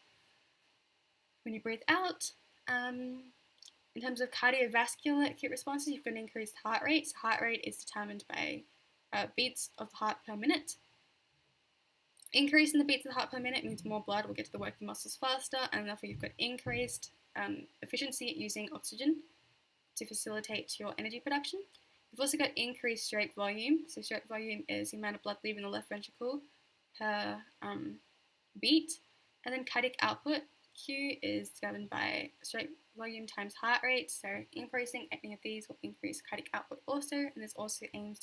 When you breathe out, in terms of cardiovascular acute responses, you've got an increased heart rate. So heart rate is determined by beats of the heart per minute. Increase in the beats of the heart per minute means more blood will get to the working muscles faster, and therefore you've got increased efficiency at using oxygen to facilitate your energy production. You've also got increased stroke volume. So stroke volume is the amount of blood leaving the left ventricle per beat. And then cardiac output, Q, is governed by stroke volume times heart rate. So increasing any of these will increase cardiac output also, and this also aims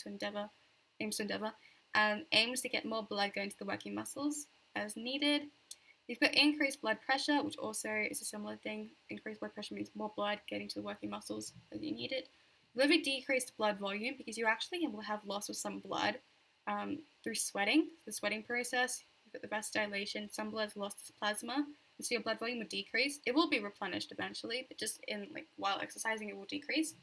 to get more blood going to the working muscles as needed. You've got increased blood pressure, which also is a similar thing. Increased blood pressure means more blood getting to the working muscles as you need it. You'll have a decreased blood volume because you actually will have loss of some blood through sweating, the sweating process. You've got the vasodilation, some blood's lost as plasma, and so your blood volume will decrease. It will be replenished eventually, but just while exercising it will decrease.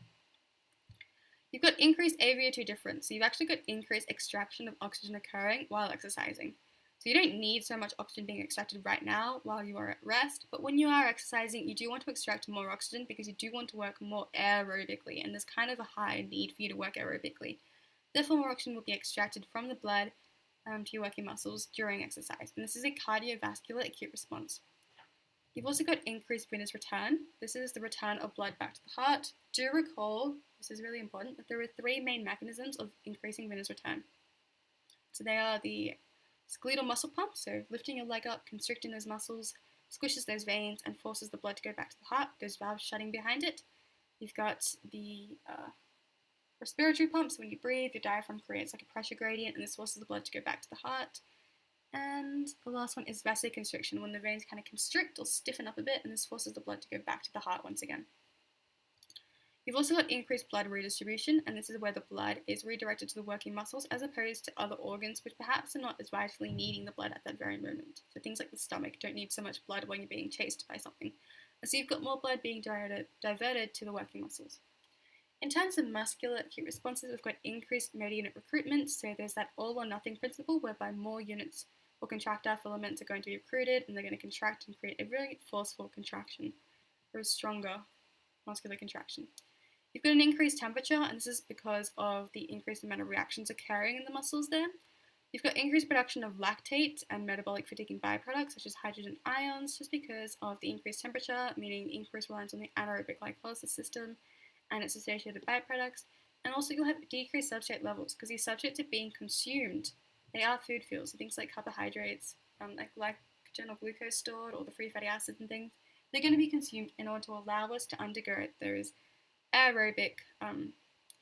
You've got increased AVO2 difference, so you've actually got increased extraction of oxygen occurring while exercising. So you don't need so much oxygen being extracted right now while you are at rest, but when you are exercising, you do want to extract more oxygen because you do want to work more aerobically, and there's kind of a high need for you to work aerobically. Therefore, more oxygen will be extracted from the blood to your working muscles during exercise, and this is a cardiovascular acute response. You've also got increased venous return. This is the return of blood back to the heart. Do recall, this is really important, that there are three main mechanisms of increasing venous return. So they are the skeletal muscle pump, so lifting your leg up, constricting those muscles, squishes those veins, and forces the blood to go back to the heart, those valves shutting behind it. You've got the respiratory pump, so when you breathe, your diaphragm creates like a pressure gradient, and this forces the blood to go back to the heart. And the last one is vasoconstriction, when the veins kind of constrict or stiffen up a bit, and this forces the blood to go back to the heart once again. You've also got increased blood redistribution, and this is where the blood is redirected to the working muscles as opposed to other organs which perhaps are not as vitally needing the blood at that very moment. So things like the stomach don't need so much blood when you're being chased by something. And so you've got more blood being diverted to the working muscles. In terms of muscular acute responses, we've got increased motor unit recruitment, so there's that all or nothing principle whereby more units or contractile filaments are going to be recruited and they're going to contract and create a really forceful contraction or a stronger muscular contraction. You've got an increased temperature, and this is because of the increased amount of reactions occurring in the muscles there. You've got increased production of lactate and metabolic fatiguing byproducts such as hydrogen ions just because of the increased temperature, meaning increased reliance on the anaerobic glycolysis system and its associated byproducts. And also you'll have decreased substrate levels because these substrates are being consumed. They are food fuels, so things like carbohydrates, like glycogen or glucose stored, or the free fatty acids and things. They're going to be consumed in order to allow us to undergo those aerobic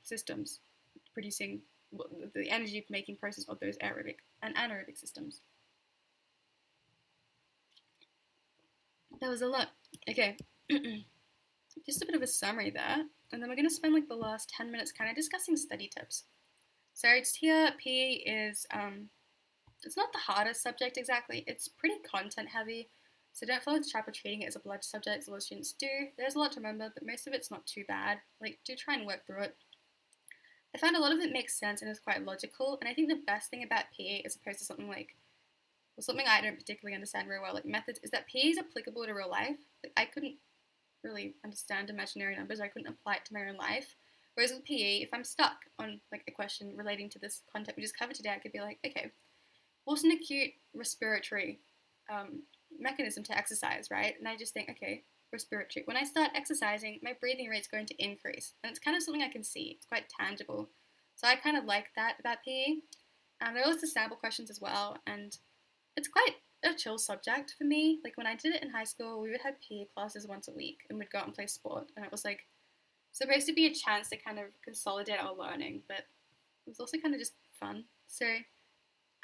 systems, producing the energy making process of those aerobic and anaerobic systems. That was a lot. Okay, just a bit of a summary there, and then we're going to spend the last 10 minutes kind of discussing study tips. So just here, PE is, it's not the hardest subject exactly, it's pretty content heavy, so don't follow the trap of treating it as a blood subject as a lot of students do. There's a lot to remember, but most of it's not too bad. Do try and work through it. I found a lot of it makes sense and is quite logical, and I think the best thing about PE as opposed to something I don't particularly understand very well, like methods, is that PE is applicable to real life. I couldn't really understand imaginary numbers, I couldn't apply it to my own life. Whereas with PE, if I'm stuck on a question relating to this content we just covered today, I could be like, okay, what's an acute respiratory mechanism to exercise, right? And I just think, okay, respiratory. When I start exercising, my breathing rate's going to increase. And it's kind of something I can see. It's quite tangible. So I kind of like that about PE. There are lots of sample questions as well, and it's quite a chill subject for me. When I did it in high school, we would have PE classes once a week, and we'd go out and play sport, and it was supposed to be a chance to kind of consolidate our learning, but it was also kind of just fun. So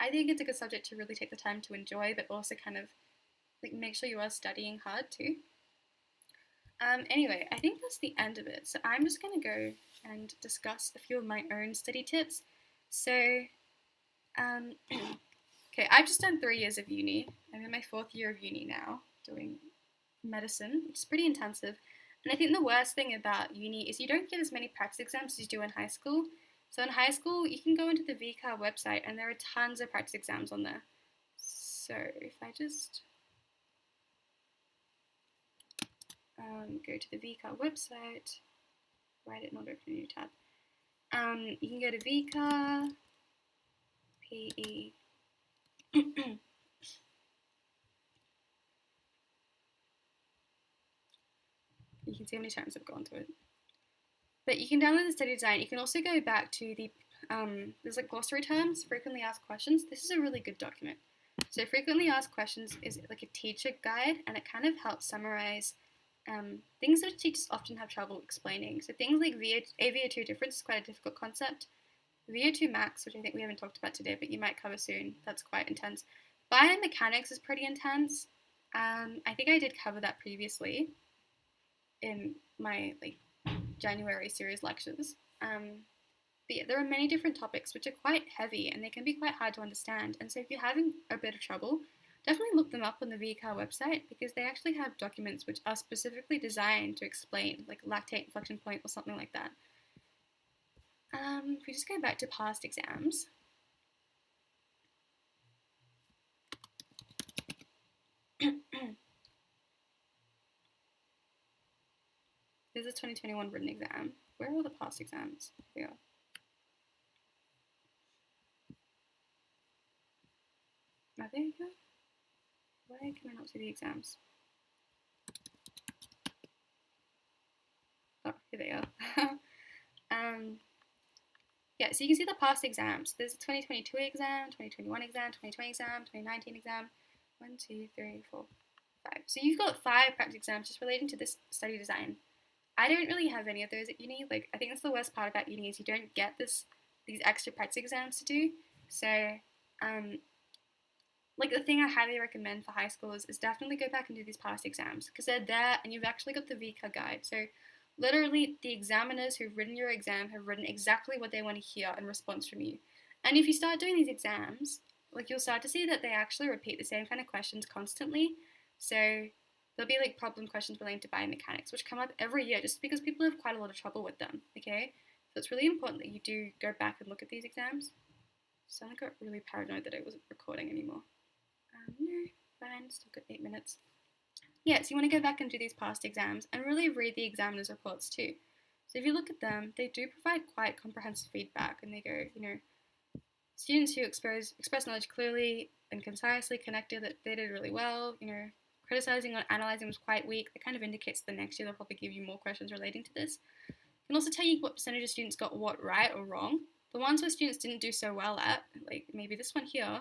I think it's a good subject to really take the time to enjoy, but also kind of like make sure you are studying hard too. Anyway, I think that's the end of it. So I'm just going to go and discuss a few of my own study tips. So, okay, I've just done 3 years of uni. I'm in my 4th year of uni now, doing medicine, which is pretty intensive. And I think the worst thing about uni is you don't get as many practice exams as you do in high school. So in high school, you can go into the VCAR website and there are tons of practice exams on there. So if I just go to the VCAR website, write it, not open a new tab. You can go to VCAR PE. You can see how many times I've gone to it. But you can download the study design. You can also go back to the, there's like glossary terms, frequently asked questions. This is a really good document. So frequently asked questions is like a teacher guide, and it kind of helps summarize things that teachers often have trouble explaining. So things like AVO2 difference is quite a difficult concept. VO2 max, which I think we haven't talked about today, but you might cover soon, that's quite intense. Biomechanics is pretty intense. I think I did cover that previously in my January series lectures. But yeah, there are many different topics which are quite heavy and they can be quite hard to understand. And so if you're having a bit of trouble, definitely look them up on the VCAR website because they actually have documents which are specifically designed to explain, like lactate inflection point or something like that. If we just go back to past exams, there's a 2021 written exam. Where are all the past exams? Here we are. Oh, there you go. Why can I not see the exams? Oh, here they are. Yeah, so you can see the past exams. There's a 2022 exam, 2021 exam, 2020 exam, 2019 exam. 1, 2, 3, 4, 5. So you've got 5 practice exams just relating to this study design. I don't really have any of those at uni. Like, I think that's the worst part about uni is you don't get these extra practice exams to do. So, like the thing I highly recommend for high schoolers is definitely go back and do these past exams because they're there and you've actually got the VCAR guide. So literally the examiners who've written your exam have written exactly what they want to hear in response from you. And if you start doing these exams, like you'll start to see that they actually repeat the same kind of questions constantly. So there'll be like problem questions relating to biomechanics, which come up every year just because people have quite a lot of trouble with them, okay? So it's really important that you do go back and look at these exams. So I got really paranoid that I wasn't recording anymore. No, fine, still got 8 minutes. Yeah, so you want to go back and do these past exams and really read the examiner's reports too. So if you look at them, they do provide quite comprehensive feedback and they go, students who express knowledge clearly and concisely connected that they did really well, criticizing or analyzing was quite weak. That kind of indicates the next year they'll probably give you more questions relating to this. It can also tell you what percentage of students got what right or wrong. The ones where students didn't do so well at, like maybe this one here,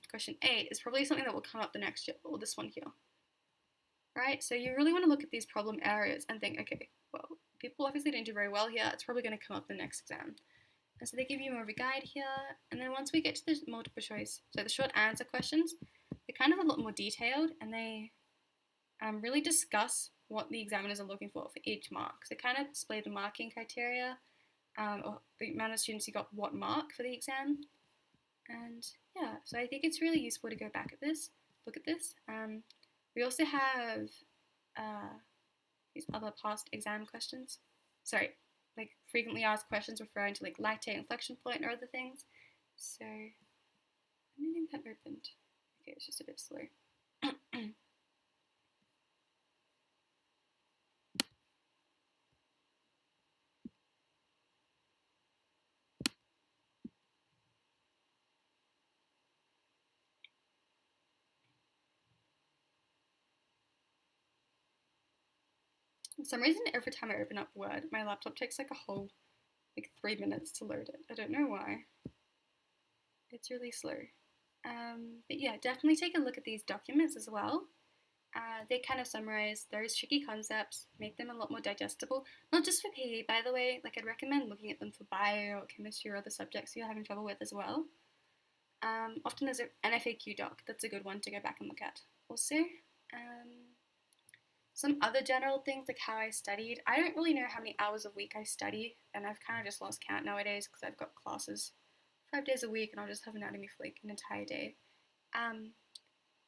question 8, is probably something that will come up the next year, or this one here. Right? So you really want to look at these problem areas and think, okay, well, people obviously didn't do very well here, it's probably going to come up the next exam. And so they give you more of a guide here, and then once we get to the multiple choice, so the short answer questions, they're kind of a lot more detailed, and they really discuss what the examiners are looking for each mark. So they kind of display the marking criteria, or the amount of students who got what mark for the exam. And yeah, so I think it's really useful to go back at this, look at this. We also have these other past exam questions. Sorry, like frequently asked questions referring to like lactate inflection point or other things. So I don't think that opened. Okay, it's just a bit slow. For some reason, every time I open up Word, my laptop takes like a whole 3 minutes to load it. I don't know why. It's really slow. But yeah, definitely take a look at these documents as well. They kind of summarize those tricky concepts, make them a lot more digestible. Not just for PE, by the way. Like I'd recommend looking at them for bio or chemistry or other subjects you're having trouble with as well. Often there's an FAQ doc. That's a good one to go back and look at. Also, some other general things like how I studied. I don't really know how many hours a week I study, and I've kind of just lost count nowadays because I've got classes 5 days a week, and I'll just have anatomy for like an entire day. Um,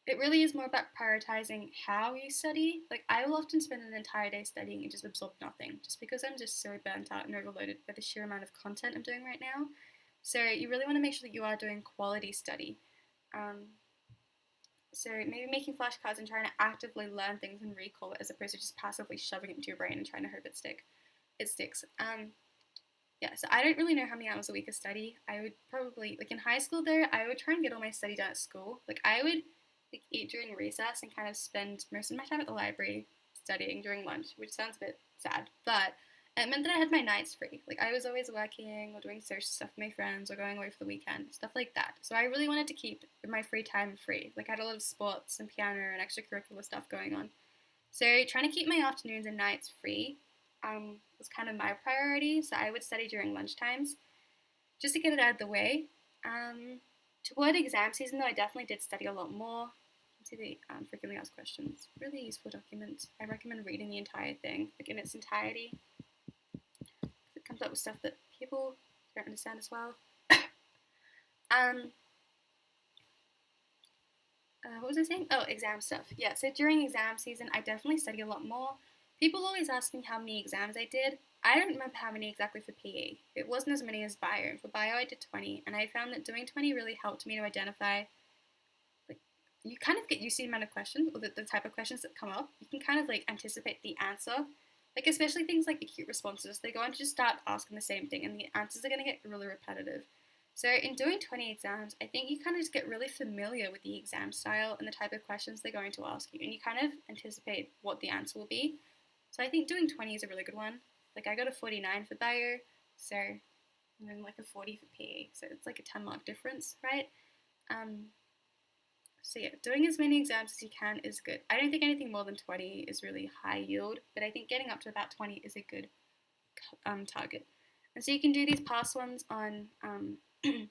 it really is more about prioritizing how you study. Like I will often spend an entire day studying and just absorb nothing, just because I'm just so burnt out and overloaded by the sheer amount of content I'm doing right now. So you really want to make sure that you are doing quality study. Um, so maybe making flashcards and trying to actively learn things and recall it as opposed to just passively shoving it into your brain and trying to hope it sticks. Yeah, so I don't really know how many hours a week I study. I would probably, like in high school though, I would try and get all my study done at school. Like I would like eat during recess and kind of spend most of my time at the library studying during lunch, which sounds a bit sad, but it meant that I had my nights free. Like I was always working or doing social stuff with my friends or going away for the weekend, stuff like that. So I really wanted to keep my free time free. Like I had a lot of sports and piano and extracurricular stuff going on. So trying to keep my afternoons and nights free was kind of my priority. So I would study during lunch times just to get it out of the way. Toward exam season, though, I definitely did study a lot more. See the frequently asked questions. Really useful document. I recommend reading the entire thing, like in its entirety. It comes up with stuff that people don't understand as well. What was I saying? Oh, exam stuff. Yeah, so during exam season, I definitely study a lot more. People always ask me how many exams I did. I don't remember how many exactly for PE. It wasn't as many as bio. For bio, I did 20, and I found that doing 20 really helped me to identify, like, you kind of get used to the amount of questions, or the type of questions that come up. You can kind of, like, anticipate the answer. Like, especially things like acute responses. They're going to just start asking the same thing, and the answers are going to get really repetitive. So in doing 20 exams, I think you kind of just get really familiar with the exam style and the type of questions they're going to ask you, and you kind of anticipate what the answer will be. So I think doing 20 is a really good one. Like I got a 49 for bio, so and then like a 40 for PE, so it's like a 10-mark difference, right? So yeah, doing as many exams as you can is good. I don't think anything more than 20 is really high yield, but I think getting up to about 20 is a good target. And so you can do these past ones on the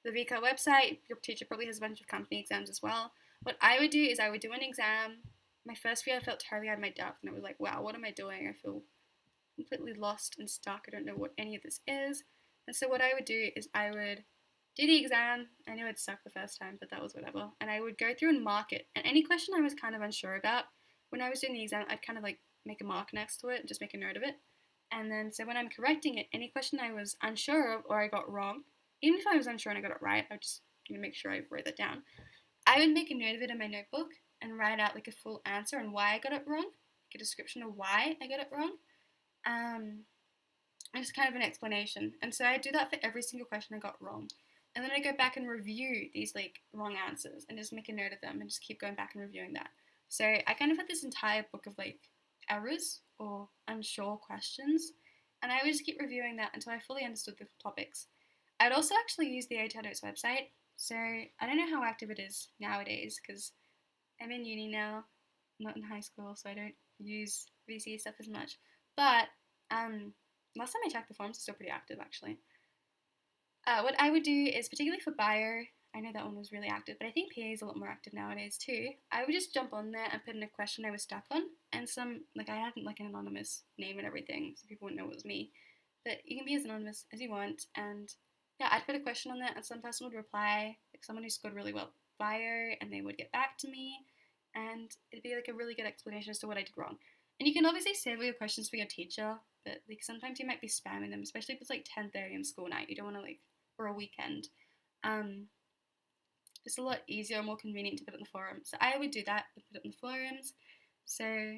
VCA website. Your teacher probably has a bunch of company exams as well. What I would do is I would do an exam. My first year I felt terribly out of my depth and I was like, wow, what am I doing? I feel completely lost and stuck. I don't know what any of this is. And so what I would do is I would do the exam. I knew I'd suck the first time, but that was whatever. And I would go through and mark it. And any question I was kind of unsure about, when I was doing the exam, I'd kind of like make a mark next to it and just make a note of it. And then so when I'm correcting it, any question I was unsure of or I got wrong, even if I was unsure and I got it right, I would just make sure I wrote that down. I would make a note of it in my notebook and write out like a full answer and why I got it wrong, like a description of why I got it wrong, and just kind of an explanation. And so I do that for every single question I got wrong. And then I go back and review these like wrong answers and just make a note of them and just keep going back and reviewing that. So I kind of had this entire book of like errors or unsure questions, and I would just keep reviewing that until I fully understood the topics. I'd also actually use the ATAR Notes website, so I don't know how active it is nowadays because I'm in uni now, not in high school, so I don't use VCE stuff as much. But last time I checked, the forums are still pretty active actually. What I would do is, particularly for bio, I know that one was really active, but I think PA is a lot more active nowadays too. I would just jump on there and put in a question I was stuck on, and I had like an anonymous name and everything, so people wouldn't know it was me. But you can be as anonymous as you want, and yeah, I'd put a question on there, and some person would reply, like someone who scored really well bio, and they would get back to me, and it'd be like a really good explanation as to what I did wrong. And you can obviously save all your questions for your teacher, but like sometimes you might be spamming them, especially if it's like 10:30 on school night. You don't want to like or a weekend. It's a lot easier, more convenient to put it in the forums. So I would do that, put it in the forums. So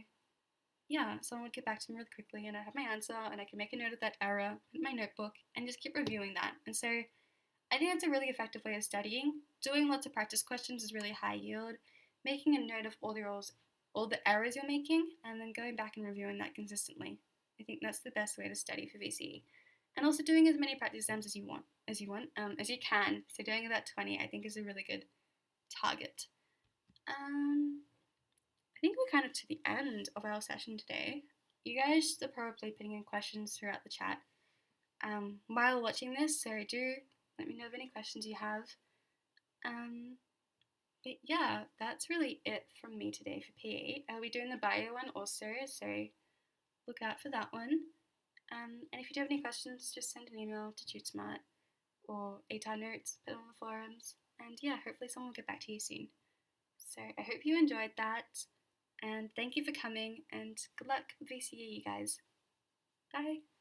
yeah, someone would get back to me really quickly and I'd have my answer and I could make a note of that error, put in my notebook, and just keep reviewing that. And so I think that's a really effective way of studying. Doing lots of practice questions is really high yield. Making a note of all the errors you're making, and then going back and reviewing that consistently. I think that's the best way to study for VCE. And also doing as many practice exams as you can. So doing about 20, I think, is a really good target. think we're kind of to the end of our session today. You guys are probably putting in questions throughout the chat while watching this, so do let me know of any questions you have. But yeah, that's really it from me today for PE. We're doing the bio one also, so look out for that one. And if you do have any questions, just send an email to TuteSmart or ATAR Notes, put them on the forums, and yeah, hopefully someone will get back to you soon. So I hope you enjoyed that, and thank you for coming, and good luck with VCE, you guys. Bye!